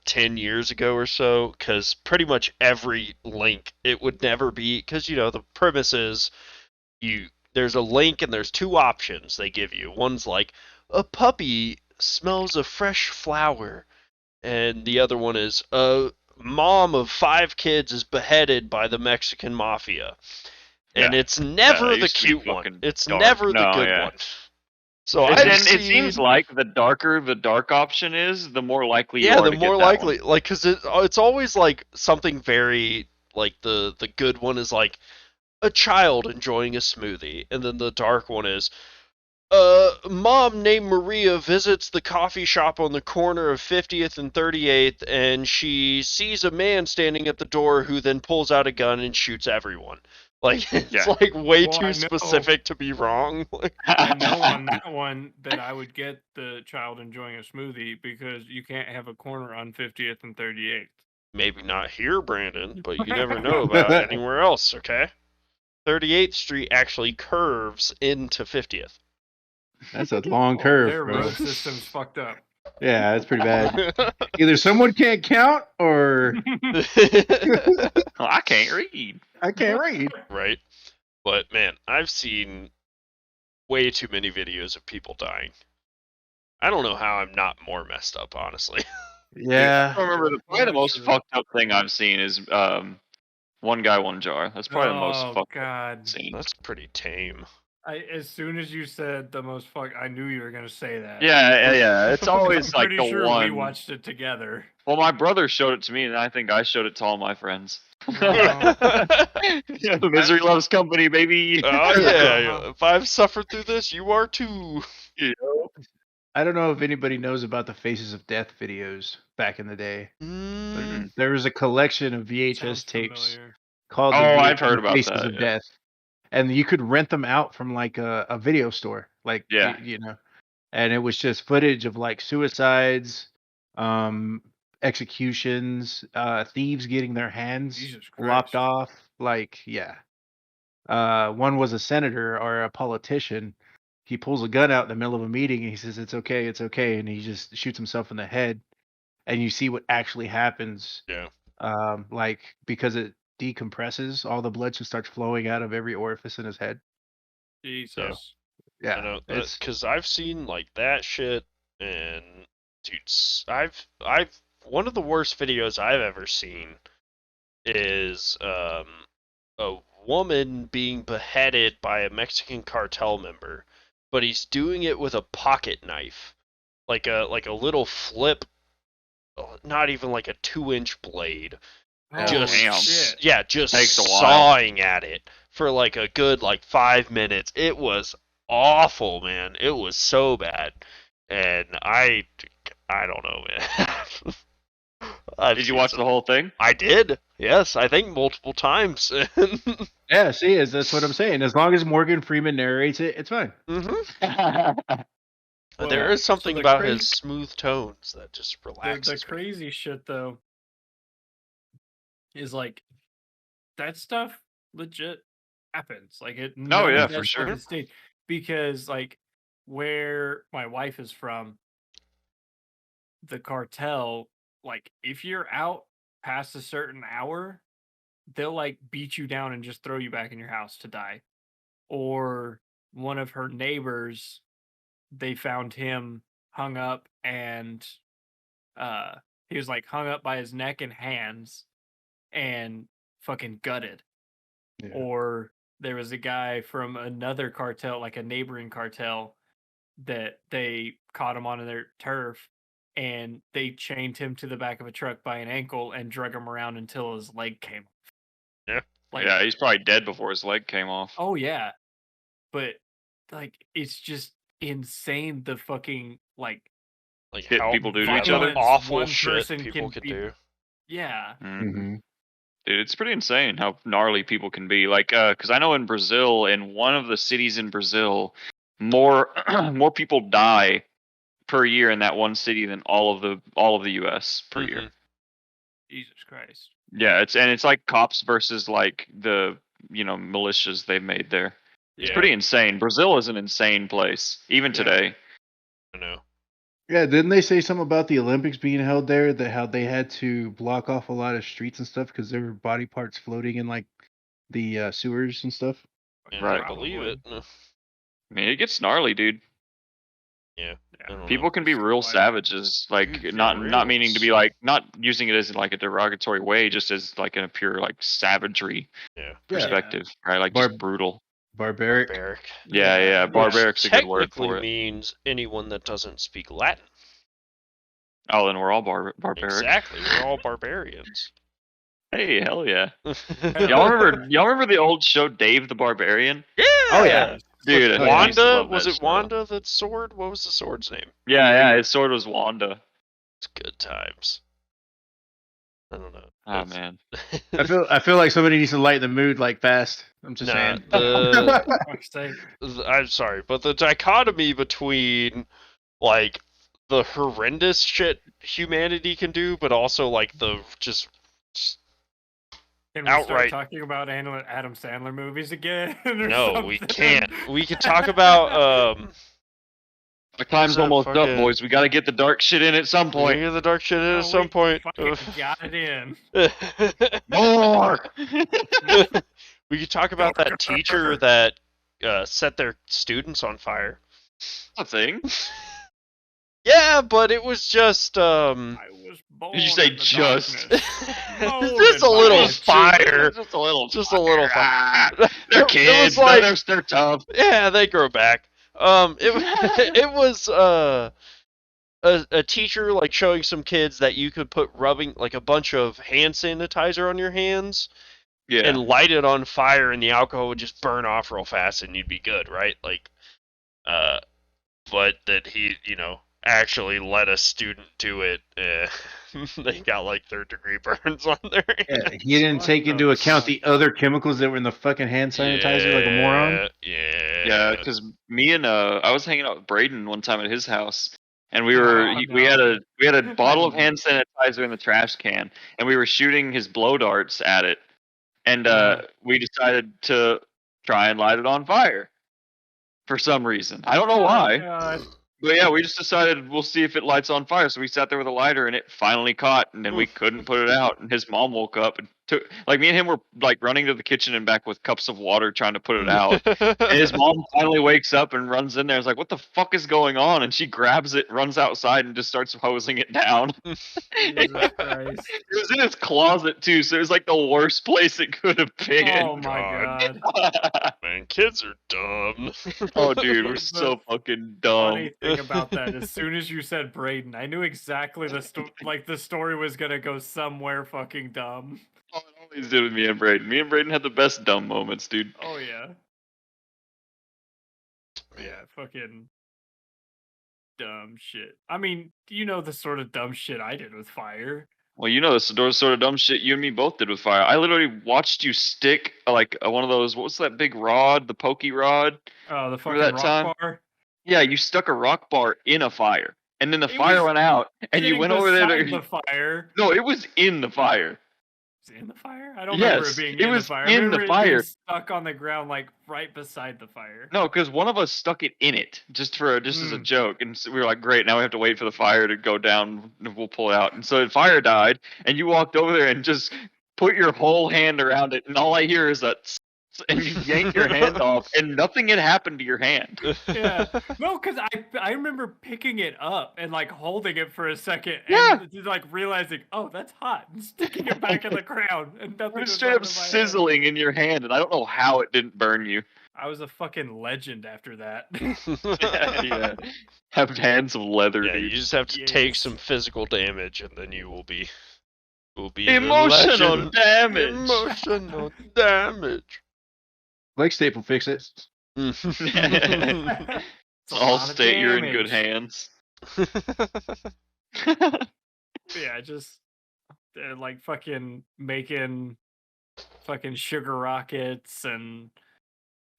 [SPEAKER 2] 10 years ago or so, because pretty much every link, it would never be, because, you know, the premise is there's a link and there's two options they give you. One's like, a puppy smells a fresh flower, and the other one is, a mom of 5 kids is beheaded by the Mexican mafia. And it's never the cute one. It's never the good one. So
[SPEAKER 3] it seems like the darker the dark option is, the more likely you are to get that one. Yeah, the more likely,
[SPEAKER 2] like, because it's always like something very, like, the good one is like a child enjoying a smoothie, and then the dark one is, mom named Maria visits the coffee shop on the corner of 50th and 38th, and she sees a man standing at the door who then pulls out a gun and shoots everyone. Like, it's like way too specific to be wrong.
[SPEAKER 1] I know on that one that I would get the child enjoying a smoothie because you can't have a corner on 50th and 38th.
[SPEAKER 2] Maybe not here, Brandon, but you never know about anywhere else, okay? 38th Street actually curves into 50th.
[SPEAKER 4] That's a long curve,
[SPEAKER 1] their
[SPEAKER 4] bro.
[SPEAKER 1] road system's fucked up.
[SPEAKER 4] Yeah, that's pretty bad. Either someone can't count or
[SPEAKER 3] I can't read.
[SPEAKER 4] I can't read.
[SPEAKER 2] Right. But man, I've seen way too many videos of people dying. I don't know how I'm not more messed up, honestly.
[SPEAKER 4] Yeah.
[SPEAKER 3] I remember probably the most fucked up thing I've seen is One Guy, One Jar. That's probably the most fucked up scene.
[SPEAKER 2] That's pretty tame.
[SPEAKER 1] As soon as you said the most I knew you were gonna say that.
[SPEAKER 3] Yeah. It's always like the
[SPEAKER 1] sure
[SPEAKER 3] one.
[SPEAKER 1] We watched it together.
[SPEAKER 3] Well, my brother showed it to me, and I think I showed it to all my friends. Misery loves company, baby.
[SPEAKER 2] Oh yeah. If I've suffered through this, you are too.
[SPEAKER 4] I don't know if anybody knows about the Faces of Death videos back in the day. But there was a collection of VHS tapes called
[SPEAKER 3] I've heard about
[SPEAKER 4] Faces of Death. And you could rent them out from like a video store, like you know, and it was just footage of like suicides, executions, thieves getting their hands lopped off. Like, one was a senator or a politician. He pulls a gun out in the middle of a meeting and he says, it's okay, and he just shoots himself in the head, and you see what actually happens. Like, because it decompresses, all the blood just starts flowing out of every orifice in his head.
[SPEAKER 1] Jesus.
[SPEAKER 2] Yeah, because I've seen like that shit, and dude, I've one of the worst videos I've ever seen is a woman being beheaded by a Mexican cartel member, but he's doing it with a pocket knife, like a little flip, not even like a 2-inch blade. Just sawing at it for like a good 5 minutes. It was awful, man. It was so bad, and I don't know, man.
[SPEAKER 3] Did you watch the whole thing?
[SPEAKER 2] I did. Yes, I think multiple times.
[SPEAKER 4] Yeah, see, that's what I'm saying. As long as Morgan Freeman narrates it, it's fine.
[SPEAKER 2] There is something about his smooth tones that just relaxes.
[SPEAKER 1] The crazy shit, though, is like that stuff legit happens. Like it.
[SPEAKER 3] Oh yeah, for sure.
[SPEAKER 1] Because like where my wife is from, the cartel, like if you're out past a certain hour, they'll like beat you down and just throw you back in your house to die. Or one of her neighbors, they found him hung up, and he was like hung up by his neck and hands and fucking gutted. Yeah. Or there was a guy from another cartel, like a neighboring cartel, that they caught him on their turf, and they chained him to the back of a truck by an ankle and drug him around until his leg came off.
[SPEAKER 2] Yeah.
[SPEAKER 3] Like, yeah, he's probably dead before his leg came off.
[SPEAKER 1] Oh yeah. But like it's just insane the fucking like
[SPEAKER 3] shit people do to each other.
[SPEAKER 2] Awful shit people can do.
[SPEAKER 1] Yeah.
[SPEAKER 3] Mm-hmm. Dude, it's pretty insane how gnarly people can be. Like, because I know in Brazil, in one of the cities in Brazil, more people die per year in that one city than all of the U.S. per year.
[SPEAKER 1] Jesus Christ.
[SPEAKER 3] Yeah, it's like cops versus like the militias they've made there. It's pretty insane. Brazil is an insane place, even today.
[SPEAKER 2] I know.
[SPEAKER 4] Yeah, didn't they say something about the Olympics being held there? That how they had to block off a lot of streets and stuff because there were body parts floating in like the sewers and stuff.
[SPEAKER 2] And
[SPEAKER 3] Right.
[SPEAKER 2] I believe it.
[SPEAKER 3] I mean, it gets gnarly, dude.
[SPEAKER 2] Yeah. I don't
[SPEAKER 3] People
[SPEAKER 2] know.
[SPEAKER 3] can be real savages, like
[SPEAKER 2] Dude,
[SPEAKER 3] not meaning to be
[SPEAKER 2] reals.
[SPEAKER 3] like not using it as like a derogatory way, just as like in a pure like savagery
[SPEAKER 2] Yeah.
[SPEAKER 3] perspective, right? Like
[SPEAKER 4] Bar-
[SPEAKER 3] just brutal.
[SPEAKER 4] Barbaric.
[SPEAKER 2] Barbaric.
[SPEAKER 3] Yeah.
[SPEAKER 1] Which
[SPEAKER 3] Barbaric's a good word
[SPEAKER 2] Technically
[SPEAKER 3] for it.
[SPEAKER 2] means anyone that doesn't speak Latin.
[SPEAKER 3] Oh, then we're all barbaric.
[SPEAKER 2] Exactly. We're all barbarians.
[SPEAKER 3] Hey, hell yeah!
[SPEAKER 1] Hell
[SPEAKER 3] Y'all remember the old show Dave the Barbarian?
[SPEAKER 2] Yeah.
[SPEAKER 4] Oh, yeah.
[SPEAKER 3] Dude.
[SPEAKER 4] Oh, yeah.
[SPEAKER 3] I used to
[SPEAKER 2] Wanda?
[SPEAKER 3] love
[SPEAKER 2] Was
[SPEAKER 3] that
[SPEAKER 2] it
[SPEAKER 3] show.
[SPEAKER 2] Wanda that's sword? What was the sword's name?
[SPEAKER 3] Yeah. His sword was Wanda.
[SPEAKER 2] It's good times. I don't know.
[SPEAKER 3] Oh
[SPEAKER 2] It's-
[SPEAKER 3] man.
[SPEAKER 4] I feel like somebody needs to lighten the mood like fast. I'm just
[SPEAKER 2] Nah,
[SPEAKER 4] saying.
[SPEAKER 1] fuck's sake.
[SPEAKER 2] I'm sorry, but the dichotomy between like the horrendous shit humanity can do, but also like the just
[SPEAKER 1] Can we start
[SPEAKER 2] outright-
[SPEAKER 1] talking about Adam Sandler movies again? or
[SPEAKER 2] no, we
[SPEAKER 1] something?
[SPEAKER 2] can't. We can talk about
[SPEAKER 3] Our time's
[SPEAKER 2] that
[SPEAKER 3] almost up,
[SPEAKER 2] fucking-
[SPEAKER 3] boys. We got to get the dark shit in at some
[SPEAKER 2] point.
[SPEAKER 3] point.
[SPEAKER 2] The dark shit in
[SPEAKER 1] Oh,
[SPEAKER 2] at some
[SPEAKER 1] we
[SPEAKER 2] point.
[SPEAKER 1] fucking got it in.
[SPEAKER 3] More.
[SPEAKER 2] We could talk about that teacher that set their students on fire.
[SPEAKER 3] A thing.
[SPEAKER 2] Yeah, but it was just
[SPEAKER 1] I was born
[SPEAKER 3] Did you say
[SPEAKER 1] in the
[SPEAKER 3] just?
[SPEAKER 1] darkness.
[SPEAKER 2] just a
[SPEAKER 1] Molded
[SPEAKER 2] little
[SPEAKER 1] by
[SPEAKER 2] fire.
[SPEAKER 3] Just a little.
[SPEAKER 2] Just a little
[SPEAKER 3] Ah,
[SPEAKER 2] fire.
[SPEAKER 3] they're
[SPEAKER 2] It was
[SPEAKER 3] kids.
[SPEAKER 2] like-
[SPEAKER 3] They're tough.
[SPEAKER 2] Yeah, they grow back. It was a teacher like showing some kids that you could put rubbing like a bunch of hand sanitizer on your hands
[SPEAKER 3] Yeah.
[SPEAKER 2] and light it on fire, and the alcohol would just burn off real fast, and you'd be good, right? Like, but that he, actually let a student do it. They got like 3rd-degree burns on their
[SPEAKER 4] Yeah,
[SPEAKER 2] hand.
[SPEAKER 4] he didn't
[SPEAKER 1] What
[SPEAKER 4] take
[SPEAKER 1] the
[SPEAKER 4] into account
[SPEAKER 1] fuck?
[SPEAKER 4] the other chemicals that were in the fucking hand sanitizer like a moron.
[SPEAKER 3] Yeah, because me and I was hanging out with Braden one time at his house, and we
[SPEAKER 1] Oh,
[SPEAKER 3] were we had
[SPEAKER 1] no.
[SPEAKER 3] a bottle of hand sanitizer in the trash can, and we were shooting his blow darts at it, and we decided to try and light it on fire for some reason. I don't know
[SPEAKER 1] Oh,
[SPEAKER 3] why,
[SPEAKER 1] God.
[SPEAKER 3] but yeah, we just decided we'll see if it lights on fire. So we sat there with a lighter, and it finally caught, and then we couldn't put it out. And his mom woke up and took like me and him were like running to the kitchen and back with cups of water trying to put it out. And his mom finally wakes up and runs in there. And is like, "What the fuck is going on?" And she grabs it, runs outside, and just starts hosing it down.
[SPEAKER 1] Jesus
[SPEAKER 3] It
[SPEAKER 1] Christ.
[SPEAKER 3] was in his closet too, so it was like the worst place it could have been.
[SPEAKER 1] Oh my God.
[SPEAKER 2] Man, kids are dumb.
[SPEAKER 3] Oh, dude, we're
[SPEAKER 1] The
[SPEAKER 3] so fucking dumb.
[SPEAKER 1] Funny thing about that, as soon as you said Braden, I knew exactly the story was gonna go somewhere fucking dumb.
[SPEAKER 3] Oh, it always did with me and Braden. Me and Braden had the best dumb moments, dude.
[SPEAKER 1] Oh yeah. Yeah, fucking dumb shit. I mean, you know the sort of dumb shit I did with fire.
[SPEAKER 3] Well, you know the sort of dumb shit you and me both did with fire. I literally watched you stick like one of those. What was that big rod? The pokey rod?
[SPEAKER 1] Oh, the fucking
[SPEAKER 3] that
[SPEAKER 1] rock
[SPEAKER 3] time?
[SPEAKER 1] bar.
[SPEAKER 3] Yeah, you stuck a rock bar in a fire, and then the
[SPEAKER 1] It
[SPEAKER 3] fire
[SPEAKER 1] was
[SPEAKER 3] went out, and you
[SPEAKER 1] Sitting
[SPEAKER 3] went over there
[SPEAKER 1] beside
[SPEAKER 3] to.
[SPEAKER 1] the fire.
[SPEAKER 3] No, it was in the fire.
[SPEAKER 1] Was it in the fire? I don't remember
[SPEAKER 3] Yes,
[SPEAKER 1] it being
[SPEAKER 3] it
[SPEAKER 1] in
[SPEAKER 3] was
[SPEAKER 1] the fire. I
[SPEAKER 3] in the
[SPEAKER 1] remember it
[SPEAKER 3] fire.
[SPEAKER 1] being stuck on the ground, like right beside the fire.
[SPEAKER 3] No, because one of us stuck it in it just as a
[SPEAKER 1] Mm.
[SPEAKER 3] joke, and so we were like, "Great, now we have to wait for the fire to go down, and we'll pull it out." And so the fire died, and you walked over there and just put your whole hand around it, and all I hear is a tss, and you yank your hand off, and nothing had happened to your hand.
[SPEAKER 1] Yeah. No, because I remember picking it up and like holding it for a second
[SPEAKER 3] Yeah.
[SPEAKER 1] and just, like realizing, oh, that's hot, and sticking it back in the ground, and
[SPEAKER 3] It
[SPEAKER 1] nothing
[SPEAKER 3] was
[SPEAKER 1] was
[SPEAKER 3] straight
[SPEAKER 1] wrong
[SPEAKER 3] up
[SPEAKER 1] with my hand.
[SPEAKER 3] sizzling in your hand, and I don't know how it didn't burn you.
[SPEAKER 1] I was a fucking legend after that.
[SPEAKER 3] Yeah. Have hands of leather,
[SPEAKER 2] Yeah, you
[SPEAKER 3] dude.
[SPEAKER 2] just have to take
[SPEAKER 1] Yes.
[SPEAKER 2] some physical damage, and then you will be the
[SPEAKER 3] Emotional
[SPEAKER 2] legend.
[SPEAKER 3] damage.
[SPEAKER 2] Emotional damage.
[SPEAKER 4] Blake Staple fix it.
[SPEAKER 1] It's a
[SPEAKER 3] I'll
[SPEAKER 1] lot of
[SPEAKER 3] state you're in good
[SPEAKER 1] damage.
[SPEAKER 3] hands.
[SPEAKER 1] Yeah, just like fucking making fucking sugar rockets and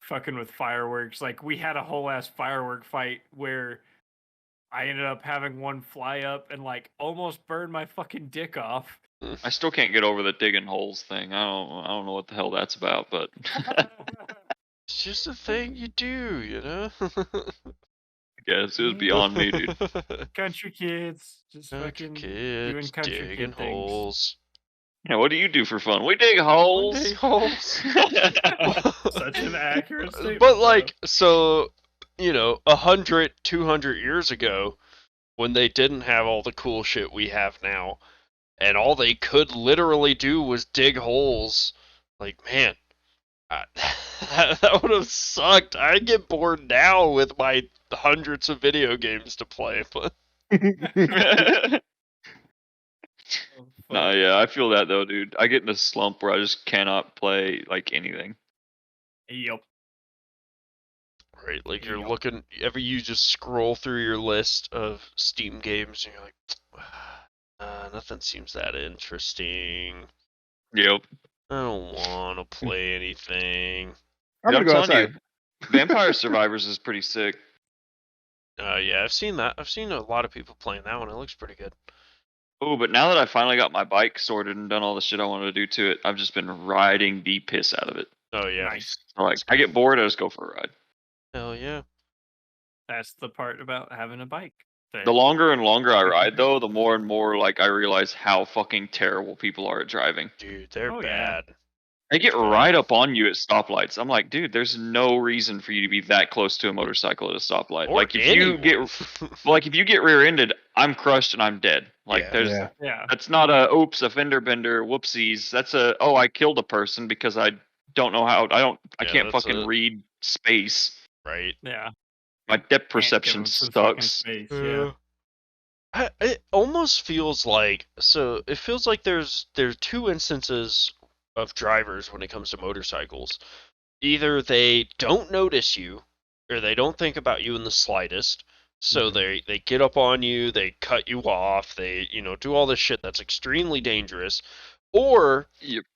[SPEAKER 1] fucking with fireworks. Like we had a whole ass firework fight where I ended up having one fly up and like almost burned my fucking dick off.
[SPEAKER 3] I still can't get over the digging holes thing. I don't know what the hell that's about, but
[SPEAKER 2] It's just a thing you do, you know?
[SPEAKER 3] I guess it was beyond me, dude.
[SPEAKER 1] Country kids just
[SPEAKER 2] Country
[SPEAKER 1] fucking
[SPEAKER 2] kids
[SPEAKER 1] doing country
[SPEAKER 2] digging
[SPEAKER 1] kid things.
[SPEAKER 2] holes.
[SPEAKER 3] Yeah, what do you do for fun? We dig holes.
[SPEAKER 2] Dig holes.
[SPEAKER 1] Such an accurate statement.
[SPEAKER 2] But like, so 100, 200 years ago, when they didn't have all the cool shit we have now, and all they could literally do was dig holes, like, man, that would have sucked. I'd get bored now with my hundreds of video games to play, but
[SPEAKER 3] No, yeah, I feel that though, dude. I get in a slump where I just cannot play like anything.
[SPEAKER 1] Yep.
[SPEAKER 2] right, like you're looking, you just scroll through your list of Steam games, and you're like, nothing seems that interesting.
[SPEAKER 3] Yep.
[SPEAKER 2] I don't want to play anything.
[SPEAKER 4] I'm gonna go outside.
[SPEAKER 3] Vampire Survivors is pretty sick.
[SPEAKER 2] Yeah, I've seen that. I've seen a lot of people playing that one. It looks pretty good.
[SPEAKER 3] Oh, but now that I finally got my bike sorted and done all the shit I wanted to do to it, I've just been riding the piss out of it.
[SPEAKER 2] Oh yeah.
[SPEAKER 1] Nice.
[SPEAKER 3] So, like, I get bored, I just go for a ride.
[SPEAKER 2] Hell yeah.
[SPEAKER 1] That's the part about having a bike.
[SPEAKER 3] The longer and longer I ride, though, the more and more like I realize how fucking terrible people are at driving.
[SPEAKER 2] Dude, they're bad.
[SPEAKER 3] Yeah. They get right up on you at stoplights. I'm like, dude, there's no reason for you to be that close to a motorcycle at a stoplight.
[SPEAKER 2] Or
[SPEAKER 3] like if you get rear-ended, I'm crushed and I'm dead. Like that's not a oops, a fender bender, whoopsies. That's I killed a person because I don't know how I can't fucking read space.
[SPEAKER 2] Right.
[SPEAKER 1] Yeah.
[SPEAKER 3] My depth perception sucks.
[SPEAKER 1] Yeah.
[SPEAKER 2] It almost feels like it feels like there's two instances of drivers when it comes to motorcycles. Either they don't notice you, or they don't think about you in the slightest. So they get up on you, they cut you off, they do all this shit that's extremely dangerous, or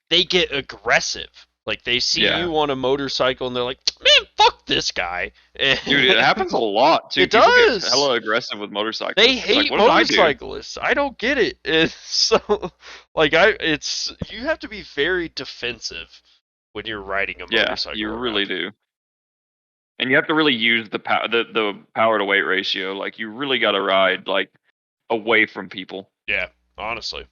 [SPEAKER 2] they get aggressive. Like they see you on a motorcycle and they're like, "Man, fuck this guy."
[SPEAKER 3] Dude, it happens a lot too.
[SPEAKER 2] It
[SPEAKER 3] People
[SPEAKER 2] does.
[SPEAKER 3] Get hella aggressive with motorcycles.
[SPEAKER 2] They hate motorcyclists. I don't get it. It's so you have to be very defensive when you're riding a motorcycle.
[SPEAKER 3] Yeah, you really do. And you have to really use the power to weight ratio. Like you really got to ride like away from people.
[SPEAKER 2] Yeah, honestly.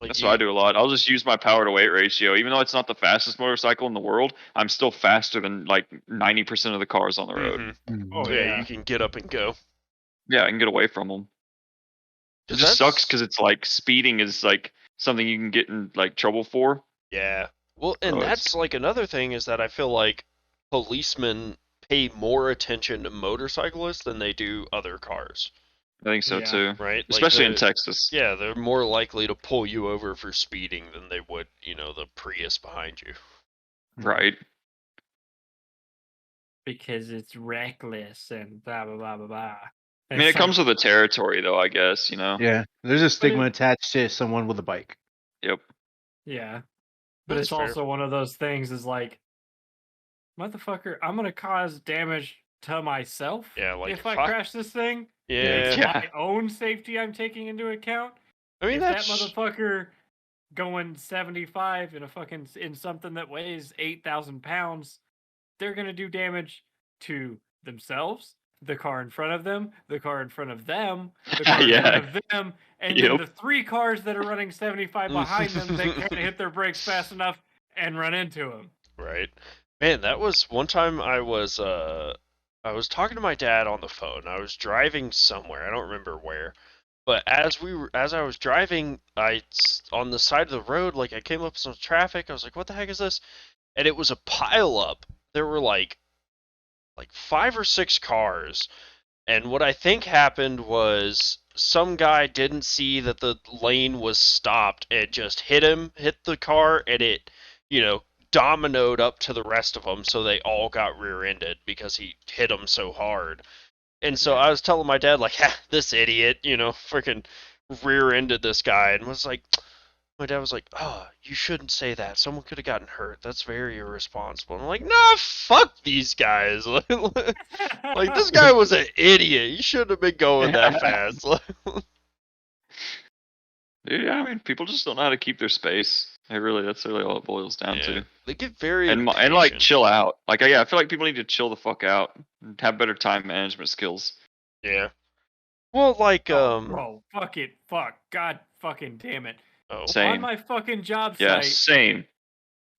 [SPEAKER 3] That's what I do a lot. I'll just use my power to weight ratio. Even though it's not the fastest motorcycle in the world, I'm still faster than like 90% of the cars on the road.
[SPEAKER 2] Oh yeah, you can get up and go.
[SPEAKER 3] Yeah, I can get away from them. It just sucks because it's like speeding is like something you can get in like trouble for.
[SPEAKER 2] Yeah. Well, and that's like another thing is that I feel like policemen pay more attention to motorcyclists than they do other cars.
[SPEAKER 3] I think so too.
[SPEAKER 2] Right?
[SPEAKER 3] Especially in Texas.
[SPEAKER 2] Yeah, they're more likely to pull you over for speeding than they would, the Prius behind you.
[SPEAKER 3] Right.
[SPEAKER 1] Because it's reckless and blah blah blah blah blah.
[SPEAKER 3] I mean, it comes with the territory, though. I guess
[SPEAKER 4] Yeah, there's a stigma attached to someone with a bike.
[SPEAKER 3] Yep.
[SPEAKER 1] Yeah, but it's also one of those things. Is like, motherfucker, I'm gonna cause damage to myself.
[SPEAKER 2] Yeah, like
[SPEAKER 1] if I crash this thing.
[SPEAKER 2] Yeah.
[SPEAKER 1] My own safety I'm taking into account.
[SPEAKER 2] I mean,
[SPEAKER 1] that motherfucker going 75 in something that weighs 8,000 pounds, they're gonna do damage to themselves, the car in front of them, the car in front of them, the car in front of them, and then the 3 cars that are running 75 behind them. They can't hit their brakes fast enough and run into them.
[SPEAKER 2] Right, man. That was one time I was talking to my dad on the phone. I was driving somewhere. I don't remember where. But as I was driving, on the side of the road, like I came up with some traffic. I was like, "What the heck is this?" And it was a pile up. There were like 5 or 6 cars. And what I think happened was some guy didn't see that the lane was stopped and just hit the car, and it, dominoed up to the rest of them, so they all got rear-ended because he hit them so hard. And so I was telling my dad, like, this idiot, freaking rear-ended this guy, and was like, my dad was like, "Oh, you shouldn't say that. Someone could have gotten hurt. That's very irresponsible." And I'm like, "Nah, fuck these guys. Like, this guy was an idiot. He shouldn't have been going that fast."
[SPEAKER 3] Dude, I mean, people just don't know how to keep their space. That's really all it boils down to.
[SPEAKER 2] They get very
[SPEAKER 3] and like chill out. Like, I feel like people need to chill the fuck out and have better time management skills.
[SPEAKER 2] Yeah. Well, like
[SPEAKER 1] bro, fuck it, fuck, god fucking damn it.
[SPEAKER 2] Oh.
[SPEAKER 1] On
[SPEAKER 3] Same.
[SPEAKER 1] my fucking job
[SPEAKER 3] Yeah,
[SPEAKER 1] site,
[SPEAKER 3] same.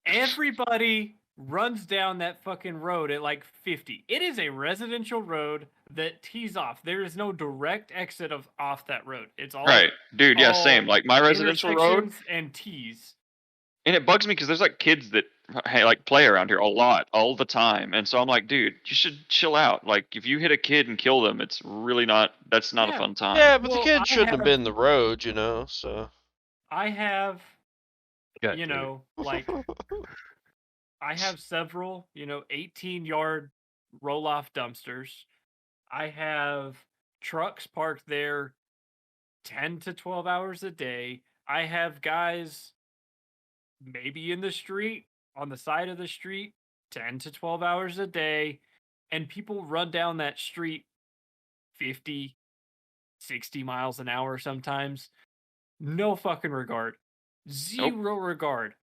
[SPEAKER 1] everybody runs down that fucking road at like 50. It is a residential road that tees off. There is no direct exit off that road. It's all
[SPEAKER 3] Right, dude. Yeah, same.
[SPEAKER 1] all
[SPEAKER 3] Like my residential road,
[SPEAKER 1] intersections and tees.
[SPEAKER 3] and it bugs me because there's like kids that hey, like play around here a lot, all the time, and so I'm like, dude, you should chill out. Like if you hit a kid and kill them, it's really not. That's not a
[SPEAKER 1] Yeah.
[SPEAKER 3] fun time.
[SPEAKER 2] Yeah, but
[SPEAKER 1] Well,
[SPEAKER 2] the kid
[SPEAKER 1] I
[SPEAKER 2] shouldn't have
[SPEAKER 1] have-
[SPEAKER 2] been the road, you know. So
[SPEAKER 1] I have,
[SPEAKER 4] God
[SPEAKER 1] you
[SPEAKER 4] damn it.
[SPEAKER 1] know, like I have several, 18-yard roll-off dumpsters. I have trucks parked there 10 to 12 hours a day. I have guys maybe in the street, on the side of the street, 10 to 12 hours a day. And people run down that street 50, 60 miles an hour sometimes. No fucking regard. Zero regard.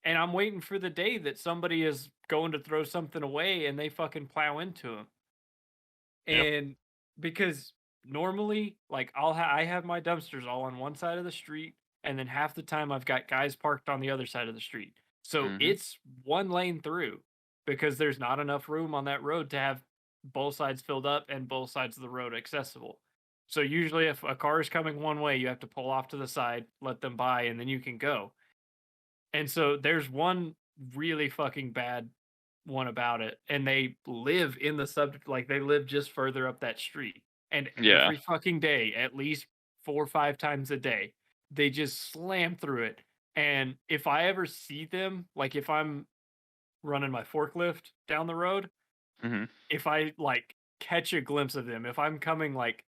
[SPEAKER 1] And I'm waiting for the day that somebody is going to throw something away and they fucking plow into them.
[SPEAKER 2] Yep.
[SPEAKER 1] And because normally, like I have my dumpsters all on one side of the street, and then half the time I've got guys parked on the other side of the street. So
[SPEAKER 3] Mhm.
[SPEAKER 1] it's one lane through because there's not enough room on that road to have both sides filled up and both sides of the road accessible. So usually if a car is coming one way, you have to pull off to the side, let them by, and then you can go. And so there's one really fucking bad one about it, and they live in the like they live just further up that street. And
[SPEAKER 3] Yeah.
[SPEAKER 1] every fucking day, at least 4 or 5 times a day, they just slam through it. And if I ever see them, like if I'm running my forklift down the road,
[SPEAKER 3] Mhm.
[SPEAKER 1] if I like catch a glimpse of them, if I'm coming like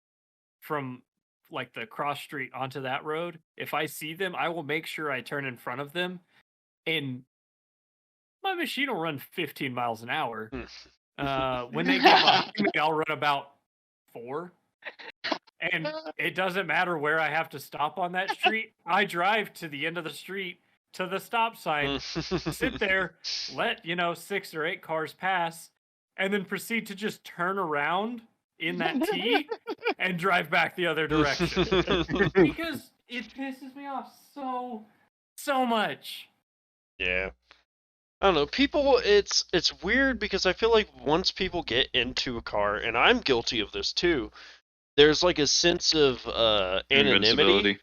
[SPEAKER 1] from like the cross street onto that road, if I see them, I will make sure I turn in front of them, and my machine will run 15 miles an hour. When they get behind me, I'll run about 4. And it doesn't matter where I have to stop on that street. I drive to the end of the street to the stop sign, sit there, let 6 or 8 cars pass, and then proceed to just turn around in that T and drive back the other direction. Because it pisses me off so much.
[SPEAKER 2] Yeah. I don't know. People, it's weird because I feel like once people get into a car, and I'm guilty of this too, there's like a sense of anonymity.
[SPEAKER 3] Invincibility.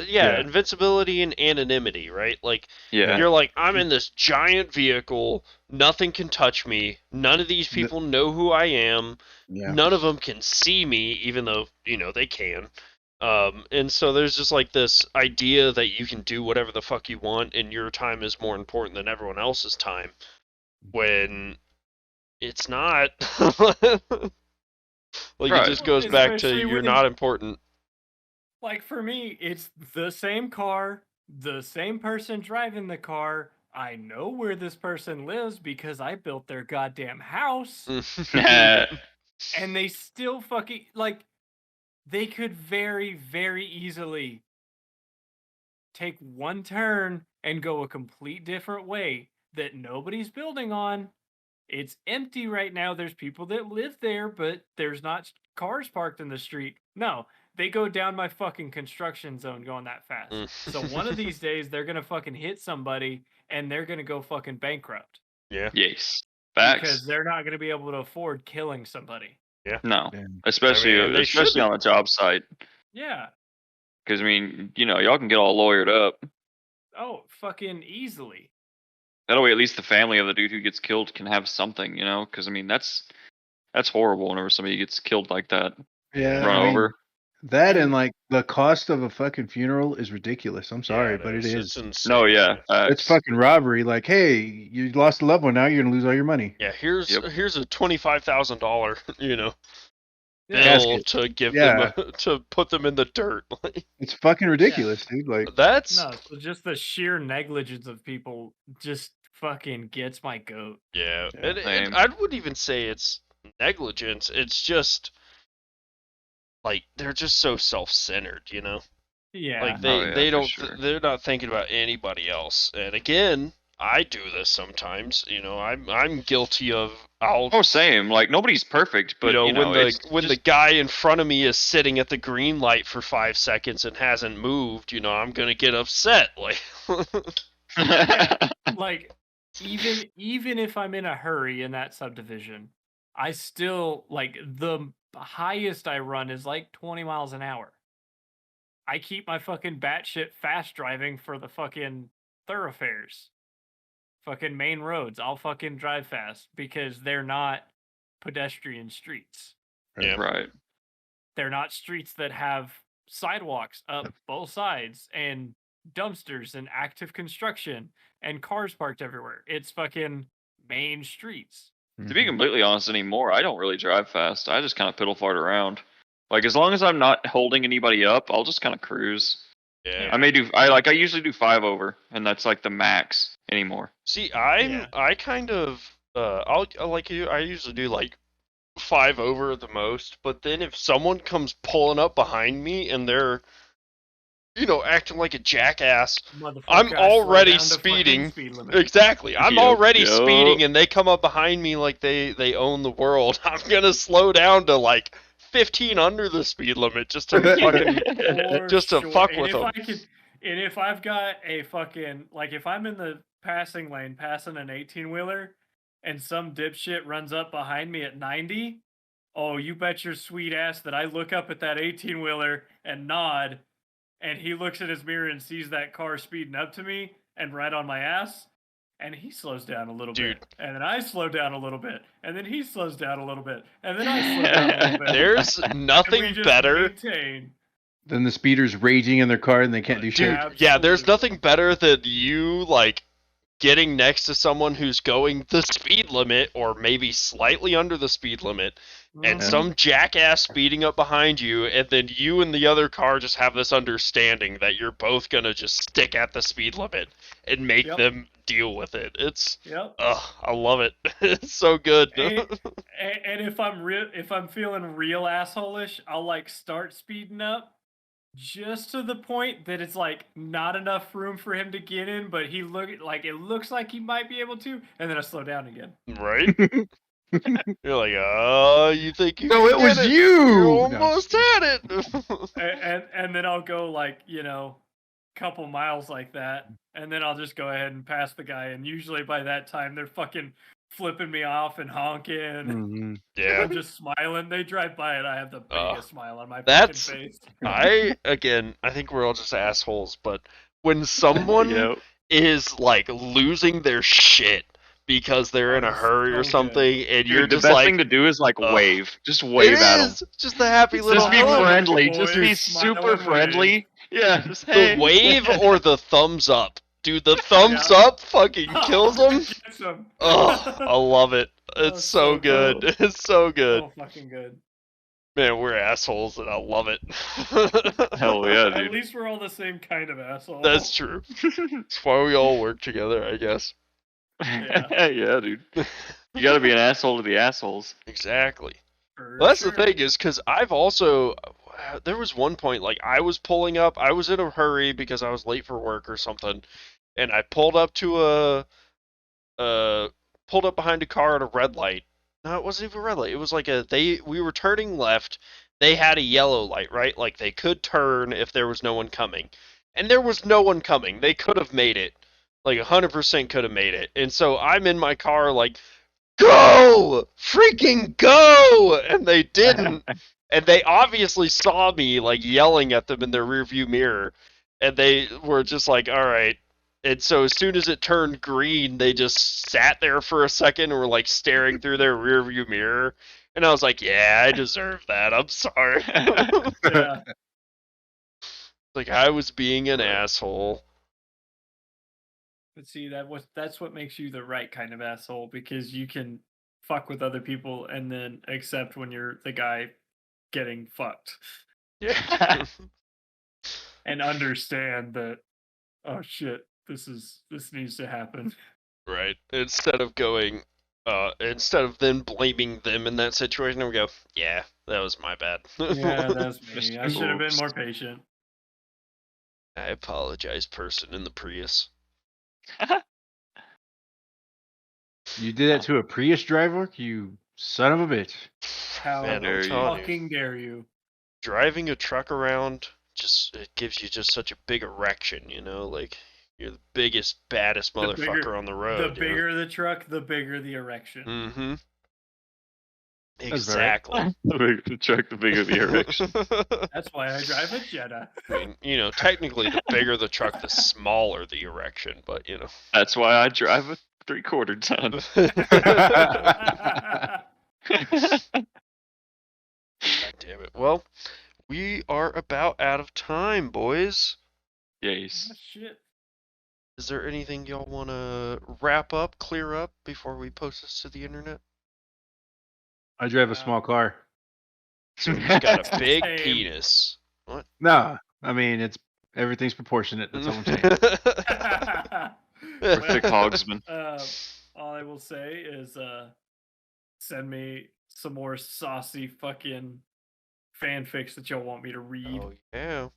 [SPEAKER 2] Yeah, invincibility and anonymity, right? Like
[SPEAKER 3] Yeah.
[SPEAKER 2] you're like, I'm in this giant vehicle, nothing can touch me, none of these people know who I am, none of them can see me, even though, they can. And so there's just like this idea that you can do whatever the fuck you want and your time is more important than everyone else's time, when it's not. Like
[SPEAKER 3] Right.
[SPEAKER 2] it just goes back to
[SPEAKER 1] Especially
[SPEAKER 2] you're
[SPEAKER 1] when-
[SPEAKER 2] not important.
[SPEAKER 1] Like for me, it's the same car, the same person driving the car. I know where this person lives because I built their goddamn house, and they still fucking like they could very, very easily take one turn and go a complete different way that nobody's building on. It's empty right now. There's people that live there, but there's not cars parked in the street. No, they go down my fucking construction zone going that fast. So one of these days they're gonna fucking hit somebody and they're gonna go fucking bankrupt.
[SPEAKER 2] Yeah.
[SPEAKER 3] Yes. Facts.
[SPEAKER 1] Because they're not gonna be able to afford killing somebody.
[SPEAKER 3] No.
[SPEAKER 4] Yeah.
[SPEAKER 3] Especially
[SPEAKER 2] I mean, they should
[SPEAKER 3] especially
[SPEAKER 2] be.
[SPEAKER 3] on a job site.
[SPEAKER 1] Yeah.
[SPEAKER 3] Because I mean, y'all can get all lawyered up.
[SPEAKER 1] Oh, fucking easily.
[SPEAKER 3] That way, at least the family of the dude who gets killed can have something, Because I mean, that's horrible whenever somebody gets killed like that,
[SPEAKER 4] Yeah,
[SPEAKER 3] run
[SPEAKER 4] I mean,
[SPEAKER 3] over.
[SPEAKER 4] that and like the cost of a fucking funeral is ridiculous. I'm sorry, but it is.
[SPEAKER 2] It's insane.
[SPEAKER 3] No, yeah,
[SPEAKER 4] It's fucking robbery. Like, hey, you lost a loved one. Now you're gonna lose all your money.
[SPEAKER 2] Yeah, here's
[SPEAKER 3] Yep.
[SPEAKER 2] a $25,000,
[SPEAKER 1] Yeah.
[SPEAKER 2] bill
[SPEAKER 4] Casket.
[SPEAKER 2] to give
[SPEAKER 4] Yeah.
[SPEAKER 2] them to put them in the dirt.
[SPEAKER 4] It's fucking ridiculous, dude. Like,
[SPEAKER 2] That's
[SPEAKER 1] No, so just the sheer negligence of people just fucking gets my goat.
[SPEAKER 2] yeah.
[SPEAKER 4] Yeah,
[SPEAKER 2] And
[SPEAKER 3] same.
[SPEAKER 2] I wouldn't even say it's negligence. It's just like they're just so self-centered,
[SPEAKER 1] Yeah.
[SPEAKER 2] Like
[SPEAKER 3] Oh, yeah,
[SPEAKER 2] they
[SPEAKER 3] for
[SPEAKER 2] don't
[SPEAKER 3] sure.
[SPEAKER 2] they're not thinking about anybody else. And again, I do this sometimes. You know, I'm guilty of. I'll.
[SPEAKER 3] Oh, same. Like nobody's perfect, but
[SPEAKER 2] when the guy in front of me is sitting at the green light for 5 seconds and hasn't moved, I'm gonna get upset. Like,
[SPEAKER 1] like even if I'm in a hurry in that subdivision, I still like the highest I run is like 20 miles an hour. I keep my fucking batshit fast driving for the fucking thoroughfares. Fucking main roads. I'll fucking drive fast because they're not pedestrian streets.
[SPEAKER 2] Yeah.
[SPEAKER 3] Right.
[SPEAKER 1] They're not streets that have sidewalks up both sides and dumpsters and active construction and cars parked everywhere. It's fucking main streets.
[SPEAKER 3] To be completely honest anymore, I don't really drive fast. I just kind of piddle fart around. Like as long as I'm not holding anybody up, I'll just kind of cruise.
[SPEAKER 2] Yeah.
[SPEAKER 3] I usually do 5 over, and that's like the max anymore.
[SPEAKER 2] See, I kind of I usually do like 5 over at the most, but then if someone comes pulling up behind me and they're acting like a jackass, I'm already speeding. Exactly. I'm already speeding and they come up behind me like they own the world. I'm going to slow down to like 15 under the speed limit just to fucking fuck with them.
[SPEAKER 1] And if I've got a fucking like if I'm in the passing lane passing an 18-wheeler and some dipshit runs up behind me at 90, oh, you bet your sweet ass that I look up at that 18-wheeler and nod, and he looks in his mirror and sees that car speeding up to me and right on my ass, and he slows down a little bit. And then I slow down a little bit. And then he slows down a little bit. And then I slow down a little bit.
[SPEAKER 2] There's nothing better
[SPEAKER 4] than the speeders raging in their car and they can't do shit.
[SPEAKER 2] Yeah, there's nothing better than you, like, getting next to someone who's going the speed limit or maybe slightly under the speed limit, and some jackass speeding up behind you, and then you and the other car just have this understanding that you're both gonna just stick at the speed limit and make them deal with it. It's I love it. It's so good.
[SPEAKER 1] And if I'm feeling real asshole-ish, I'll like start speeding up just to the point that it's like not enough room for him to get in, but it looks like he might be able to, and then I slow down again.
[SPEAKER 2] Right? You're like, oh, you think you?
[SPEAKER 4] No, it was you.
[SPEAKER 2] You almost had it.
[SPEAKER 1] and then I'll go like couple miles like that, and then I'll just go ahead and pass the guy, and usually by that time they're fucking flipping me off and honking.
[SPEAKER 2] Yeah,
[SPEAKER 1] I'm just smiling. They drive by and I have the biggest smile on my fucking face.
[SPEAKER 2] I think we're all just assholes, but when someone is like losing their shit because they're in a hurry or something, and you're just like,
[SPEAKER 3] the best thing to do is like wave. Just wave at them.
[SPEAKER 2] Just the happy little.
[SPEAKER 3] Just be friendly. Just be super friendly. Yeah. Just, hey.
[SPEAKER 2] The wave or the thumbs up. Dude, the thumbs up fucking kills them. Oh, I love it. It's so good. Cool. It's so good.
[SPEAKER 1] So fucking good.
[SPEAKER 2] Man, we're assholes and I love it.
[SPEAKER 3] Hell yeah, dude.
[SPEAKER 1] At least we're all the same kind of asshole.
[SPEAKER 2] That's true. That's why we all work together, I guess.
[SPEAKER 3] Yeah, dude. You gotta be an asshole to the assholes.
[SPEAKER 2] Exactly. Well, that's the thing is, because I've also... There was one point, like, I was pulling up, I was in a hurry because I was late for work or something, and I pulled up to pulled up behind a car at a red light. No, it wasn't even a red light. It was like we were turning left. They had a yellow light, right? Like, they could turn if there was no one coming. And there was no one coming. They could have made it. Like, 100% could have made it. And so I'm in my car like, go! Freaking go! And they didn't. And they obviously saw me, like, yelling at them in their rearview mirror. And they were just like, all right. And so as soon as it turned green, they just sat there for a second and were, like, staring through their rearview mirror. And I was like, yeah, I deserve that. I'm sorry.
[SPEAKER 1] Yeah.
[SPEAKER 2] Like, I was being an asshole.
[SPEAKER 1] But see, that's what makes you the right kind of asshole, because you can fuck with other people and then accept when you're the guy getting fucked.
[SPEAKER 2] Yeah.
[SPEAKER 1] And understand that, oh shit, this needs to happen.
[SPEAKER 2] Right. Instead of then blaming them in that situation, we go, yeah, that was my bad.
[SPEAKER 1] Yeah, that's me. I should have been more patient.
[SPEAKER 2] I apologize, person in the Prius.
[SPEAKER 4] You did that to a Prius driver, you son of a bitch.
[SPEAKER 1] How
[SPEAKER 2] Man,
[SPEAKER 3] dare
[SPEAKER 2] I'm
[SPEAKER 3] you.
[SPEAKER 2] telling you,
[SPEAKER 1] fucking dare you?
[SPEAKER 2] driving a truck around it gives you just such a big erection, you know, like you're the biggest, baddest
[SPEAKER 1] The
[SPEAKER 2] motherfucker
[SPEAKER 1] bigger-
[SPEAKER 2] on the road.
[SPEAKER 1] The bigger the truck, the bigger the erection.
[SPEAKER 2] Mm-hmm.
[SPEAKER 4] That's very right.
[SPEAKER 2] Exactly.
[SPEAKER 3] The bigger the truck, the bigger the erection.
[SPEAKER 1] That's why I drive a Jetta.
[SPEAKER 2] I mean, you know, technically, the bigger the truck, the smaller the erection, but you know.
[SPEAKER 3] That's why I drive a 3/4 ton.
[SPEAKER 2] God damn it. Well, we are about out of time, boys.
[SPEAKER 3] Yes.
[SPEAKER 1] Shit.
[SPEAKER 2] Is there anything y'all want to wrap up, clear up before we post this to the internet?
[SPEAKER 4] I drive a small car.
[SPEAKER 2] So he's got a big
[SPEAKER 1] Same.
[SPEAKER 2] penis. What?
[SPEAKER 4] No, I mean everything's proportionate. That's all I'm saying.
[SPEAKER 3] Thick hogsman.
[SPEAKER 1] All I will say is send me some more saucy fucking fanfics that y'all want me to read,
[SPEAKER 2] Oh yeah.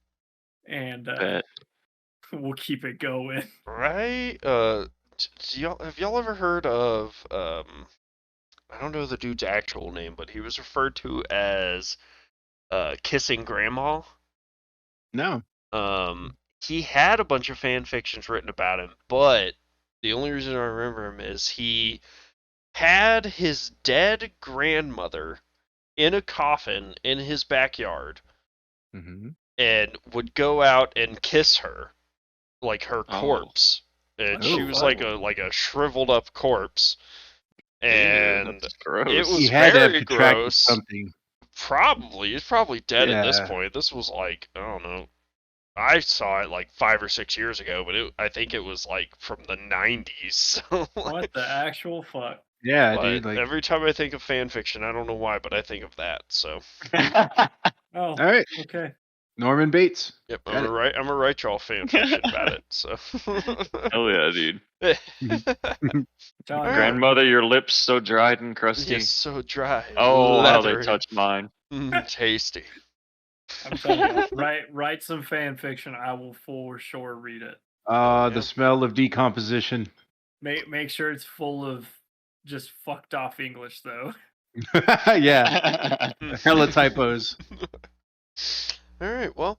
[SPEAKER 1] and
[SPEAKER 3] Bet.
[SPEAKER 1] we'll keep it going.
[SPEAKER 2] Right? Have y'all ever heard of I don't know the dude's actual name, but he was referred to as Kissing Grandma.
[SPEAKER 4] No.
[SPEAKER 2] He had a bunch of fan fictions written about him, but the only reason I remember him is he had his dead grandmother in a coffin in his backyard
[SPEAKER 4] Mm-hmm.
[SPEAKER 2] and would go out and kiss her, like her corpse. And she was like a shriveled up corpse. And
[SPEAKER 3] that's gross.
[SPEAKER 2] it was
[SPEAKER 4] He had to have
[SPEAKER 2] very
[SPEAKER 4] contracted
[SPEAKER 2] gross.
[SPEAKER 4] something.
[SPEAKER 2] He's probably dead at this
[SPEAKER 4] Yeah.
[SPEAKER 2] point. This was like, I don't know. I saw it like 5 or 6 years ago, but I think it was like from the 90s. So
[SPEAKER 1] What the actual fuck?
[SPEAKER 4] Yeah,
[SPEAKER 2] but
[SPEAKER 4] dude. Like,
[SPEAKER 2] every time I think of fan fiction, I don't know why, but I think of that. So
[SPEAKER 1] Oh,
[SPEAKER 4] all right,
[SPEAKER 1] okay.
[SPEAKER 4] Norman Bates.
[SPEAKER 2] yep,
[SPEAKER 4] Got
[SPEAKER 2] I'm gonna write y'all fan fiction about it. So
[SPEAKER 3] Hell yeah, dude.
[SPEAKER 1] John,
[SPEAKER 3] Grandmother, your lips so dried and crusty.
[SPEAKER 2] It's so dry.
[SPEAKER 3] Oh, how they
[SPEAKER 2] leathery.
[SPEAKER 3] touch mine.
[SPEAKER 2] Tasty.
[SPEAKER 1] I'm telling you, write some fan fiction. I will for sure read it.
[SPEAKER 2] Yeah.
[SPEAKER 4] The smell of decomposition.
[SPEAKER 1] Make sure it's full of just fucked off English though.
[SPEAKER 4] Yeah, hella typos.
[SPEAKER 2] All right, well,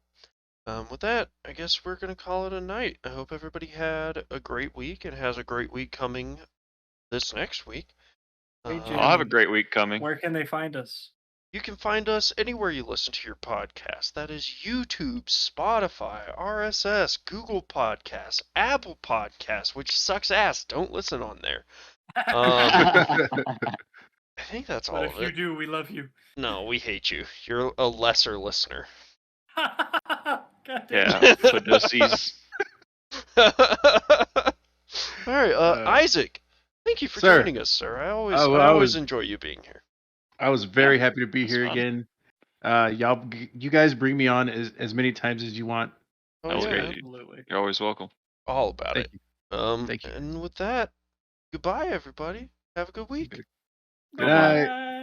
[SPEAKER 2] with that, I guess we're gonna call it a night. I hope everybody had a great week and has a great week coming this next week.
[SPEAKER 1] Hey, Jim.
[SPEAKER 3] I'll have a great week coming.
[SPEAKER 1] Where can they find us?
[SPEAKER 2] You can find us anywhere you listen to your podcast. That is YouTube, Spotify, RSS, Google Podcasts, Apple Podcasts, which sucks ass. Don't listen on there. I think that's all
[SPEAKER 1] But
[SPEAKER 2] of
[SPEAKER 1] if you
[SPEAKER 2] it.
[SPEAKER 1] do, we love you.
[SPEAKER 2] No, we hate you. You're a lesser listener.
[SPEAKER 1] God damn.
[SPEAKER 3] Yeah, pussies.
[SPEAKER 2] All right, Isaac. Thank you for
[SPEAKER 4] Sir.
[SPEAKER 2] joining us, sir. I
[SPEAKER 4] Oh,
[SPEAKER 2] always enjoy you being here.
[SPEAKER 4] I was very happy to be
[SPEAKER 3] That's
[SPEAKER 4] here
[SPEAKER 3] fun.
[SPEAKER 4] again. You guys bring me on as many times as you want.
[SPEAKER 2] Oh,
[SPEAKER 3] That was
[SPEAKER 2] yeah,
[SPEAKER 3] great, dude.
[SPEAKER 1] Absolutely.
[SPEAKER 3] You're always welcome.
[SPEAKER 2] all about
[SPEAKER 4] Thank
[SPEAKER 2] it.
[SPEAKER 4] you. Thank you.
[SPEAKER 2] And with that, goodbye, everybody. Have a good week.
[SPEAKER 4] Good night.
[SPEAKER 1] Bye.